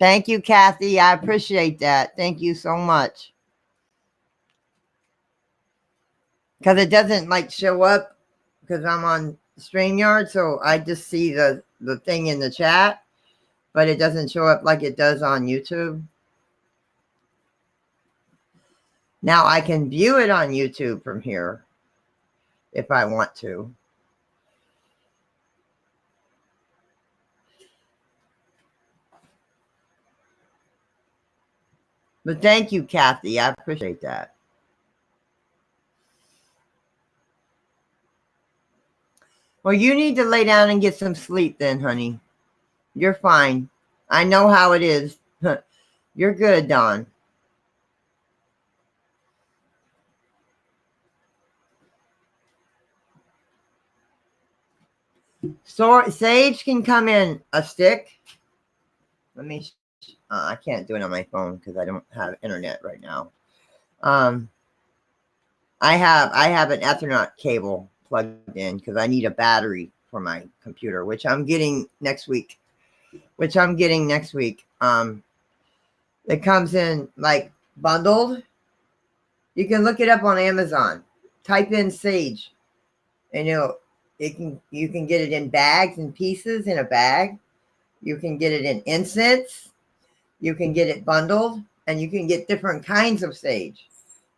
Thank you, Kathy. I appreciate that. Thank you so much. Because it doesn't like show up because I'm on StreamYard, so I just see the thing in the chat, but it doesn't show up like it does on YouTube. Now I can view it on YouTube from here if I want to. But thank you, Kathy. I appreciate that. Well, you need to lay down and get some sleep then, honey. You're fine. I know how it is. You're good, Dawn. So sage can come in a stick. Let me. I can't do it on my phone because I don't have internet right now. I have an Ethernet cable plugged in because I need a battery for my computer, which I'm getting next week. It comes in like bundled. You can look it up on Amazon. Type in sage, and you can get it in bags and pieces in a bag. You can get it in incense. You can get it bundled, and you can get different kinds of sage.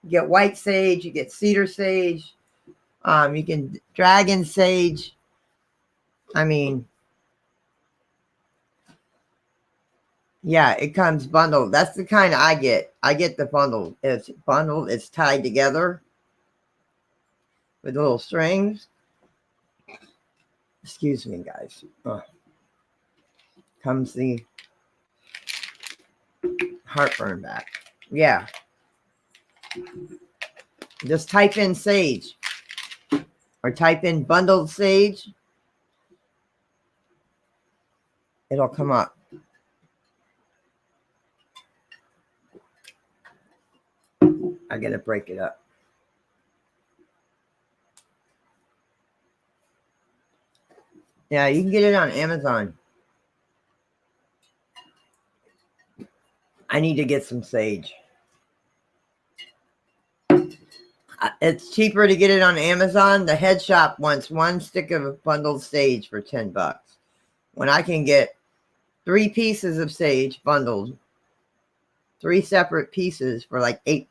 You get white sage, you get cedar sage, you can dragon sage. I mean, yeah, it comes bundled. That's the kind I get. I get the bundled. It's bundled. It's tied together with little strings. Excuse me, guys. Comes the heartburn back. Yeah. Just type in sage or type in bundled sage. It'll come up. I gotta break it up. Yeah, you can get it on Amazon. I need to get some sage. It's cheaper to get it on Amazon. The head shop wants one stick of bundled sage for $10. When I can get 3 pieces of sage bundled, 3 separate pieces for like $8.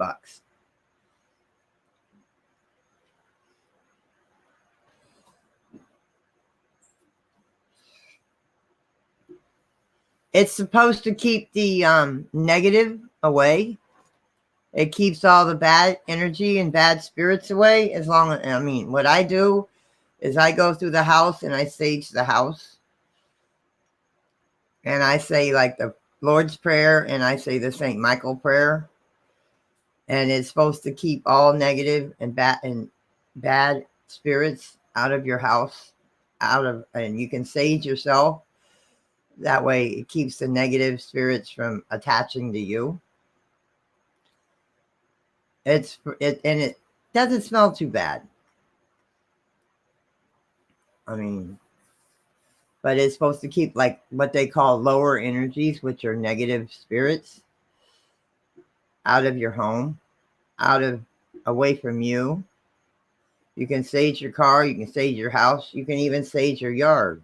It's supposed to keep the negative away. It keeps all the bad energy and bad spirits away. As long as, I mean, what I do is I go through the house and I sage the house. And I say like the Lord's Prayer and I say the St. Michael prayer. And it's supposed to keep all negative and bad spirits out of your house, and you can sage yourself. That way it keeps the negative spirits from attaching to you. And it doesn't smell too bad. I mean, but it's supposed to keep like what they call lower energies, which are negative spirits, out of your home, away from you. You can sage your car, you can sage your house, you can even sage your yard,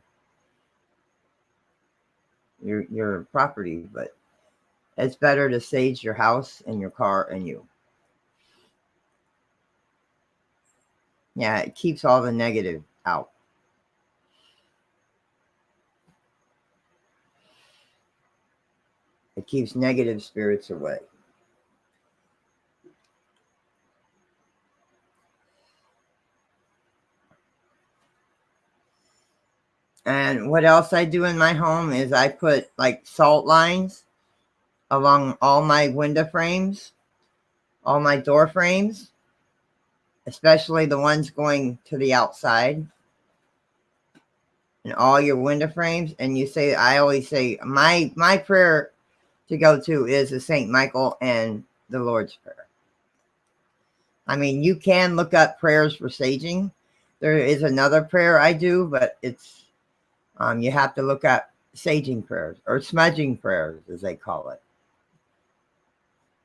your property, but it's better to sage your house and your car and you. Yeah, it keeps all the negative out. It keeps negative spirits away. And what else I do in my home is I put like salt lines along all my window frames, all my door frames, especially the ones going to the outside, and all your window frames. And you say, I always say, my prayer to go to is the St. Michael and the Lord's Prayer. I mean, you can look up prayers for saging. There is another prayer I do, but it's you have to look up saging prayers or smudging prayers, as they call it,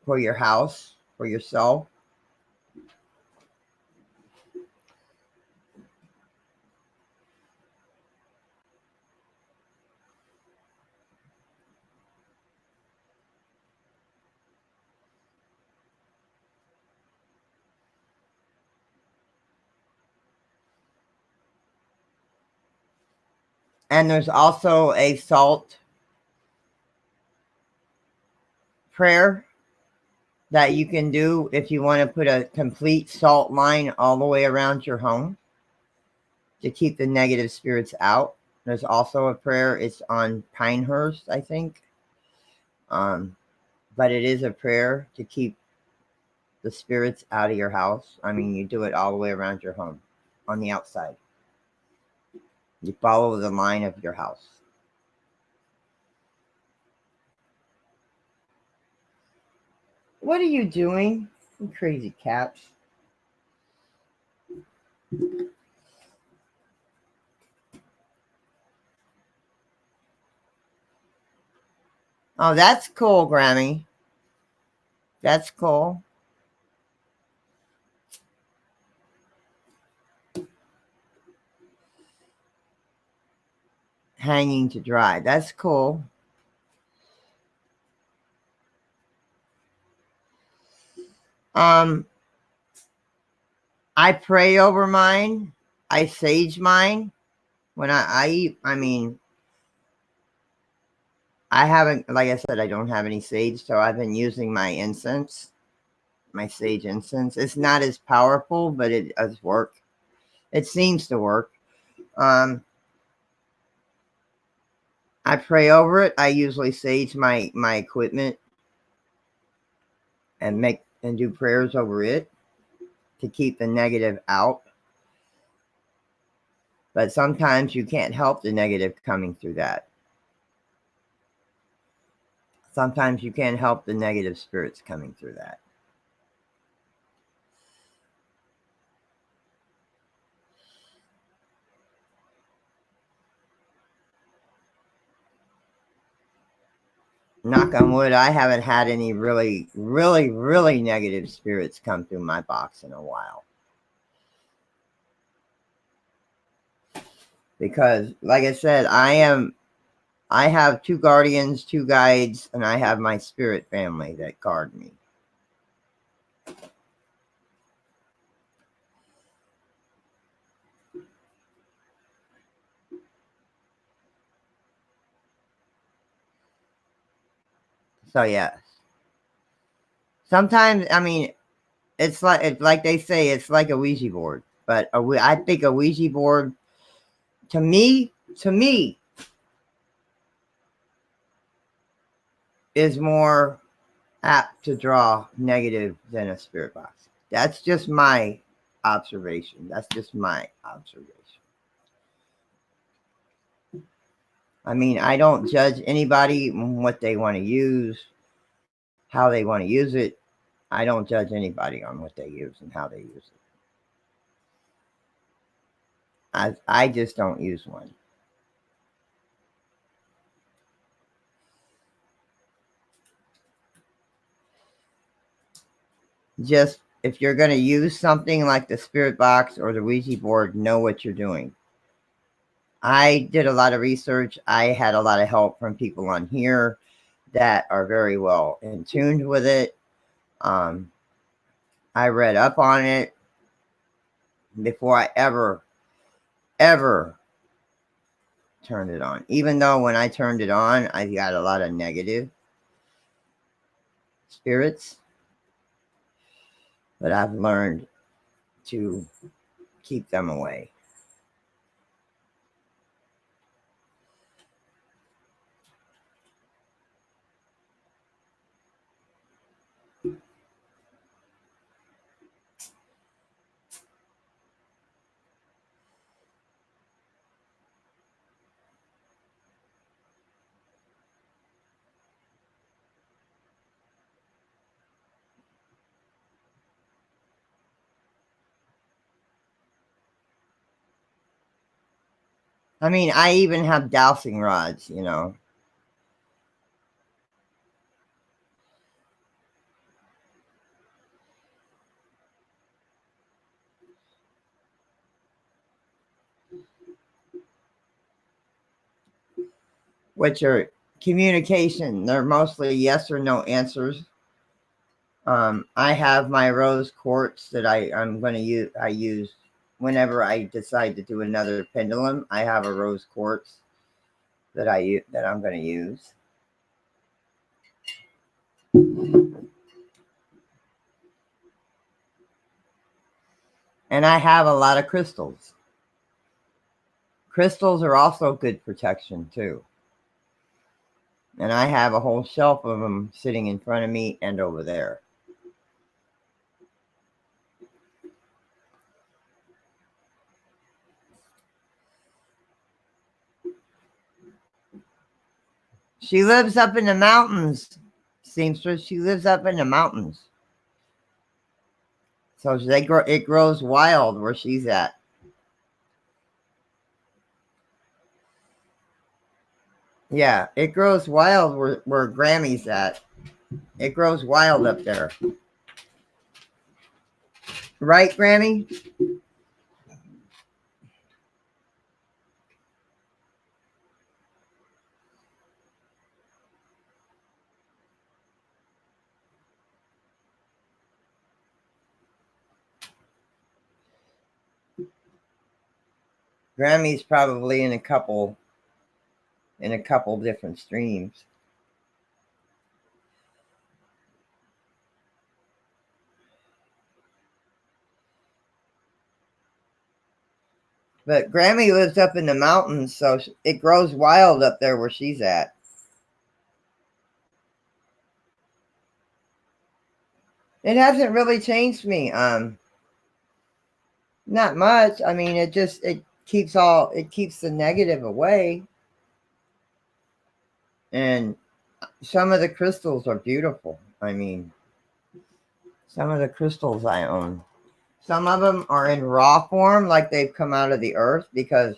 for your house, for yourself. And there's also a salt prayer that you can do if you want to put a complete salt line all the way around your home to keep the negative spirits out. There's also a prayer. It's on Pinehurst, I think. But it is a prayer to keep the spirits out of your house. I mean, you do it all the way around your home on the outside. You follow the line of your house. What are you doing, you crazy cats? Oh, that's cool, Grammy. That's cool. Hanging to dry. That's cool. I pray over mine. I sage mine. When I eat, I mean, I haven't, like I said, I don't have any sage, so I've been using my incense, my sage incense. It's not as powerful, but it does work. It seems to work. I pray over it. I usually sage my equipment and do prayers over it to keep the negative out. But sometimes you can't help the negative coming through that. Sometimes you can't help the negative spirits coming through that. Knock on wood, I haven't had any really, really, really negative spirits come through my box in a while. Because, like I said, I have 2 guardians, 2 guides, and I have my spirit family that guard me. So, yes. Sometimes, I mean, it's like they say, it's like a Ouija board. But I think a Ouija board, to me, is more apt to draw negative than a spirit box. That's just my observation. I mean, I don't judge anybody what they want to use, how they want to use it. I don't judge anybody on what they use and how they use it. I just don't use one. Just if you're going to use something like the spirit box or the Ouija board, know what you're doing. I did a lot of research. I had a lot of help from people on here that are very well in tune with it. I read up on it before I ever turned it on. Even though when I turned it on, I got a lot of negative spirits. But I've learned to keep them away. I mean, I even have dowsing rods, you know. Which are communication. They're mostly yes or no answers. I have my rose quartz that I'm going to use. I use whenever I decide to do another pendulum. I have a rose quartz that I'm going to use. And I have a lot of crystals. Crystals are also good protection too. And I have a whole shelf of them sitting in front of me and over there. She lives up in the mountains, seamstress. She lives up in the mountains. So it grows wild where she's at. Yeah, it grows wild where Grammy's at. It grows wild up there. Right, Grammy? Grammy's probably in a couple different streams. But Grammy lives up in the mountains, so it grows wild up there where she's at. It hasn't really changed me. Not much. I mean, it keeps the negative away. And some of the crystals are beautiful. I mean, some of the crystals I own. Some of them are in raw form, like they've come out of the earth, because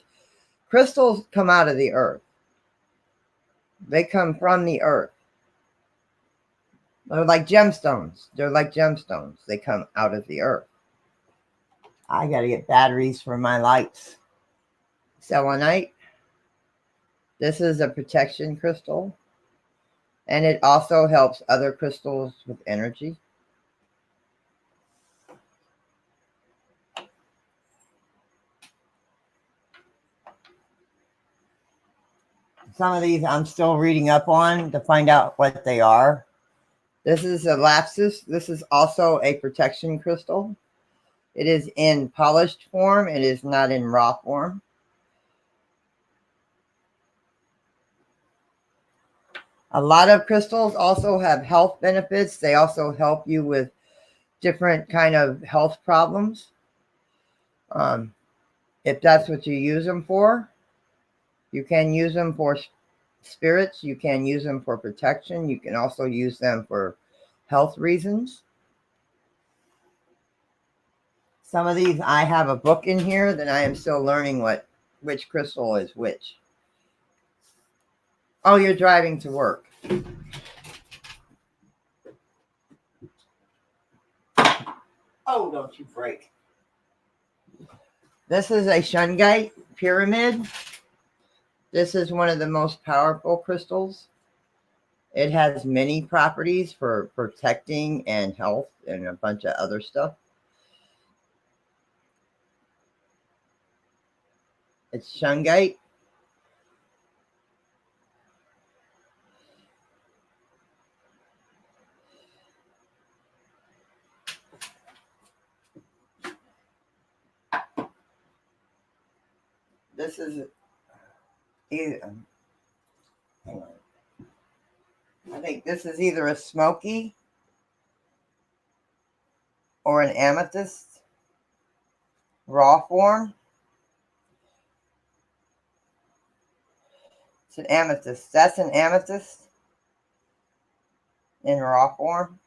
crystals come out of the earth. They come from the earth. They're like gemstones. They come out of the earth. I got to get batteries for my lights. Selenite. This is a protection crystal. And it also helps other crystals with energy. Some of these I'm still reading up on to find out what they are. This is a lapsus. This is also a protection crystal. It is in polished form. It is not in raw form. A lot of crystals also have health benefits. They also help you with different kind of health problems. If that's what you use them for, you can use them for spirits. You can use them for protection. You can also use them for health reasons. Some of these, I have a book in here that I am still learning which crystal is which. Oh, you're driving to work. Oh, don't you break. This is a shungite pyramid. This is one of the most powerful crystals. It has many properties for protecting and health and a bunch of other stuff. It's shungite. This is either, hang on. I think this is either a smoky or an amethyst raw form. It's an amethyst. That's an amethyst in raw form.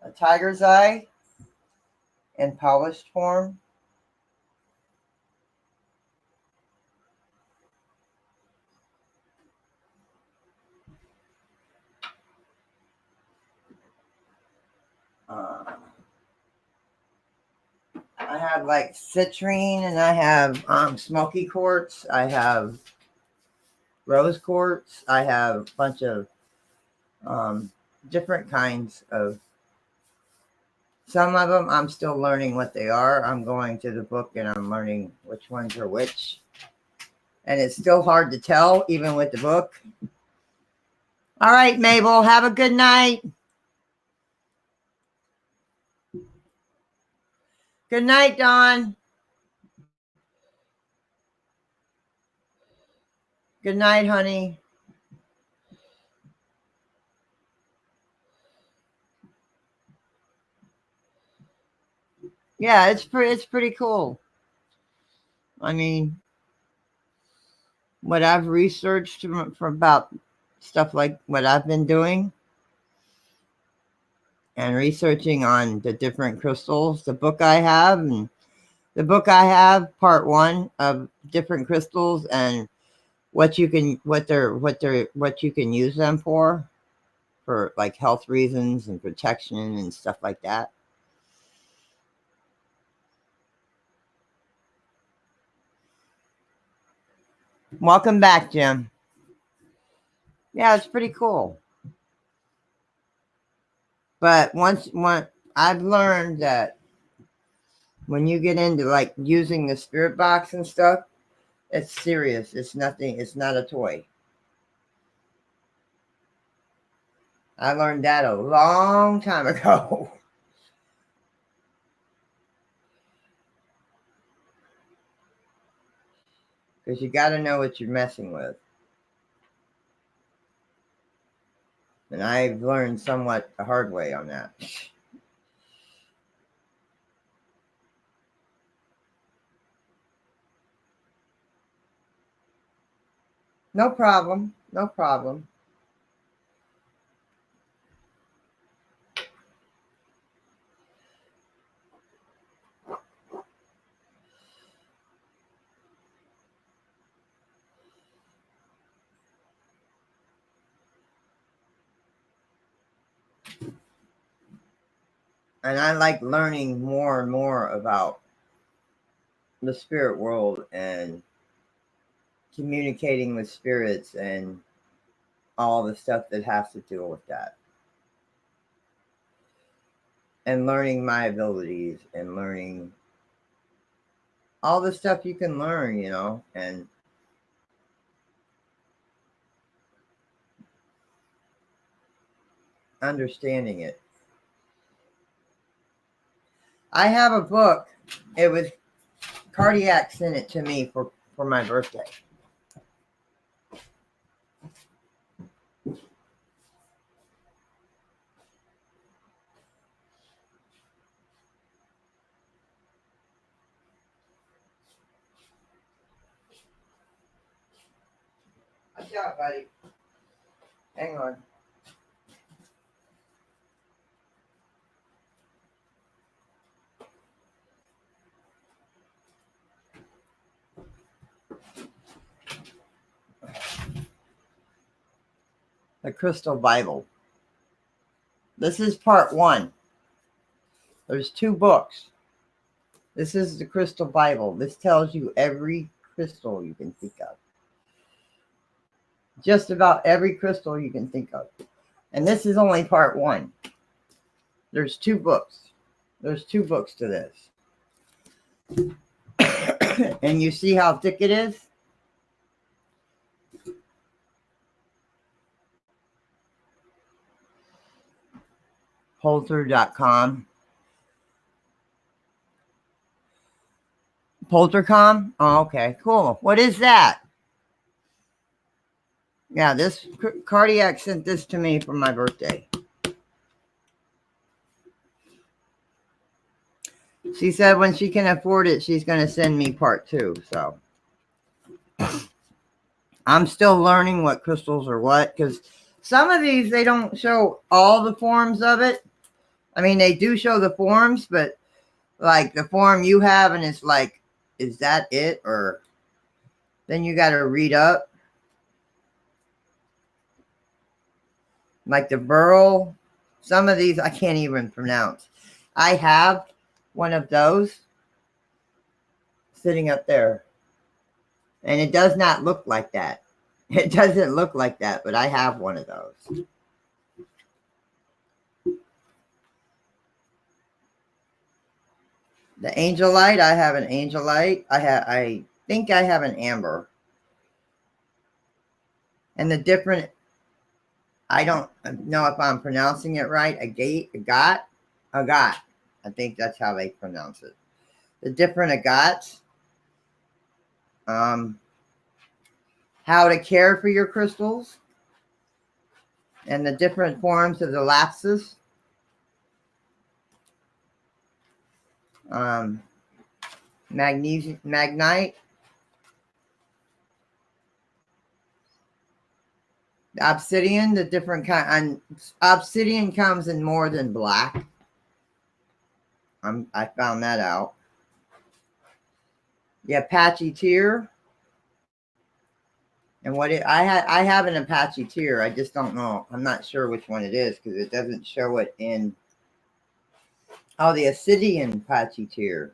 A tiger's eye. in polished form. I have like citrine, and I have smoky quartz. I have rose quartz. I have a bunch of different kinds of. Some of them I'm still learning what they are. I'm going to the book and I'm learning which ones are which. And it's still hard to tell, even with the book. All right, Mabel, have a good night. Good night, Dawn. Good night, honey. Yeah, it's pretty cool. I mean, what I've researched for about stuff like what I've been doing and researching on the different crystals, the book I have, part 1 of different crystals and what you can use them for like health reasons and protection and stuff like that. Welcome back, Jim. Yeah, it's pretty cool. But once I've learned that when you get into like using the spirit box and stuff, it's serious. It's nothing. It's not a toy. I learned that a long time ago. Because you got to know what you're messing with. And I've learned somewhat the hard way on that. No problem. No problem. And I like learning more and more about the spirit world and communicating with spirits and all the stuff that has to do with that. And learning my abilities and learning all the stuff you can learn, you know, and understanding it. I have a book. It was Cardiac sent it to me for my birthday. Watch out, buddy. Hang on. The Crystal Bible. This is part 1. There's 2 books. This is the Crystal Bible. This tells you every crystal you can think of. Just about every crystal you can think of. And this is only part 1. There's 2 books. There's 2 books to this. And you see how thick it is? Polter.com. Poltercom? Oh, okay, cool. What is that? Yeah, this Cardiac sent this to me for my birthday. She said when she can afford it, she's going to send me part 2. So I'm still learning what crystals are what, because some of these, they don't show all the forms of it. I mean, they do show the forms, but like the form you have, and it's like, is that it? Or then you got to read up. Like the burl, some of these I can't even pronounce. I have one of those sitting up there, and it does not look like that. It doesn't look like that, but I have one of those. The angel light, I have an angel light. I think I have an amber. And the different, I don't know if I'm pronouncing it right. Agat. I think that's how they pronounce it. The different agats. How to care for your crystals. And the different forms of the lapses. Magnesium, magnite. Obsidian, the different kind. And obsidian comes in more than black. I found that out. The Apache tear. And I have an Apache tear. I just don't know. I'm not sure which one it is because it doesn't show it in. Oh, the Obsidian Apache tear.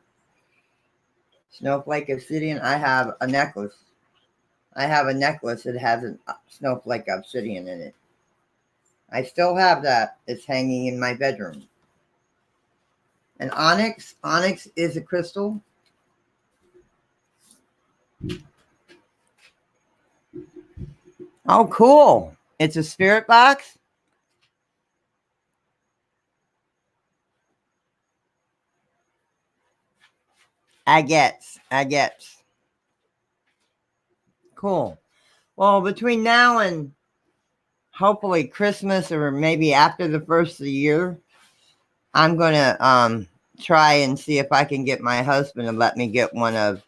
Snowflake Obsidian. I have a necklace. I have a necklace that has a snowflake obsidian in it. I still have that. It's hanging in my bedroom. And onyx. Onyx is a crystal. Oh, cool. It's a spirit box. Agates. Cool. Well, between now and hopefully Christmas or maybe after the first of the year, I'm going to try and see if I can get my husband to let me get one of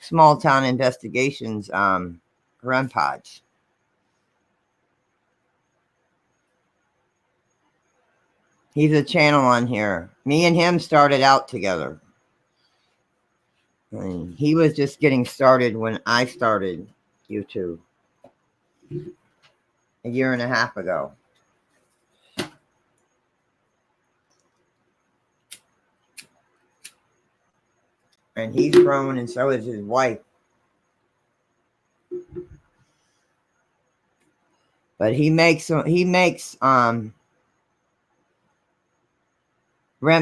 Small Town Investigations REM pods. He's a channel on here. Me and him started out together. And he was just getting started when I started YouTube a year and a half ago. And he's grown, and so is his wife. But he makes REM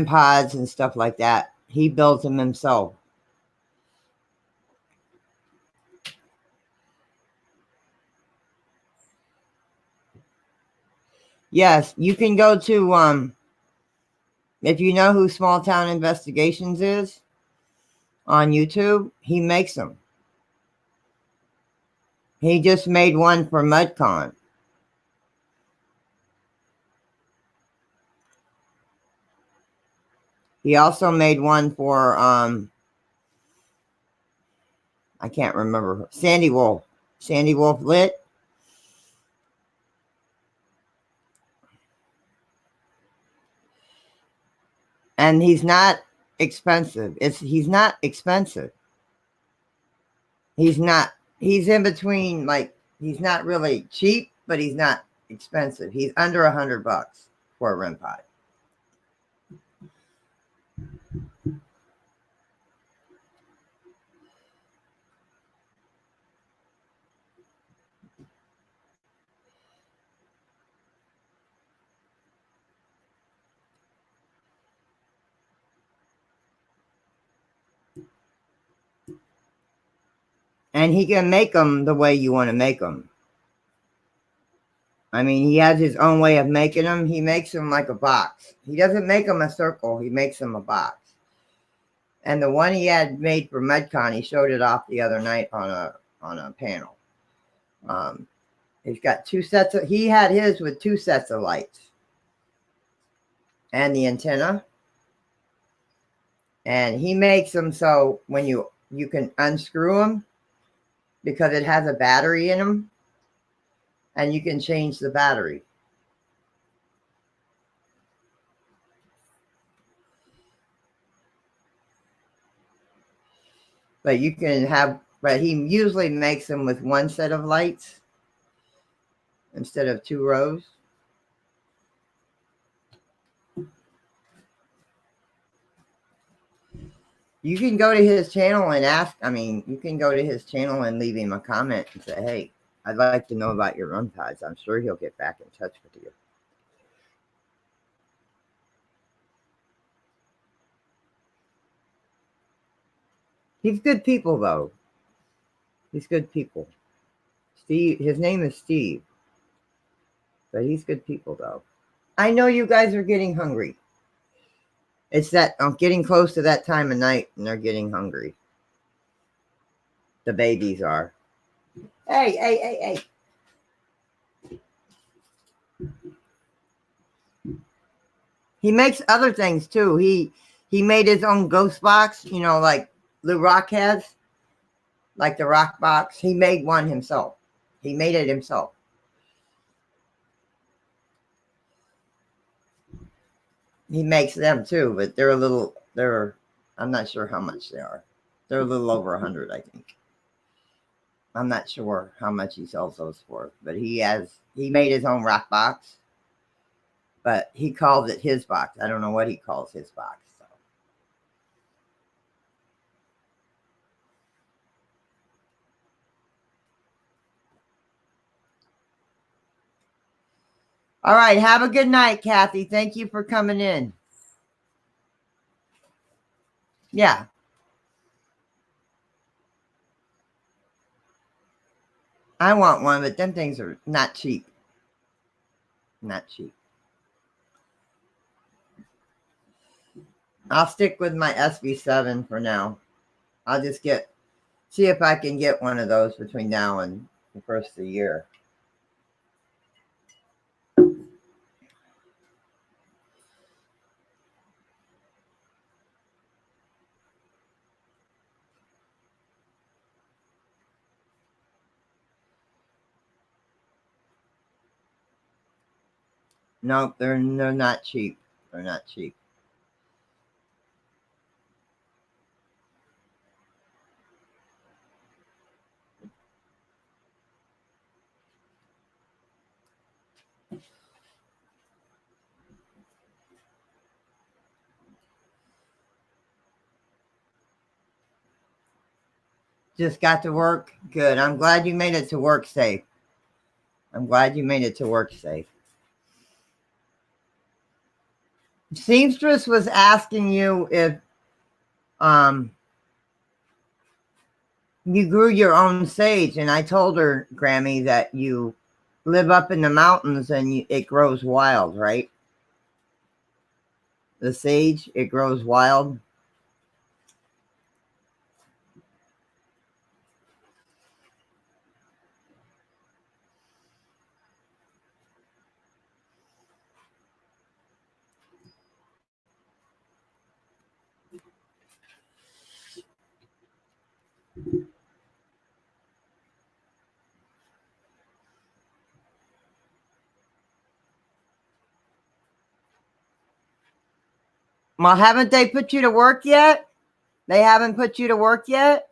pods and stuff like that. He builds them himself. Yes, you can go to if you know who Small Town Investigations is on YouTube, he makes them. He just made one for MudCon. He also made one for I can't remember. Sandy Wolf Lit. And he's not expensive. He's not expensive. He's in between, like, he's not really cheap, but he's not expensive. He's under $100 for a REM pod. And he can make them the way you want to make them. I mean, he has his own way of making them. He makes them like a box. He doesn't make them a circle. He makes them a box. And the one he had made for MudCon, he showed it off the other night on a panel. He's got he had his with 2 sets of lights. And the antenna. And he makes them so when you can unscrew them because it has a battery in them. And you can change the battery. But you can have, but he usually makes them with one set of lights instead of 2 rows. You can go to his channel and ask, you can go to his channel and leave him a comment and say, hey, I'd like to know about your run pods. I'm sure he'll get back in touch with you. He's good people, though. He's good people. Steve, his name is Steve. But he's good people, though. I know you guys are getting hungry. It's that I'm getting close to that time of night and they're getting hungry. The babies are. Hey. He makes other things too. He made his own ghost box, like Lou Rock has, like the rock box. He made one himself. He made it himself. He makes them too, but I'm not sure how much they are. They're a little over 100, I think. I'm not sure how much he sells those for, but he made his own rock box, but he calls it his box. I don't know what he calls his box. So. All right. Have a good night, Kathy. Thank you for coming in. Yeah. I want one, but them things are not cheap. Not cheap. I'll stick with my SB7 for now. I'll just see if I can get one of those between now and the first of the year. Nope, they're not cheap. They're not cheap. Just got to work. Good. I'm glad you made it to work safe. Seamstress was asking you if you grew your own sage, and I told her, Grammy, that you live up in the mountains and it grows wild, right? The sage, it grows wild. Well, haven't they put you to work yet? They haven't put you to work yet?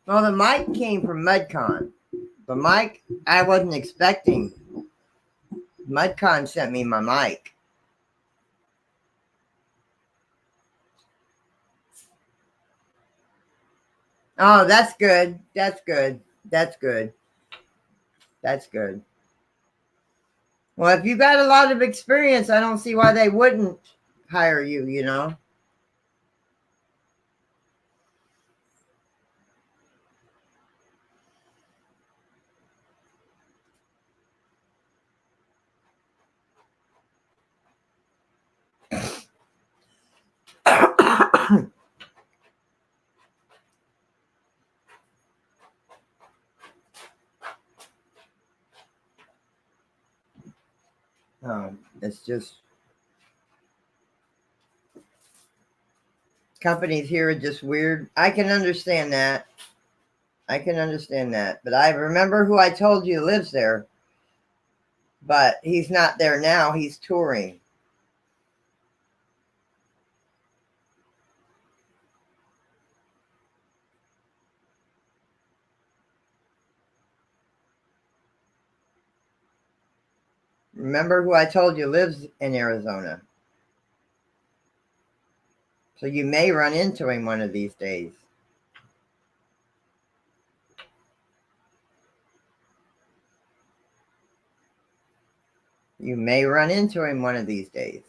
Well, the mic came from MudCon. The mic I wasn't expecting. MudCon sent me my mic. Oh, that's good. That's good. That's good. That's good. Well, if you got a lot of experience, I don't see why they wouldn't hire you, you know? It's just companies here are just weird. I can understand that. I can understand that. But I remember who I told you lives there. But he's not there now. He's touring. Remember who I told you lives in Arizona. So you may run into him one of these days. You may run into him one of these days.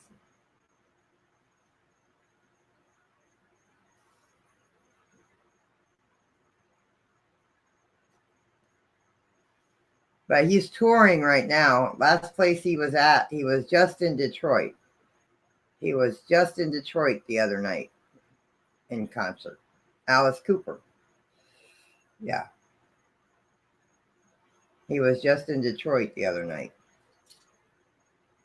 But he's touring right now. Last place he was at, he was just in Detroit. He was just in Detroit the other night in concert. Alice Cooper. Yeah. He was just in Detroit the other night.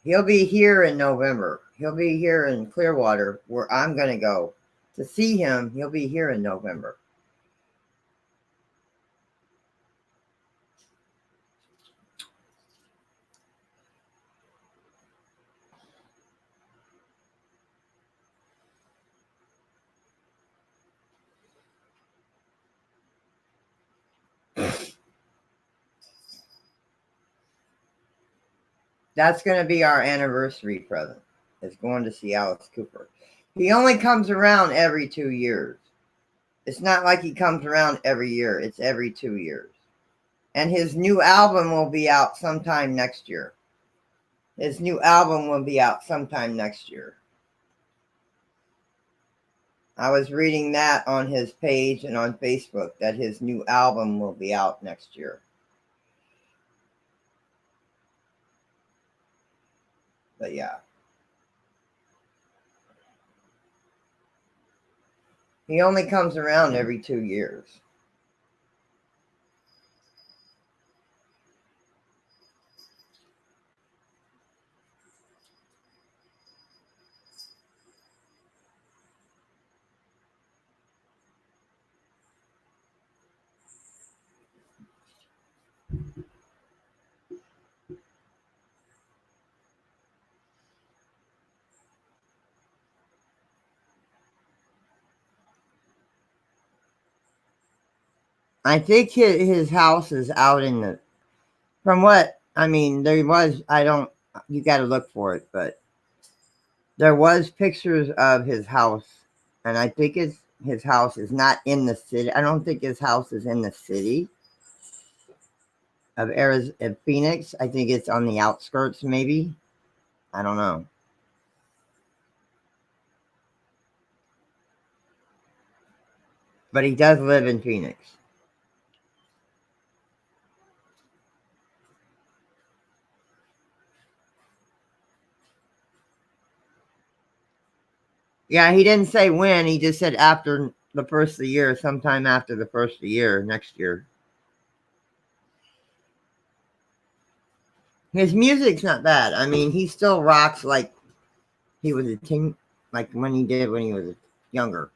He'll be here in November. He'll be here in Clearwater, where I'm going to go to see him. He'll be here in November. That's going to be our anniversary present. Is going to see Alice Cooper. He only comes around every 2 years. It's not like he comes around every year. It's every 2 years. And his new album will be out sometime next year. His new album will be out sometime next year. I was reading that on his page and on Facebook that his new album will be out next year. But yeah. He only comes around every 2 years. I think his house is out in the, from what, I mean, there was, I don't, you got to look for it, but there was pictures of his house, and I think his house is not in the city. I don't think his house is in the city of Arizona, of Phoenix. I think it's on the outskirts, maybe. I don't know. But he does live in Phoenix. Yeah, he didn't say when. He just said after the first of the year, sometime after the first of the year, next year. His music's not bad. I mean, he still rocks like he was a teen, like when he did when he was younger.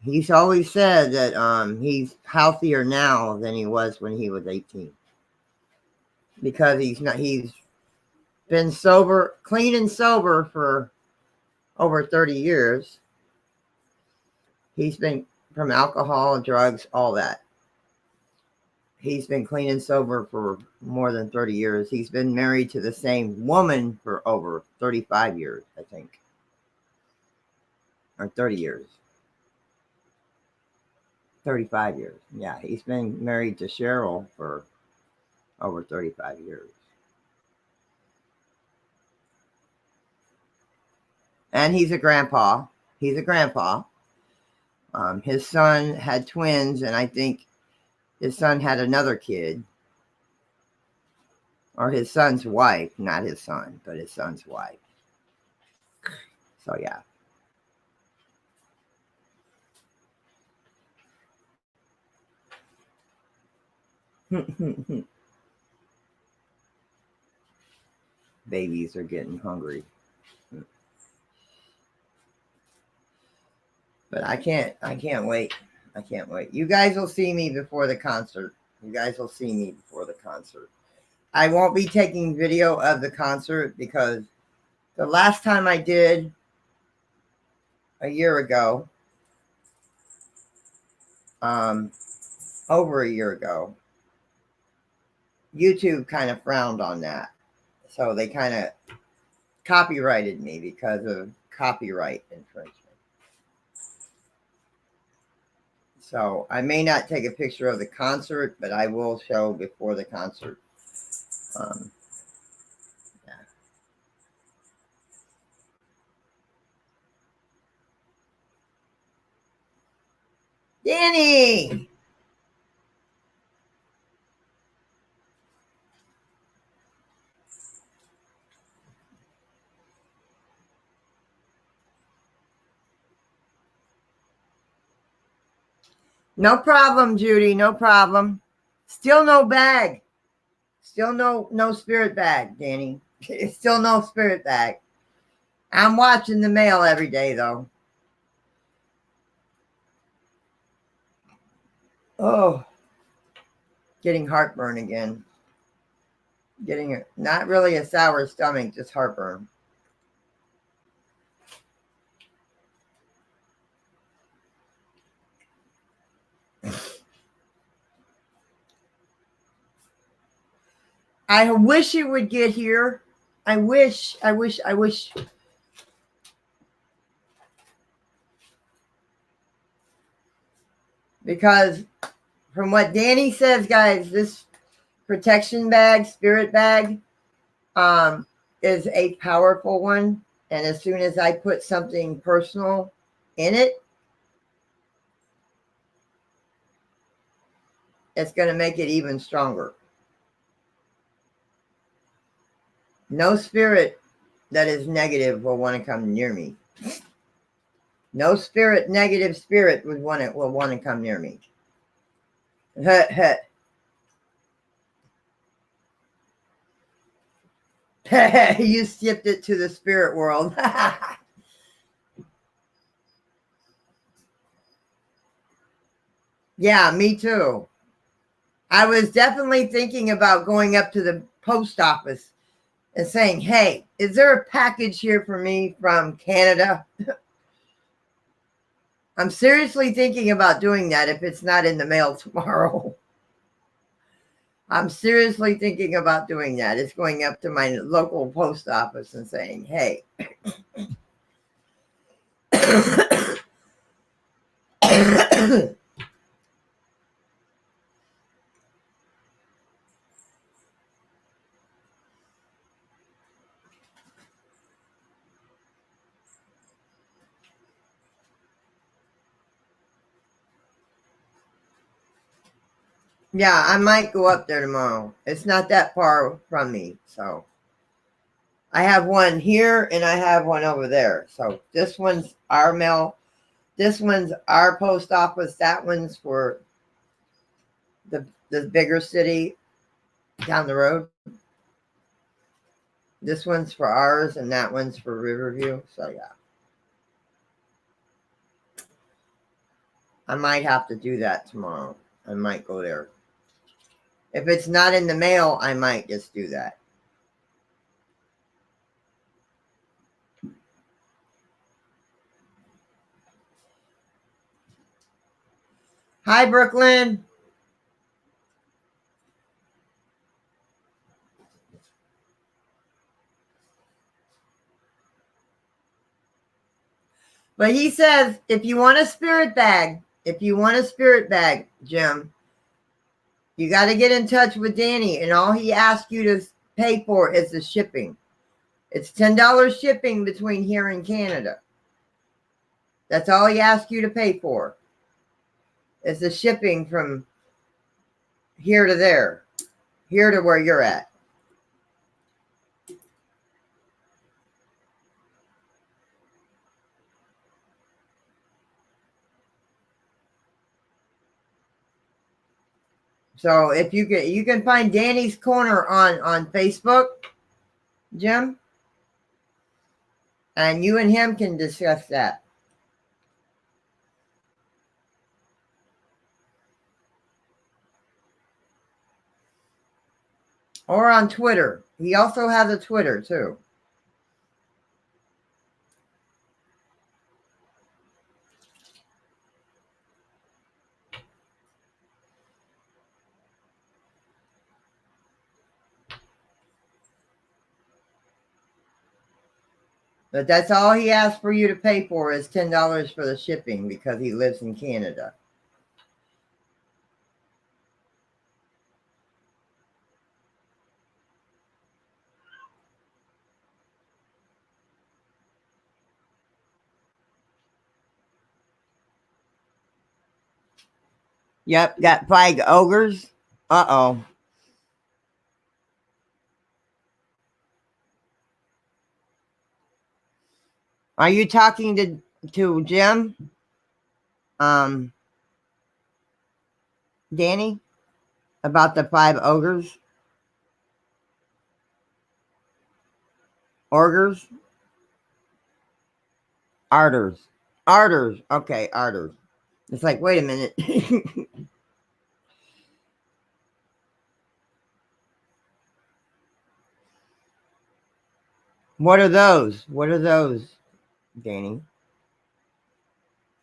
He's always said that he's healthier now than he was when he was 18 because he's been sober, clean and sober for over 30 years. He's been from alcohol, drugs, all that. He's been clean and sober for more than 30 years. He's been married to the same woman for over 35 years, I think. Or 30 years. 35 years. Yeah, he's been married to Cheryl for over 35 years. And he's a grandpa. He's a grandpa. His son had twins, and I think his son had another kid. Or his son's wife, not his son, but his son's wife. So, yeah. Babies are getting hungry. But I can't wait. I can't wait. You guys will see me before the concert. You guys will see me before the concert. I won't be taking video of the concert because the last time I did a year ago, over a year ago, YouTube kind of frowned on that. So they kind of copyrighted me because of copyright infringement. So I may not take a picture of the concert, but I will show before the concert. Yeah. Danny! No problem, Judy. No problem. Still no bag. Still no spirit bag, Danny. Still no spirit bag. I'm watching the mail every day, though. Oh, getting heartburn again. Getting not really a sour stomach, just heartburn. I wish it would get here. I wish. Because from what Danny says, guys, this protection bag, spirit bag, is a powerful one. And as soon as I put something personal in it, it's going to make it even stronger. No spirit that is negative will want to come near me. No spirit, negative spirit will want to come near me. You skipped it to the spirit world. Yeah, me too. I was definitely thinking about going up to the post office and saying, hey, is there a package here for me from Canada? I'm seriously thinking about doing that if it's not in the mail tomorrow. I'm seriously thinking about doing that. It's going up to my local post office and saying, hey. Yeah, I might go up there tomorrow. It's not that far from me. So I have one here and I have one over there. So this one's our mail. This one's our post office. That one's for the bigger city down the road. This one's for ours and that one's for Riverview. So yeah. I might have to do that tomorrow. I might go there. If it's not in the mail, I might just do that. Hi, Brooklyn. But he says, if you want a spirit bag, Jim, you got to get in touch with Danny, and all he asks you to pay for is the shipping. It's $10 shipping between here and Canada. That's all he asks you to pay for. It's the shipping from here to there, here to where you're at. So if you can find Danny's Corner on Facebook. Jim? And you and him can discuss that. Or on Twitter. He also has a Twitter too. But that's all he asked for you to pay for is $10 for the shipping because he lives in Canada. Yep, got 5 ogres. Uh-oh. Are you talking to Jim? Danny? About the 5 ogres? Ogres? Arders. Arders. Okay, arders. It's like, wait a minute. What are those? What are those, Danny?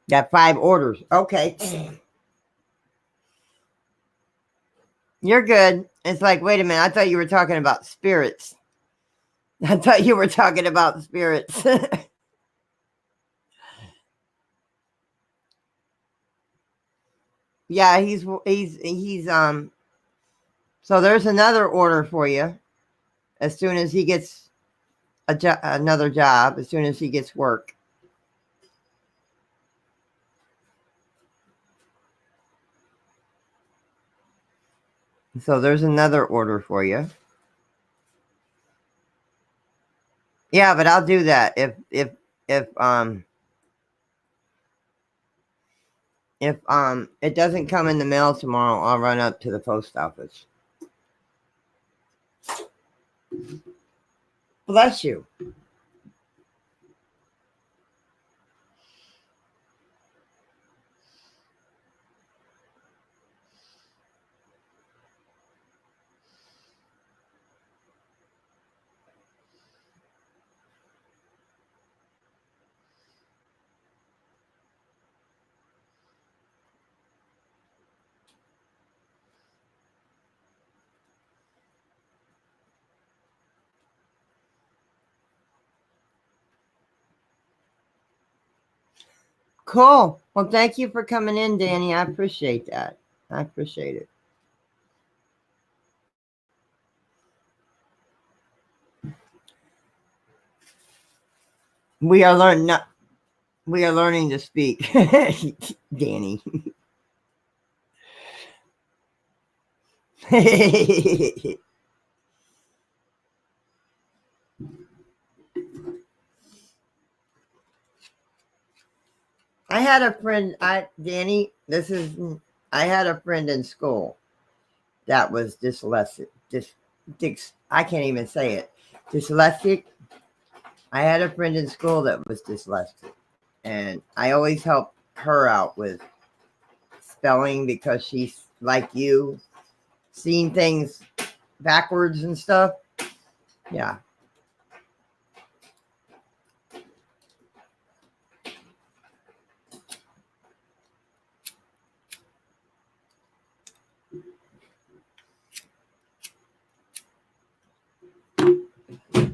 Got 5 orders. Okay. You're good. It's like, wait a minute. I thought you were talking about spirits. I thought you were talking about spirits. Yeah, he's so there's another order for you as soon as he gets another job, as soon as he gets work. So there's another order for you. Yeah, but I'll do that if it doesn't come in the mail tomorrow, I'll run up to the post office. Bless you. Cool. Well, thank you for coming in, Danny. I appreciate that. I appreciate it. We are learning to speak, Danny. I had a friend, Danny, I had a friend in school that was dyslexic. I can't even say it. Dyslexic. I had a friend in school that was dyslexic, and I always helped her out with spelling because she's like you, seeing things backwards and stuff. Yeah.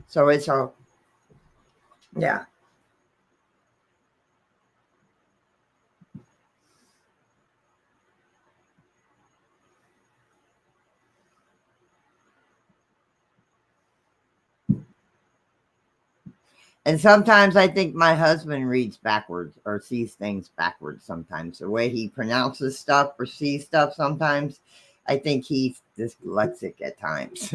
So it's all, yeah. And sometimes I think my husband reads backwards or sees things backwards sometimes. The way he pronounces stuff or sees stuff sometimes, I think he's dyslexic at times.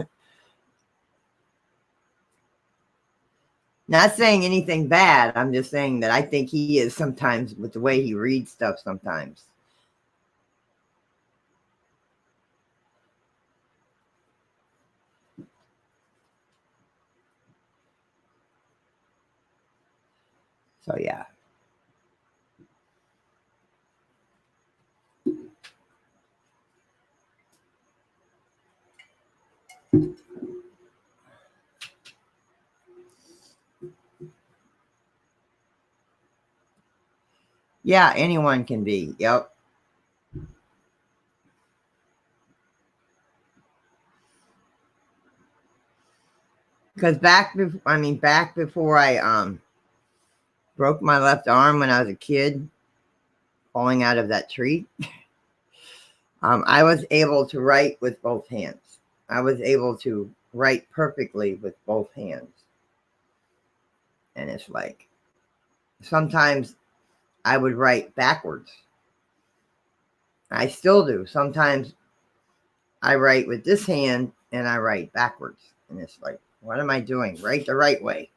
Not saying anything bad. I'm just saying that I think he is sometimes with the way he reads stuff sometimes. So yeah. Yeah, anyone can be. Yep. Because back before I broke my left arm when I was a kid, falling out of that tree, I was able to write with both hands. I was able to write perfectly with both hands. And it's like, sometimes I would write backwards. I still do. Sometimes I write with this hand and I write backwards. And it's like, what am I doing? Write the right way.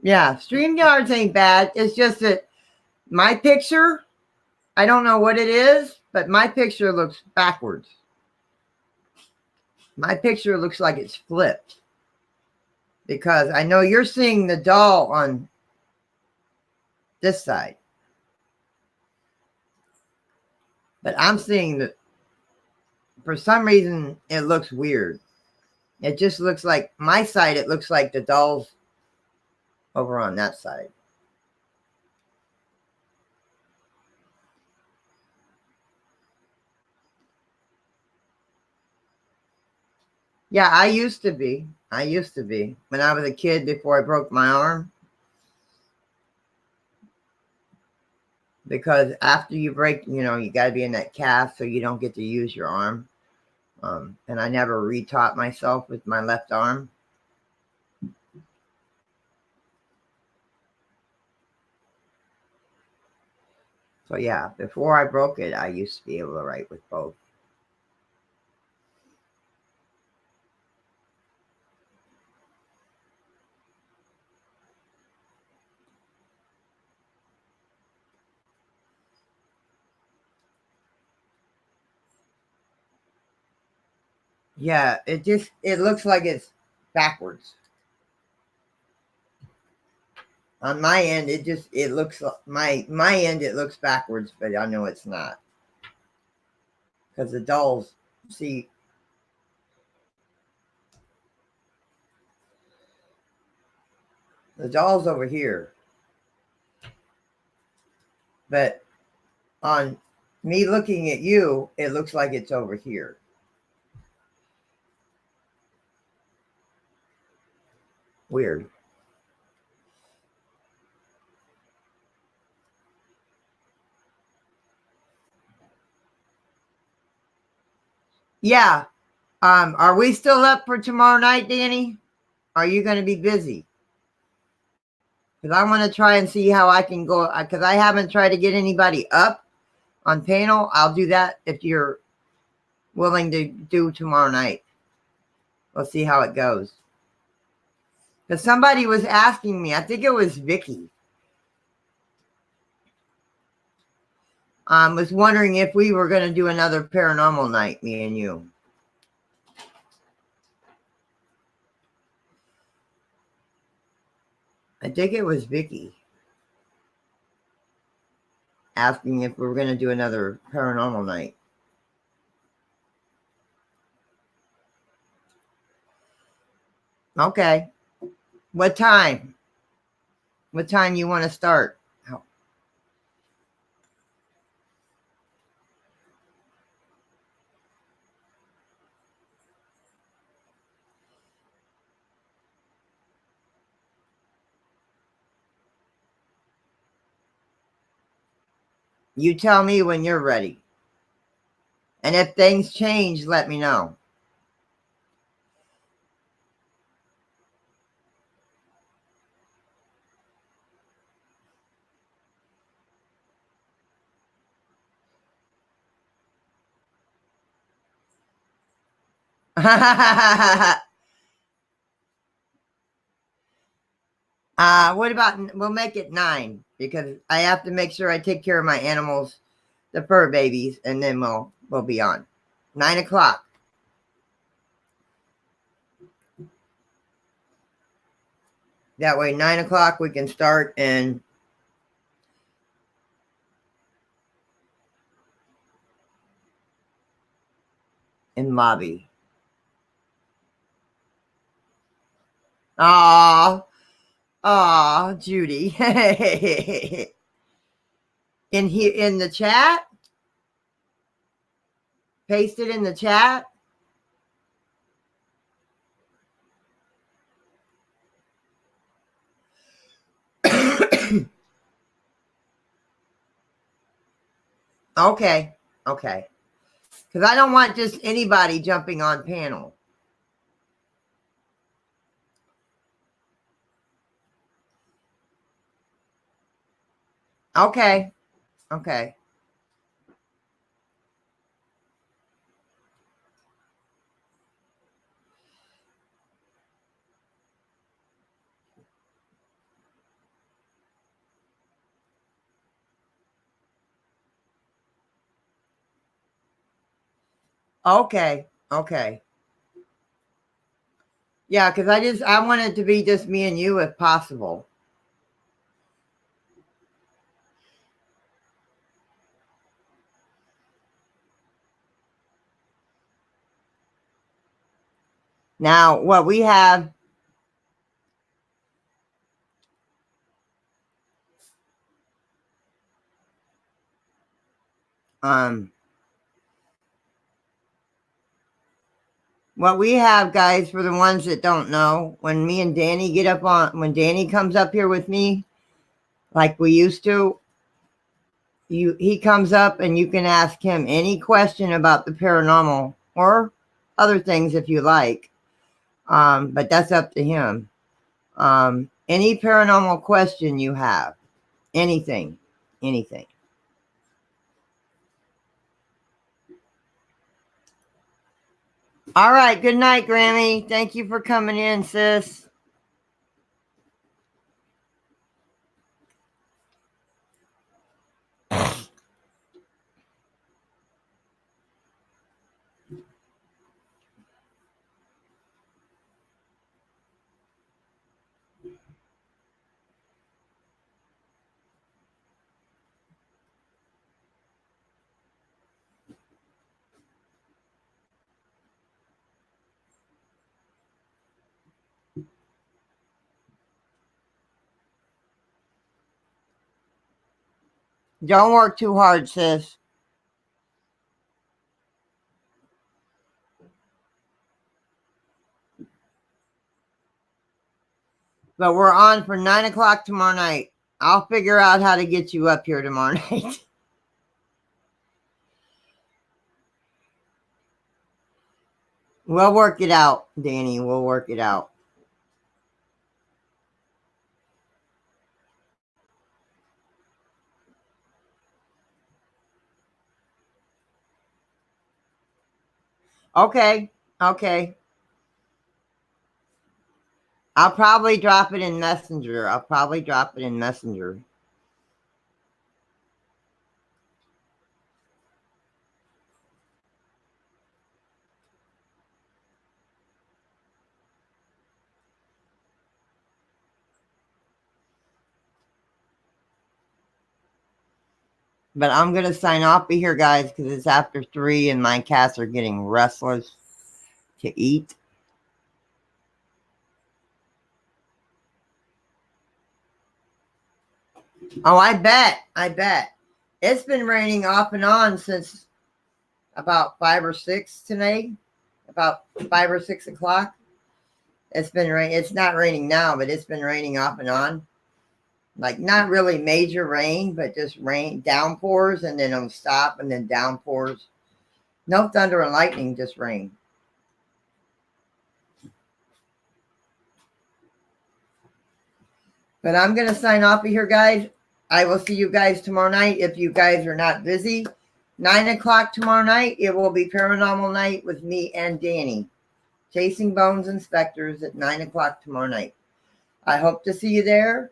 Yeah, StreamYards ain't bad. It's just that my picture, I don't know what it is, but my picture looks backwards. My picture looks like it's flipped. Because I know you're seeing the doll on this side. But I'm seeing that for some reason it looks weird. It just looks like my side, it looks like the doll's over on that side. Yeah, I used to be. When I was a kid before I broke my arm. Because after you break, you got to be in that cast so you don't get to use your arm. And I never retaught myself with my left arm. So yeah, before I broke it, I used to be able to write with both. Yeah, it looks like it's backwards. On my end, it looks my end, it looks backwards, but I know it's not. Because the dolls, see, the doll's over here. But on me looking at you, it looks like it's over here. Weird. Yeah. Are we still up for tomorrow night, Danny? Are you going to be busy? Because I want to try and see how I can go. Because I haven't tried to get anybody up on panel. I'll do that if you're willing to do tomorrow night. We'll see how it goes. Because somebody was asking me, I think it was Vicky, was wondering if we were going to do another paranormal night, me and you. I think it was Vicky asking if we were going to do another paranormal night. Okay. What time? What time you want to start? You tell me when you're ready. And if things change, let me know. What about, we'll make it 9 because I have to make sure I take care of my animals, the fur babies, and then we'll will be on. 9 o'clock. That way, 9 o'clock, we can start in lobby. Aw, Judy. In here, in the chat? Paste it in the chat? Okay. Because I don't want just anybody jumping on panel. Okay. Yeah, because I want it to be just me and you if possible. Now, what we have, what we have, guys, for the ones that don't know, when me and Danny when Danny comes up here with me, like we used to, he comes up and you can ask him any question about the paranormal or other things if you like. But that's up to him. Any paranormal question you have, anything. All right. Good night, Grammy. Thank you for coming in, sis. Don't work too hard, sis. But we're on for 9 o'clock tomorrow night. I'll figure out how to get you up here tomorrow night. We'll work it out, Danny. We'll work it out. Okay. I'll probably drop it in Messenger. But I'm going to sign off here, guys, because it's after 3 and my cats are getting restless to eat. Oh, I bet. It's been raining off and on since about 5 or 6 today. About 5 or 6 o'clock. It's been raining. It's not raining now, but it's been raining off and on. Like not really major rain, but just rain, downpours, and then it'll stop, and then downpours. No thunder and lightning, just rain. But I'm going to sign off here, guys. I will see you guys tomorrow night if you guys are not busy. 9 o'clock tomorrow night, it will be Paranormal Night with me and Danny. Chasing Bones and Specters at 9 o'clock tomorrow night. I hope to see you there.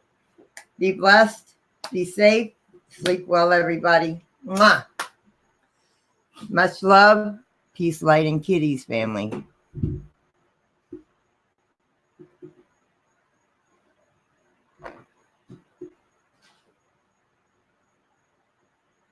Be blessed. Be safe. Sleep well, everybody. Mwah. Much love. Peace, light, and kitties, family.